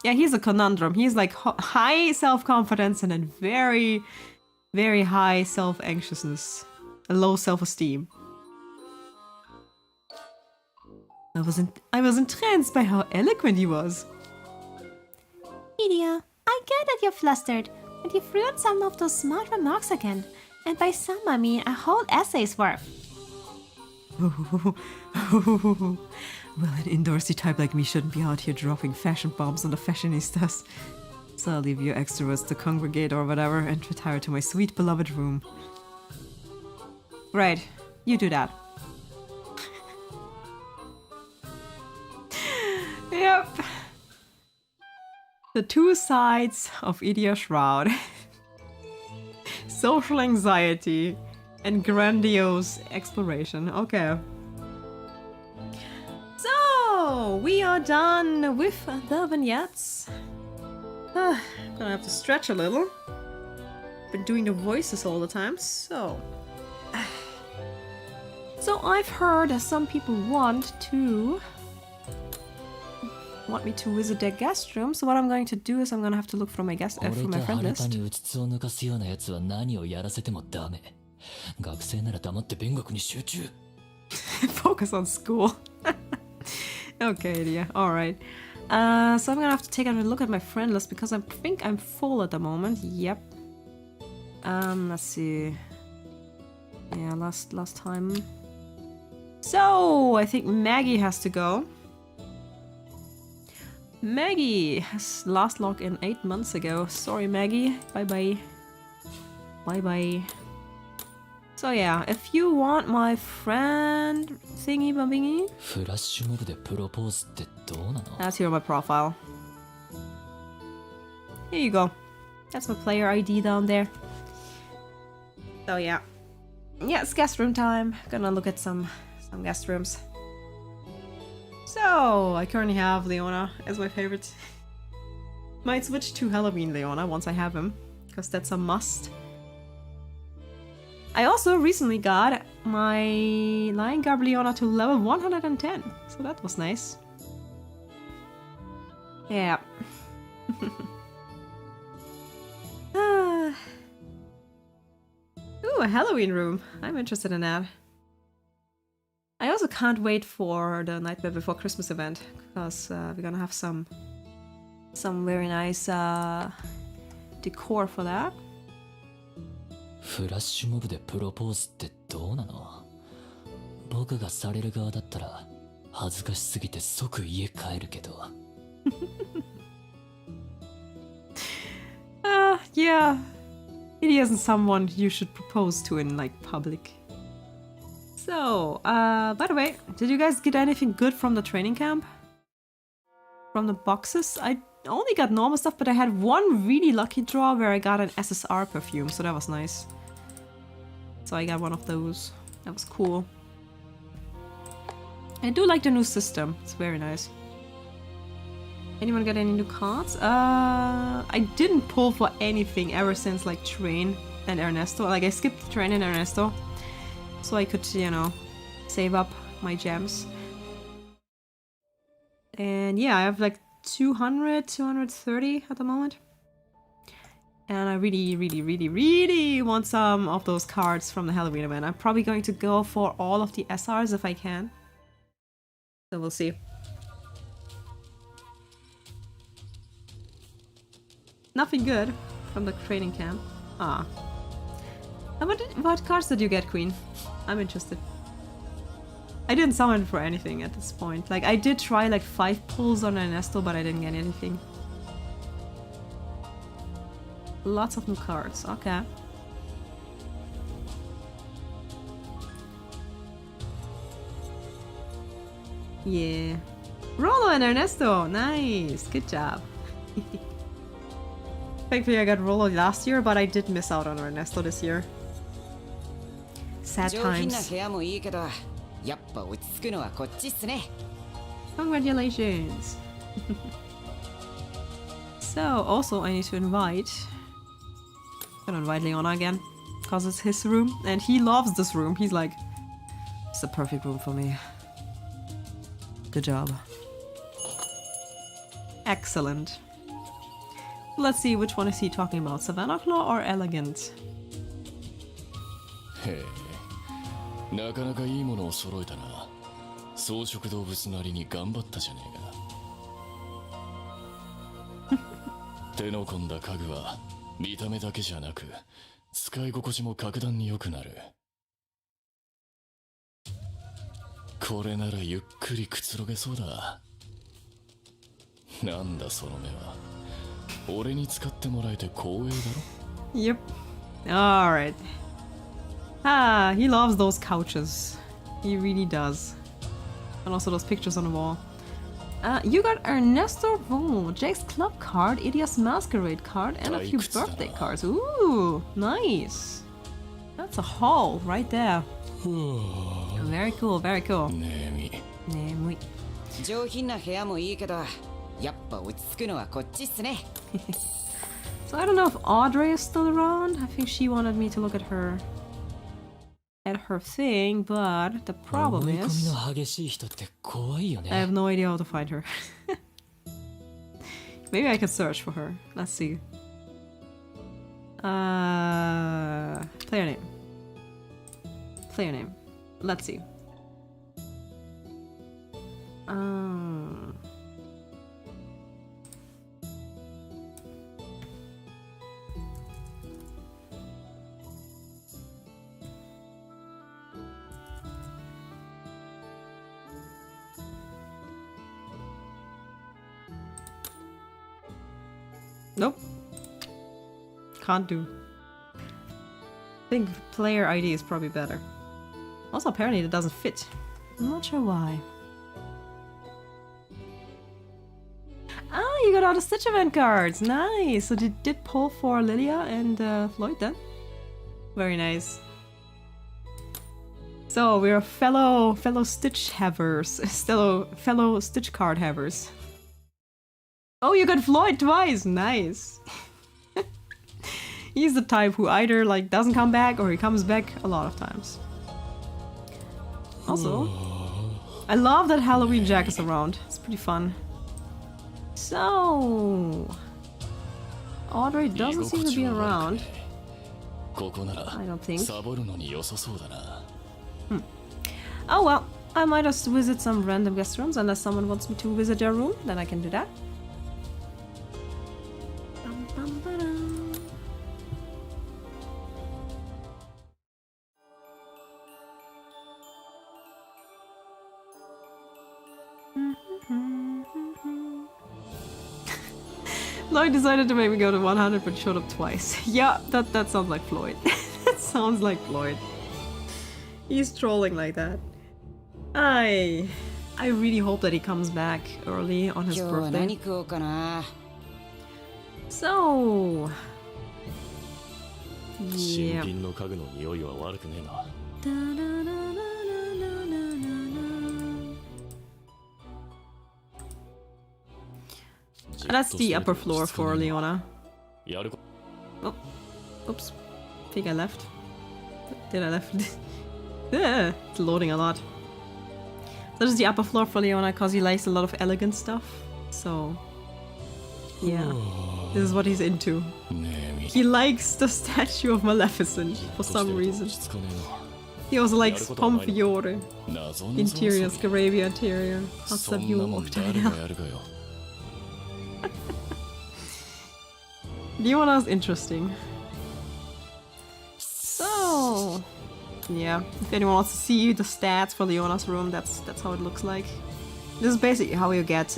Yeah, he's a conundrum. He's like high self-confidence and then very, very high self-anxiousness. A low self-esteem. I was entranced by how eloquent he was. Idia, I get that you're flustered, but you've ruined some of those smart remarks again. And by some, I mean a whole essay's worth. Well, an indoorsy type like me shouldn't be out here dropping fashion bombs on the fashionistas. So I'll leave you extroverts to congregate or whatever and retire to my sweet beloved room. Right, you do that. Yep. The two sides of Idia's shroud. Social anxiety and grandiose exploration. Okay. So, we are done with the vignettes. I'm gonna have to stretch a little. Been doing the voices all the time, so... So I've heard that some people want me to visit their guest room. So what I'm going to do is I'm going to have to look for my friend list. にうつつを抜かすようなやつは何をやらせてもダメ。学生なら黙って勉学に集中。Focus on school. Okay, yeah, alright. So I'm gonna have to take a look at my friend list because I think I'm full at the moment. Yep. Let's see. Yeah, last time. So I think Maggie has to go. Maggie has last logged in 8 months ago. Sorry, Maggie. Bye bye. Bye bye. So yeah, if you want my friend thingy babingy, フラッシュモブでプロポーズってどうなの that's here on my profile. Here you go. That's my player ID down there. So yeah. Yeah, it's guest room time. Gonna look at some guest rooms. So, I currently have Leona as my favorite. Might switch to Halloween Leona once I have him, because that's a must. I also recently got my Lion Garb Leona to level 110, so that was nice. Yeah. Ooh, a Halloween room. I'm interested in that. I also can't wait for the Nightmare Before Christmas event, because we're gonna have some very nice decor for that. フラッシュモブでプロポーズってどうなの？僕がされる側だったら恥ずかしすぎて即家帰るけど。Yeah. He isn't someone you should propose to in like public. So, by the way, did you guys get anything good from the training camp? From the boxes? I only got normal stuff, but I had one really lucky draw where I got an SSR perfume, so that was nice. So I got one of those. That was cool. I do like the new system. It's very nice. Anyone got any new cards? I didn't pull for anything ever since like Train and Ernesto. Like I skipped Train and Ernesto, so I could, you know, save up my gems. And yeah, I have like 200, 230 at the moment. And I really want some of those cards from the Halloween event. I'm probably going to go for all of the SRs if I can. So we'll see. Nothing good from the training camp. Ah. What cards did you get, Queen? I'm interested. I didn't summon for anything at this point. Like, I did try like 5 pulls on Ernesto, but I didn't get anything. Lots of new cards. Okay. Yeah. Rolo and Ernesto! Nice! Good job. Thankfully I got Rolo last year, but I did miss out on Ernesto this year. Sad times. Congratulations! So, also I need to invite... I'm gonna invite Leona again, because it's his room, and he loves this room. He's like, it's the perfect room for me. Good job. Excellent. Let's see, which one is he talking about? Savannah Claw or Elegant? へえ、なかなかいいものを揃えたな。草食動物なりに頑張ったじゃねえか。手の込んだ家具は見た目だけじゃなく、使い心地も格段に良くなる。これならゆっくりくつろげそうだ。なんだその目は。俺に使ってもらえて光栄だろ。Yep. Alright. Ah, he loves those couches. He really does. And also those pictures on the wall. You got Ernesto Romo, Jake's Club card, Idias Masquerade card, and a few birthday cards. Ooh, nice. That's a haul right there. Very cool, very cool. 眠い。上品な部屋もいいけど、やっぱ落ち着くのはこっちっすね。So I don't know if Audrey is still around. I think she wanted me to look at her thing, but the problem is I have no idea how to find her. Maybe I can search for her. Let's see. Player name. Player name. Let's see. Nope. Can't do. I think player ID is probably better. Also, apparently it doesn't fit. I'm not sure why. Ah, you got all the Stitch event cards! Nice! So you did pull for Lilia and Floyd then? Very nice. So we're fellow Stitch havers, fellow Stitch card havers. Oh, you got Floyd twice, nice. He's the type who either like doesn't come back or he comes back a lot of times. Also, I love that Halloween Jack is around. It's pretty fun. So, Audrey doesn't seem to be around. I don't think. Oh well, I might just visit some random guest rooms unless someone wants me to visit their room, then I can do that. Lloyd decided to make me go to 100 but showed up twice. Yeah, that sounds like Floyd. That sounds like Floyd. He's trolling like that. I really hope that he comes back early on his birthday. So... yeah. That's the upper floor for Leona. Oh, oops. I think I left. Did I left? It's loading a lot. So this is the upper floor for Leona because he likes a lot of elegant stuff. So, yeah. This is what he's into. He likes the statue of Maleficent for some reason. He also likes Pomfiore. Interior, Scarabia interior. Hasabio of Diana. Leona is interesting. So, yeah, if anyone wants to see the stats for Leona's room, that's how it looks like. This is basically how you get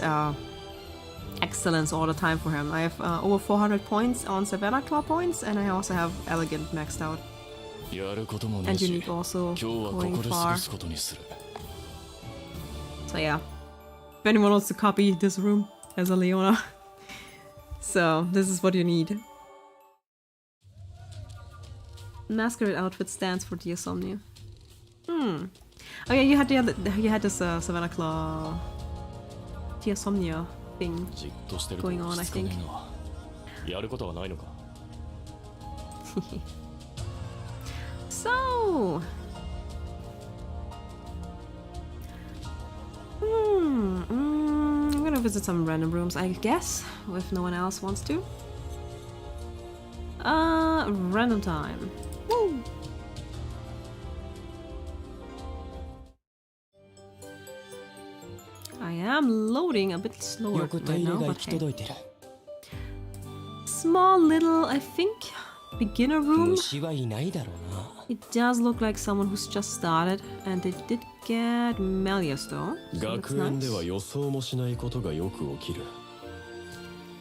excellence all the time for him. I have over 400 points on Savannah Claw points, and I also have elegant maxed out. And unique also going far. So yeah, if anyone wants to copy this room as a Leona. So, this is what you need. Masquerade outfit stands for Diasomnia. Oh yeah, you had this Savannah Claw Diasomnia thing going on, I think. So... I'm gonna visit some random rooms, I guess, if no one else wants to. Random time. Woo! I am loading a bit slower right now, but hey. Small little, I think, beginner room. It does look like someone who's just started, and they did get Melius though. So that's nice.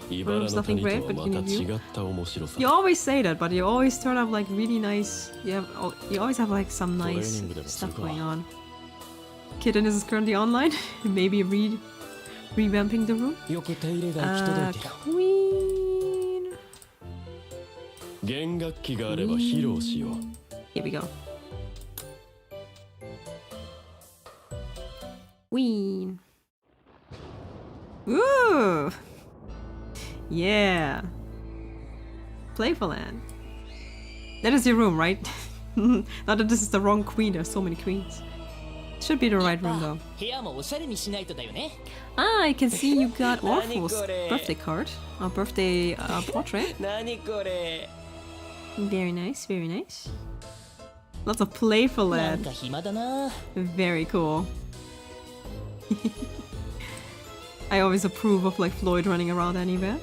There's nothing great, but you need you. You always say that, but you always turn up like really nice. You always have like some nice stuff going on. Kitten is currently online, maybe revamping the room. Queen. Here we go. Queen. Ooh! Yeah. Playful Land. That is your room, right? Not that this is the wrong queen, there's so many queens. Should be the right room though. Ah, I can see you got Orpho's birthday card. Or birthday portrait. Very nice, very nice. Lots of Playful Land. Very cool. I always approve of like Floyd running around anywhere.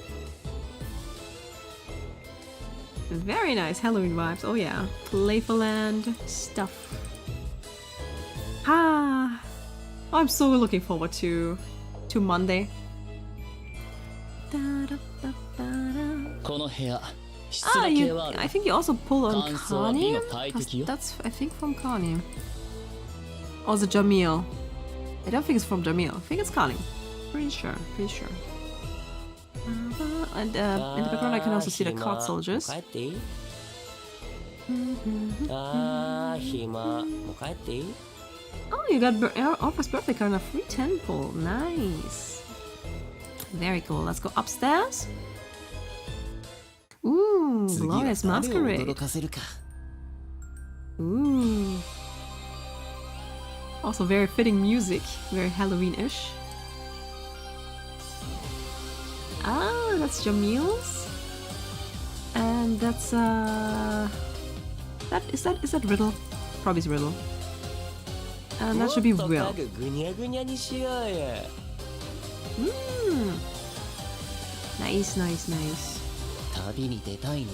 Very nice Halloween vibes. Oh yeah, Playful Land stuff. Ah, I'm so looking forward to Monday. Ah, I think you also pull on Carnium? That's, I think, from Carnium. Or is it Jamil? I don't think it's from Jamil. I think it's Carnium. Pretty sure. And in the background I can also see the card soldiers. あー、暇。もう帰っていい？ Oh, you got Offer's birthday card and a free temple. Nice. Very cool. Let's go upstairs. Ooh, glorious 次は誰を masquerade. 驚かせるか。 Ooh. Also very fitting music. Very Halloween-ish. Ah, that's Jamil's. And that's is that Riddle? Probably it's Riddle. And that should be もっと Will. 家具ぐにゃぐにゃにしようよ。 Nice, nice, nice. 旅に出たいの？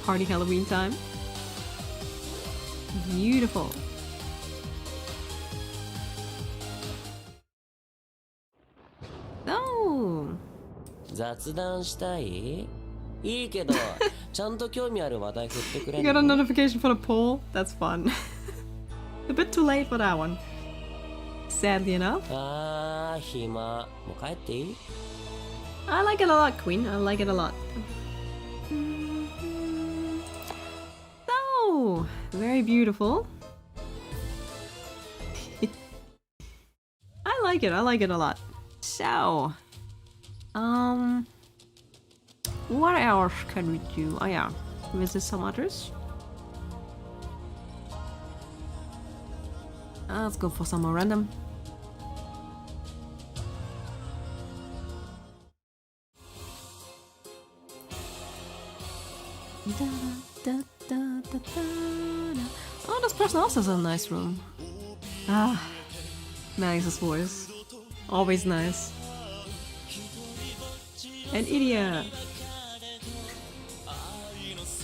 Party Halloween time. Beautiful. Oh. 雑談したい？いいけど、ちゃんと興味ある話題振ってくれ You ん got a の？ notification for the poll? That's fun. A bit too late for that one. Sadly enough. あー、暇。もう帰っていい？ I like it a lot, Queen. I like it a lot. Oh, very beautiful. I like it. I like it a lot. So, what else can we do? Oh yeah, visit some others. Let's go for some more random. Oh, this person also has a nice room. Ah, Max's voice. Always nice. And Idia.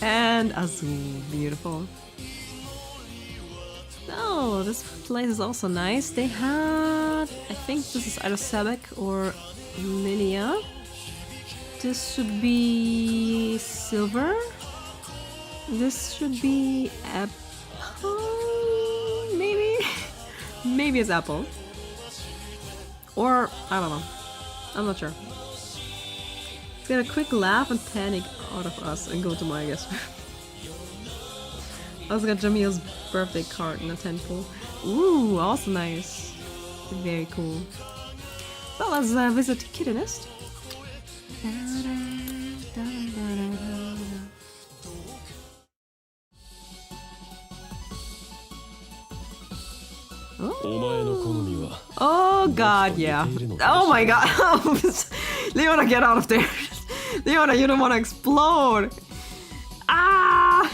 And Azul. Beautiful. Oh, this place is also nice. They had... I think this is either Sebek or Lilia. This should be silver. This should be apple, maybe? Maybe it's apple. Or, I don't know. I'm not sure. Get a quick laugh and panic out of us and go to my guest room. I also got Jamil's birthday card in a temple. Ooh, also nice. Very cool. So let's visit Kittenist. Oh god, yeah. Oh my god. Leona, get out of there. Leona, you don't want to explode. Ah!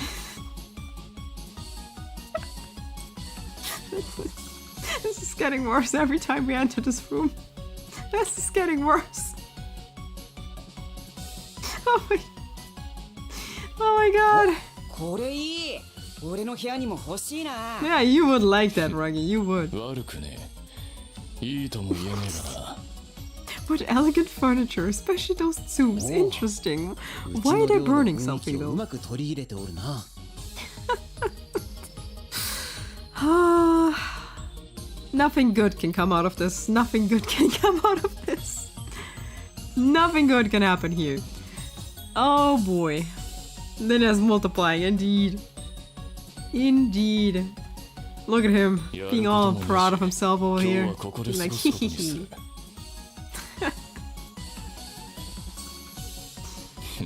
This is getting worse every time we enter this room. This is getting worse. Oh my god. これいい。俺の部屋にも欲しいな。 Yeah, you would like that, Ruggy. You would. 悪くねえ。いいとも言えねえがな。 But elegant furniture, especially those tubes. Interesting. Why are they burning something う though? まく取り入れておるな。 Nothing good can come out of this. Nothing good can come out of this. Nothing good can happen here. Oh boy. Lilias multiplying, indeed. Indeed. Look at him, being all proud of himself over here. He's like, hee hee hee.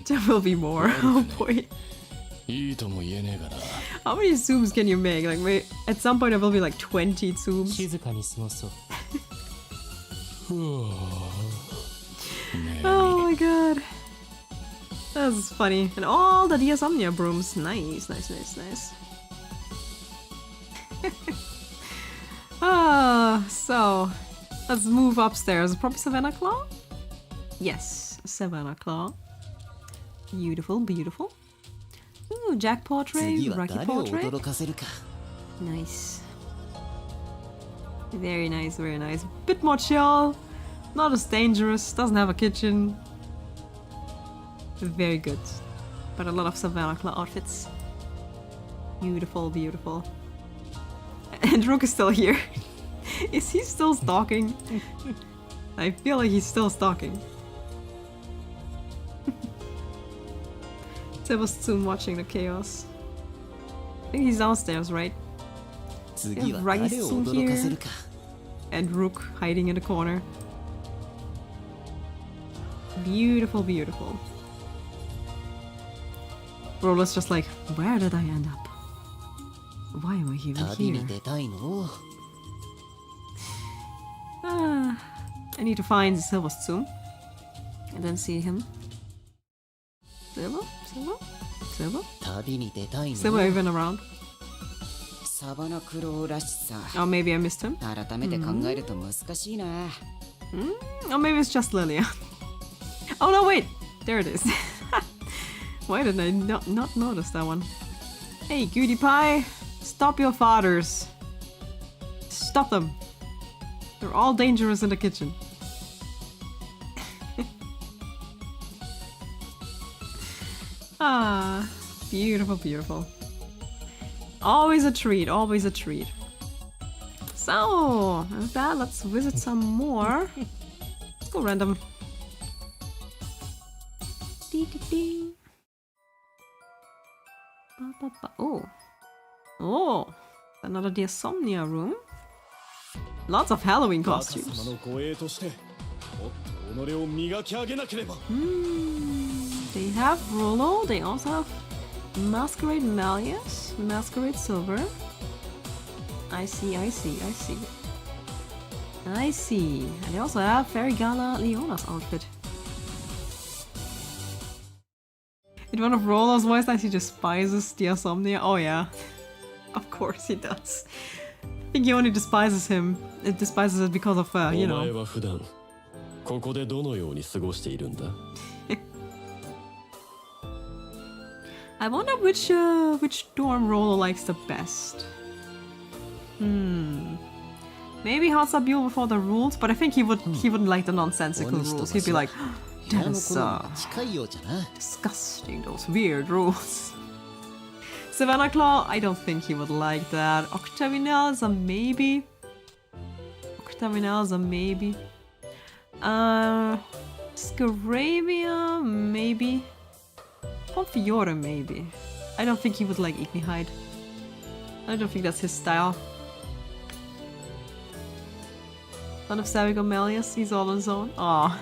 There will be more. Oh boy. How many zooms can you make? Like, wait, at some point there will be like 20 zooms. 静かに過ごそう。 Oh my god. That's funny. And all the Diasomnia brooms. Nice, nice, nice, nice. So let's move upstairs. Probably Savannah Claw? Yes, Savannah Claw. Beautiful, beautiful. Ooh, Jack portrait, 次は Rocky 誰を portrait. 驚かせるか。 Nice. Very nice, very nice. Bit more chill. Not as dangerous. Doesn't have a kitchen. Very good. But a lot of Savannah Claw outfits. Beautiful, beautiful. And Rook is still here. Is he still stalking? I feel like he's still stalking. Sebastian watching the chaos. I think he's downstairs, right? 次は Rice 誰を in 驚かせ here. るか And Rook hiding in the corner. Beautiful, beautiful. Roller's just like, where did I end up? Why am I even 旅に here? 出たいの Ah, I need to find Silver's tomb. And then see him. Silver? Silver? Silver? 旅に出たいの Silver even around? サバナクロウらしさ Or maybe I missed him? 改めて考えると難しいな Or maybe it's just Lilia. Oh no, wait! There it is. Why did I not notice that one? Hey, Goody Pie! Stop your fathers! Stop them! They're all dangerous in the kitchen. Ah, beautiful, beautiful. Always a treat, always a treat. So, with that, let's visit some more. Let's go random. Dee. Oh. Oh. Another Diasomnia room. Lots of Halloween 様 costumes. の護衛としてもっと己を磨き上げなければ They have Rollo. They also have Masquerade Malleus. Masquerade Silver. I see. I see. And they also have Fairy Gala Leona's outfit. In one of Rollo's voice lines, he despises Diasomnia. Oh yeah. Of course he does. I think he only despises him. It despises it because of, お you 前 know. は普段ここでどのように過ごしているんだ I wonder which dorm Rollo likes the best. Maybe Hatsabule before the rules, but I think he wouldn't like the nonsensical rules. He'd be like, 部屋 that の is 頃に近いようじゃな disgusting, those weird rules. Savannah Claw, I don't think he would like that. Octavinel is a maybe. Scaravia, maybe. Confiore, maybe. I don't think he would like Ignihide. I don't think that's his style. Son of Savigo Malleus, he's all on his own. Aw.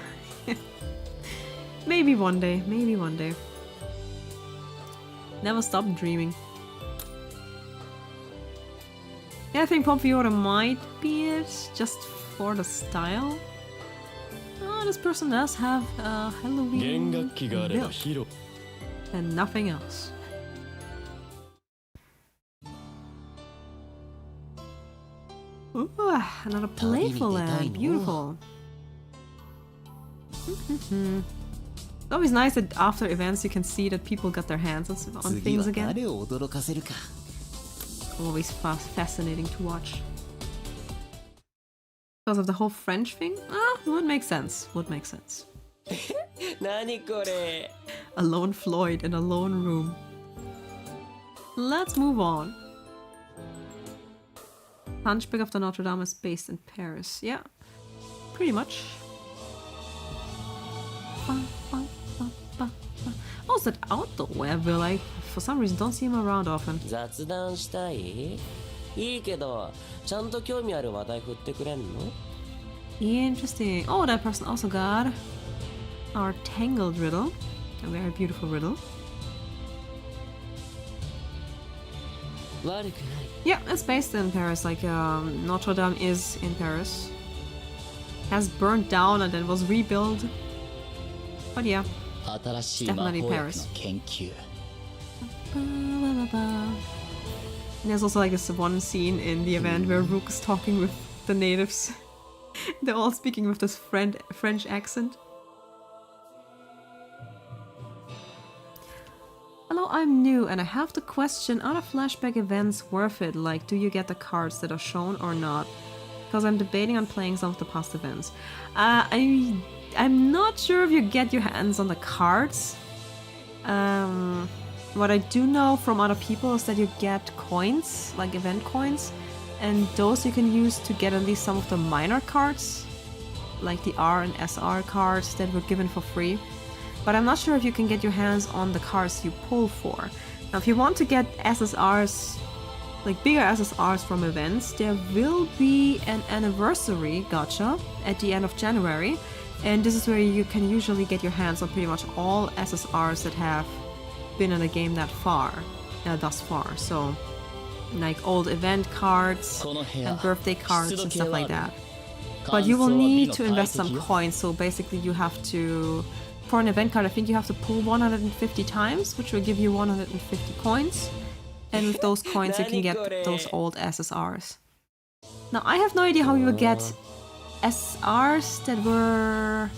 Maybe one day. Never stop dreaming. Yeah, I think Pomfiore might be it, just for the style. Oh, this person does have a 弦 Halloween 楽器があれば build 広 and nothing else. Ooh, another playful land. Beautiful. It's always nice that after events you can see that people got their hands on 次 things は again. 誰を驚かせるか Always fascinating to watch. Because of the whole French thing? Would make sense. 何これ A lone Floyd in a lone room. Let's move on. Hunchback of the Notre Dame is based in Paris. Yeah, pretty much. Oh, is that outdoor Will? I, for some reason, don't see him around often. 雑談したいいいけどちゃんと興味ある話題振ってくれんの Interesting. Oh, that person also got our Tangled riddle. A very beautiful riddle. 悪くない Yeah, it's based in Paris. Like, Notre Dame is in Paris. Has burned down and then was rebuilt. But yeah. 新しい魔法 Definitely 薬 Paris. の研究 And there's also like this one scene in the event where Rook is talking with the natives. They're all speaking with this French accent. Hello, I'm new and I have the question, are the flashback events worth it? Like, do you get the cards that are shown or not? Because I'm debating on playing some of the past events. I'm not sure if you get your hands on the cards. What I do know from other people is that you get coins, like event coins, and those you can use to get at least some of the minor cards, like the R and SR cards that were given for free. but I'm not sure if you can get your hands on the cards you pull for. Now, if you want to get SSRs, like bigger SSRs from events, there will be an anniversary gacha at the end of January, and this is where you can usually get your hands on pretty much all SSRs that have been in the game that far, thus far. So, like old event cards and birthday cards and stuff like that. But you will need to invest some coins, so basically you have to, for an event card, I think you have to pull 150 times, which will give you 150 coins. And with those coins you can get those old SSRs. Now I have no idea how you will get SSRs that were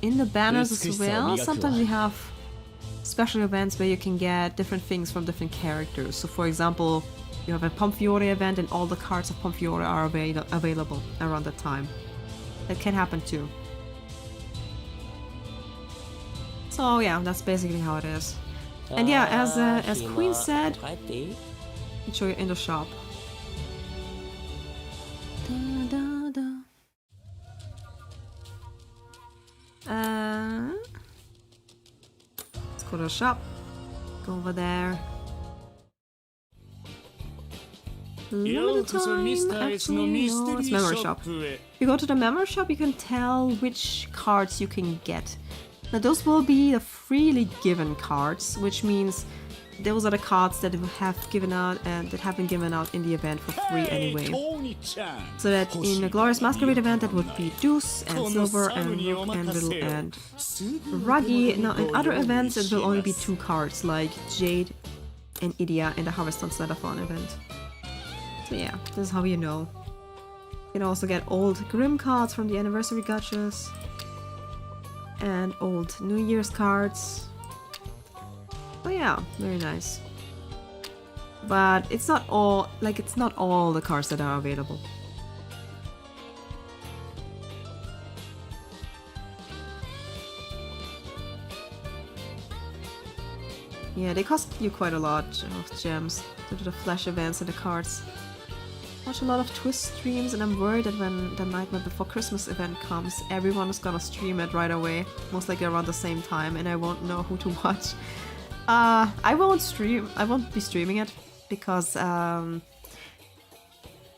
in the banners as well. Sometimes you have special events where you can get different things from different characters. So for example, you have a Pomfiore event and all the cards of Pomfiore are available around that time. That can happen too. So yeah, that's basically how it is. And yeah, as Queen said, I'll show you in the shop. Let's go to the shop. Go over there. Limited time, actually, no, it's memory shop. If you go to the memory shop, you can tell which cards you can get. Now those will be the freely given cards, which means those are the cards that have given out and that have been given out in the event for free anyway. So that in a Glorious Masquerade event that would be Deuce and Silver and Rook and Riddle and Ruggy. Now in other events it will only be 2 cards like Jade and Idia in the Harvest on Sladathon event. So yeah, this is how you know. You can also get old Grimm cards from the anniversary gachas. And old New Year's cards. Oh yeah, very nice. But it's not all, like it's not all the cards that are available. Yeah, they cost you quite a lot of gems due to the flash events and the cards. Watch a lot of Twist streams, and I'm worried that when the Nightmare Before Christmas event comes, everyone is gonna stream it right away, most likely around the same time, and I won't know who to watch. I won't be streaming it, because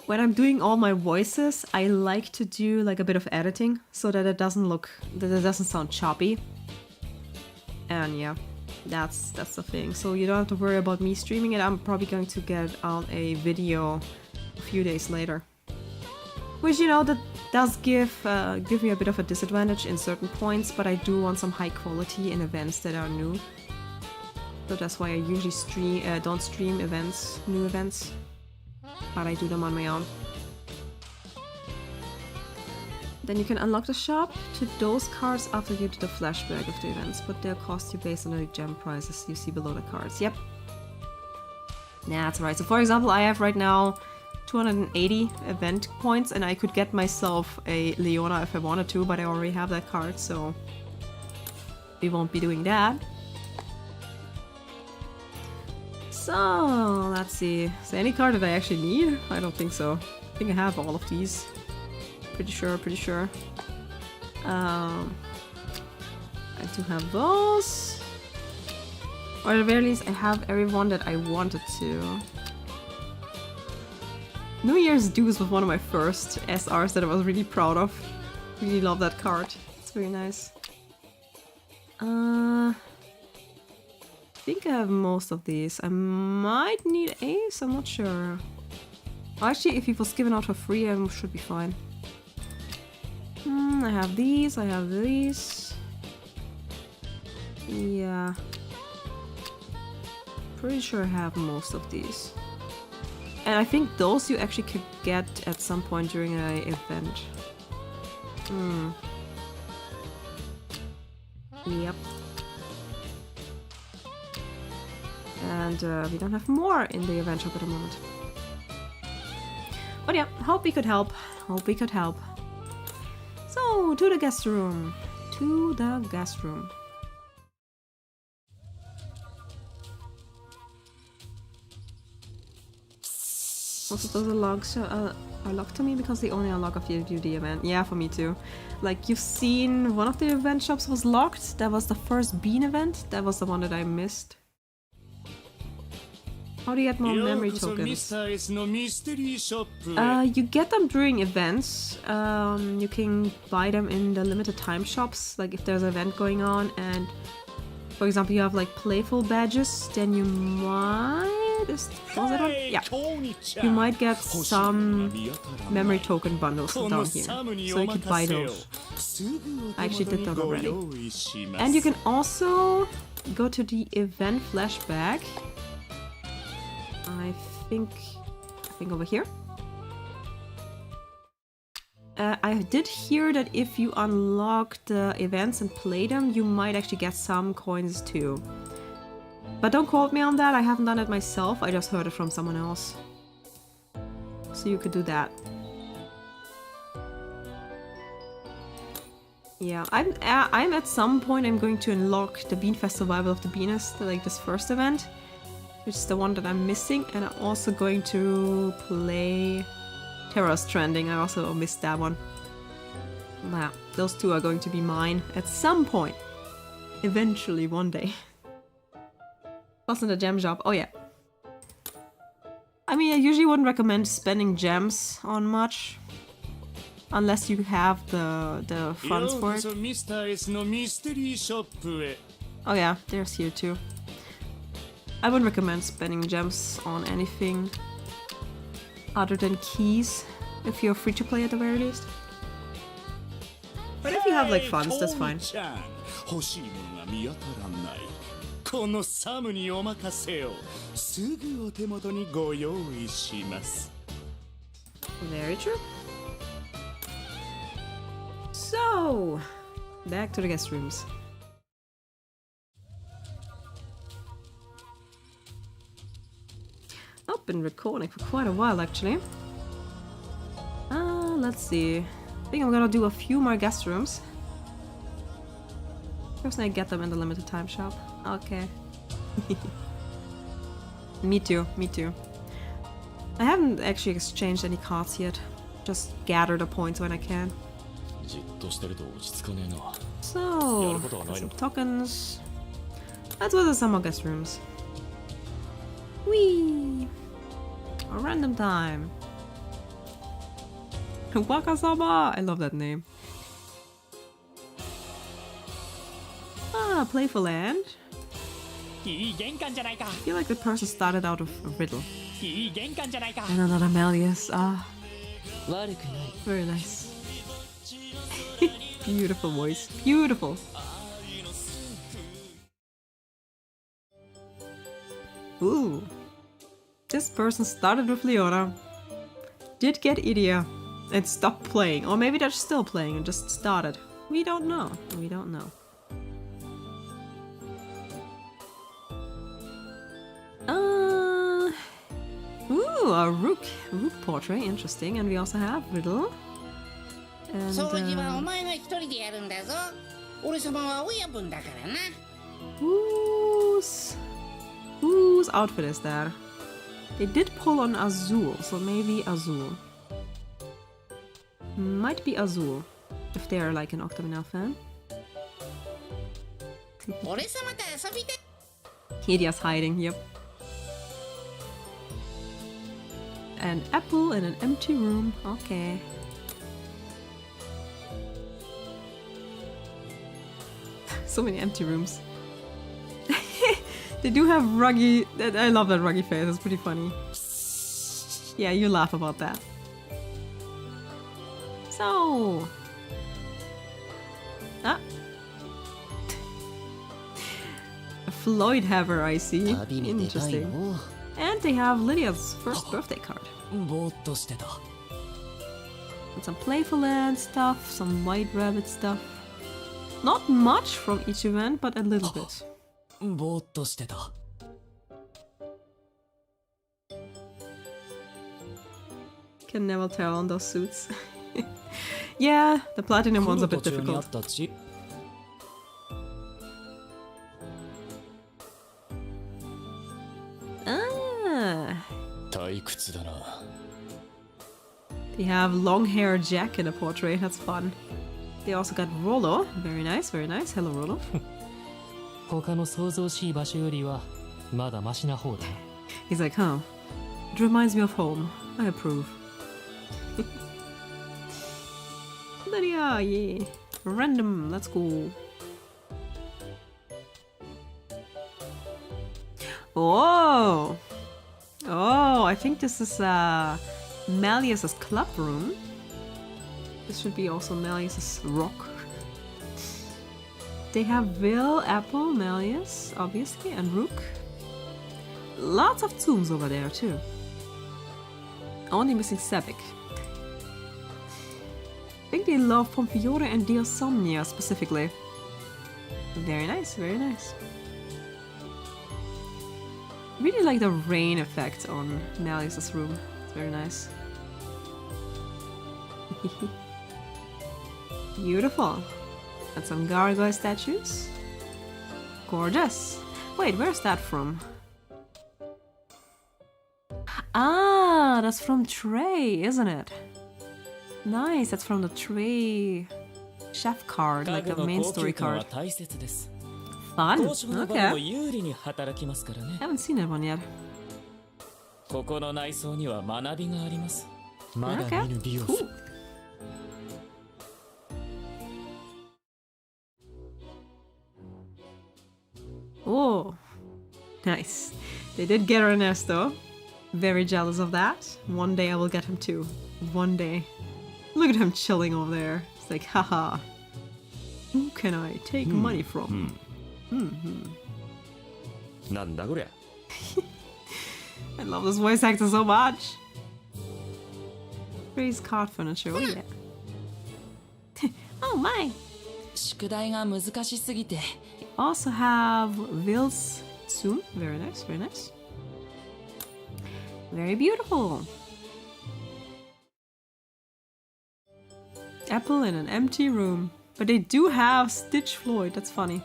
when I'm doing all my voices, I like to do like a bit of editing, so that it doesn't sound choppy. And yeah, that's the thing. So you don't have to worry about me streaming it. I'm probably going to get out a video a few days later, which, you know, that does give me a bit of a disadvantage in certain points, but I do want some high quality in events that are new, so that's why I usually don't stream events, new events, but I do them on my own. Then you can unlock the shop to those cards after you do the flashback of the events, but they'll cost you based on the gem prices you see below the cards. Yep, that's right. So for example, I have right now 280 event points, and I could get myself a Leona if I wanted to, but I already have that card, so we won't be doing that. So let's see. Is there any card that I actually need? I don't think so. I think I have all of these. Pretty sure. I do have those. Or at the very least, I have everyone that I wanted to. New Year's Deuce was one of my first SRs that I was really proud of. Really love that card. It's very nice. I think I have most of these. I might need Ace, I'm not sure. Actually, if it was given out for free, I should be fine. I have these, I have these. Yeah. Pretty sure I have most of these. And I think those you actually could get at some point during an event. Yep. And we don't have more in the event shop at the moment. But yeah, hope we could help. So, to the guest room. Also, those are are locked to me because they only unlock after you do the event. Yeah, for me too. Like, you've seen one of the event shops was locked. That was the first bean event. That was the one that I missed. How do you get more memory tokens? You get them during events. You can buy them in the limited time shops. Like, if there's an event going on and, for example, you have like playful badges, then you might... Was that one? Yeah. You might get some memory token bundles down here. So you can buy those. I actually did that already. And you can also go to the event flashback. I think over here. I did hear that if you unlock the events and play them, you might actually get some coins too. But don't quote me on that, I haven't done it myself, I just heard it from someone else. So you could do that. Yeah, I'm at some point I'm going to unlock the Beanfest Survival of the Beanist, like this first event, which is the one that I'm missing, and I'm also going to play Terra Stranding. I also missed that one. Wow, those two are going to be mine at some point. Eventually, one day. What's in the gem shop? Oh yeah. I mean, I usually wouldn't recommend spending gems on much. Unless you have the funds for it. Oh yeah, there's here too. I wouldn't recommend spending gems on anything other than keys, if you're free to play at the very least. But if you have like funds, that's fine. Very true. So, back to the guest rooms. I've been recording for quite a while actually. Let's see. I think I'm gonna do a few more guest rooms. First I get them in the limited time shop. Okay. Me too, me too. I haven't actually exchanged any cards yet. Just gather the points when I can. So, some tokens. Let's visit some more guest rooms. Whee! A random time. Wakasama! I love that name. Ah, playful land. I feel like the person started out with a riddle. And another Melius. Ah. Very nice. Beautiful voice. Beautiful. Ooh. This person started with Leona. Did get Idia. And stopped playing. Or maybe they're still playing and just started. We don't know. We don't know. Ooh, a Rook portrait. Interesting. And we also have Riddle. And, whose outfit is that? They did pull on Azul, so maybe Azul. Might be Azul, if they are like an Octominal fan. Idias hiding, yep. An apple in an empty room, okay. So many empty rooms. They do have ruggy... I love that ruggy face, it's pretty funny. Yeah, you laugh about that. So... Ah. A Floyd Haver, I see. Interesting. And they have Lydia's first birthday card. And some playful land stuff, some white rabbit stuff. Not much from each event, but a little bit. Can never tell on those suits. Yeah, the platinum one's a bit difficult. Ah. They have long hair Jack in a portrait, that's fun. They also got Rollo, very nice, very nice. Hello, Rollo. 他の想像しい場所よりはまだマシな方だ。 He's like, huh, it reminds me of home. I approve. Lydia, yeah. Random, let's go. Oh! Oh, I think this is Malleus's club room. This should be also Malleus's rock. They have Will, Apple, Malleus, obviously, and Rook. Lots of tombs over there, too. Only missing Sebek. I think they love Pompiore and Diasomnia specifically. Very nice, very nice. Really like the rain effect on Malleus's room. It's very nice. Beautiful. And some gargoyle statues. Gorgeous. Wait, where's that from? Ah, that's from Trey, isn't it? Nice, that's from the Trey chef card, like the main story card. Fun. Okay. Haven't seen that one yet. ここの内装には学びがあります。 Okay. Cool. Oh, nice. They did get Ernesto. Very jealous of that. One day I will get him too. One day. Look at him chilling over there. It's like, haha. Who can I take money from? I love this voice actor so much. Raise card furniture. Oh yeah. Oh my. 宿題が難しすぎて。 Also have Will's Zoom. Very nice, very nice. Very beautiful. Apple in an empty room. But they do have Stitch Floyd, that's funny.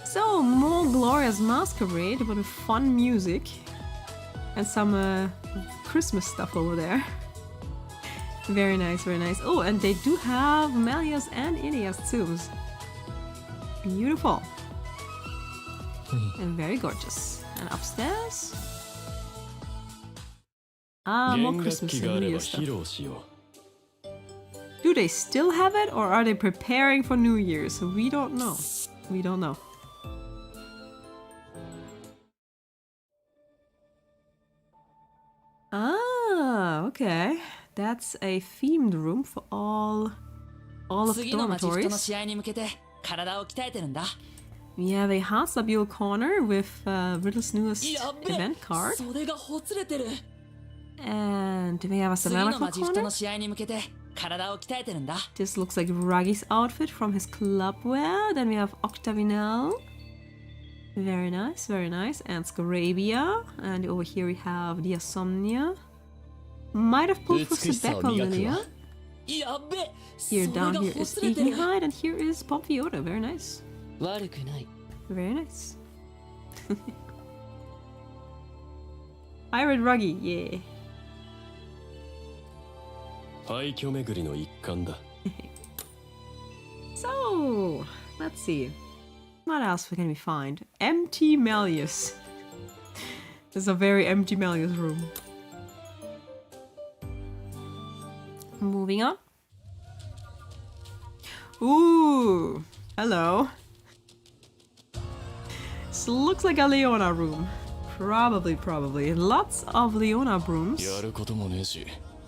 So, more Glorious Masquerade, but with fun music. And some Christmas stuff over there. Very nice, very nice. Oh, and they do have Malleus and Idias tombs. Beautiful. And very gorgeous. And upstairs? Ah, more Christmas and New Year stuff. Do they still have it, or are they preparing for New Year's? We don't know. We don't know. Ah, okay. That's a themed room for all of the dormitories. We have a Hasabule corner with Riddle's newest event card. And we have a Sabbatical corner. This looks like Ruggy's outfit from his club wear. Then we have Octavinel. Very nice, very nice. And Scarabia. And over here we have Diasomnia. Might have pulled for Sebek or Lilia. Here down here is Ignihide, and here is Pompiota. Very nice. Very nice. Pirate Ruggy, yeah. So, let's see. What else can we find? Empty Malleus. This is a very empty Malleus room. Moving on. Ooh, hello. This looks like a Leona room. Probably. Lots of Leona brooms.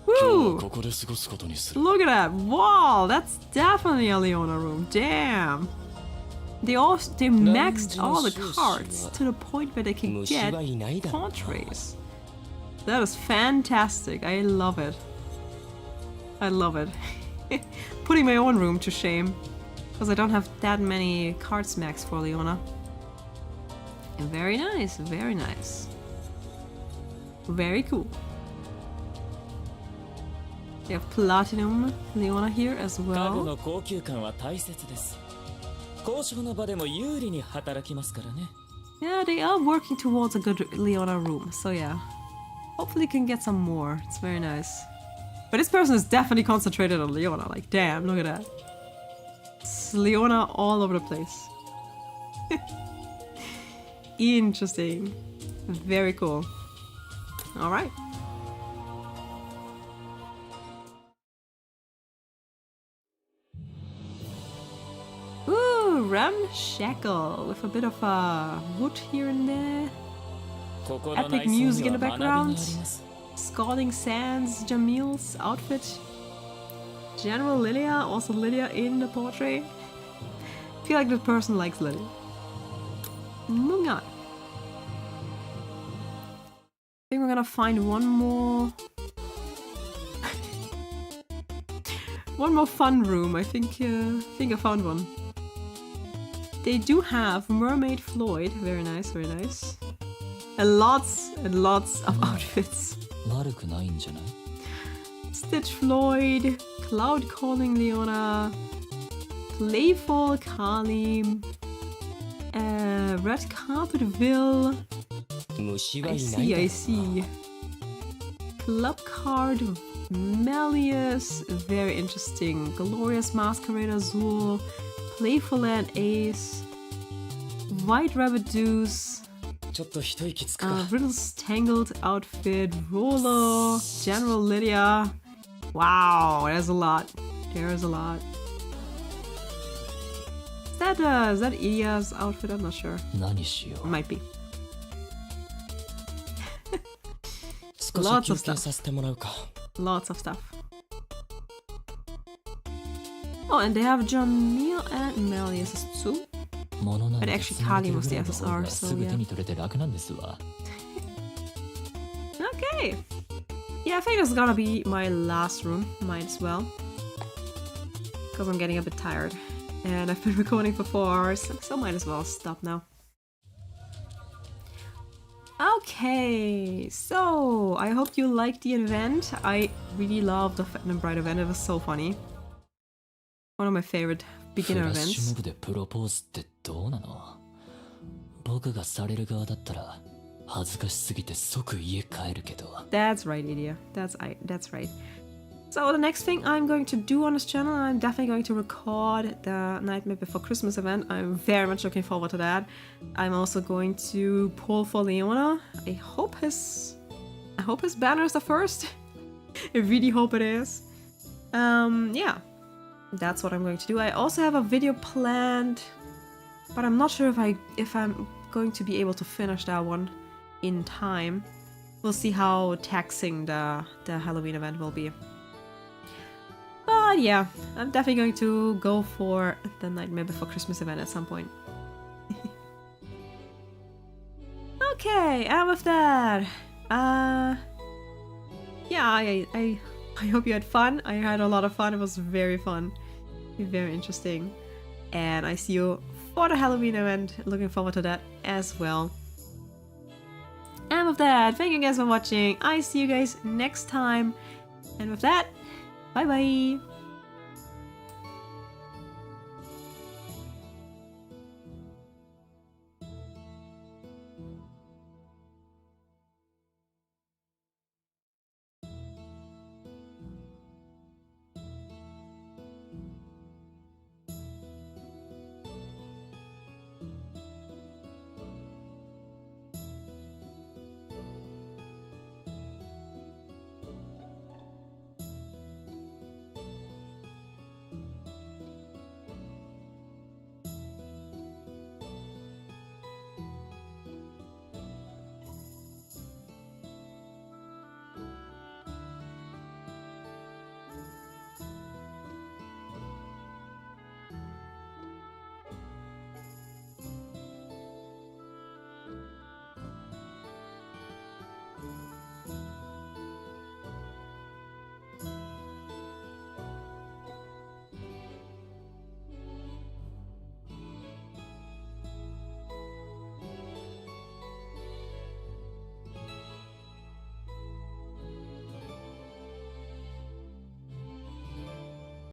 Woo! Look at that wall! That's definitely a Leona room. Damn! They maxed all the cards to the point where they can get portraits. That is fantastic. I love it. I love it. Putting my own room to shame. Because I don't have that many cards maxed for Leona. Very nice, very nice. Very cool. They have Platinum Leona here as 家具 well. の高級感は大切です。交渉の場でも有利に働きますからね。 Yeah, they are working towards a good Leona room, so yeah. Hopefully can get some more. It's very nice. But this person is definitely concentrated on Leona. Like, damn, look at that. It's Leona all over the place. Interesting. Very cool. Alright. Ooh, ramshackle with a bit of wood here and there. Epic music in the background. Scalding Sands, Jamil's outfit. General Lilia, also Lilia in the portrait. I feel like this person likes Lilia. Moving on. I think we're gonna find one more... one more fun room. I think I found one. They do have Mermaid Floyd. Very nice, very nice. And lots of outfits. Stitch Floyd, Cloud Calling Leona, Playful Kali, Red Carpet Vil. I see. Club Card Melius, very interesting. Glorious Masquerade Azul, Playful Land Ace, White Rabbit Deuce, Riddles Tangled Outfit, Rolo, General Lydia. Wow, there's a lot. There's a lot. Is that Idias outfit? I'm not sure. Might be. Lots of stuff. Lots of stuff. Oh, and they have Jamil and Melius too. But actually Kali was the SSR, so yeah. Okay. Yeah, I think this is gonna be my last room. Might as well. Because I'm getting a bit tired. And I've been recording for 4 hours, so might as well stop now. Okay, so I hope you liked the event. I really loved the Fat and Bright event, it was so funny. One of my favorite beginner events. That's right, Idia. That's right. So the next thing I'm going to do on this channel, I'm definitely going to record the Nightmare Before Christmas event. I'm very much looking forward to that. I'm also going to pull for Leona. I hope his banner is the first. I really hope it is. Yeah, that's what I'm going to do. I also have a video planned, but I'm not sure if I'm going to be able to finish that one in time. We'll see how taxing the Halloween event will be. But yeah, I'm definitely going to go for the Nightmare Before Christmas event at some point. Okay, and with that, yeah, I hope you had fun. I had a lot of fun. It was very fun, very interesting, and I see you for the Halloween event. Looking forward to that as well. And with that, thank you guys for watching. I see you guys next time. And with that, bye bye.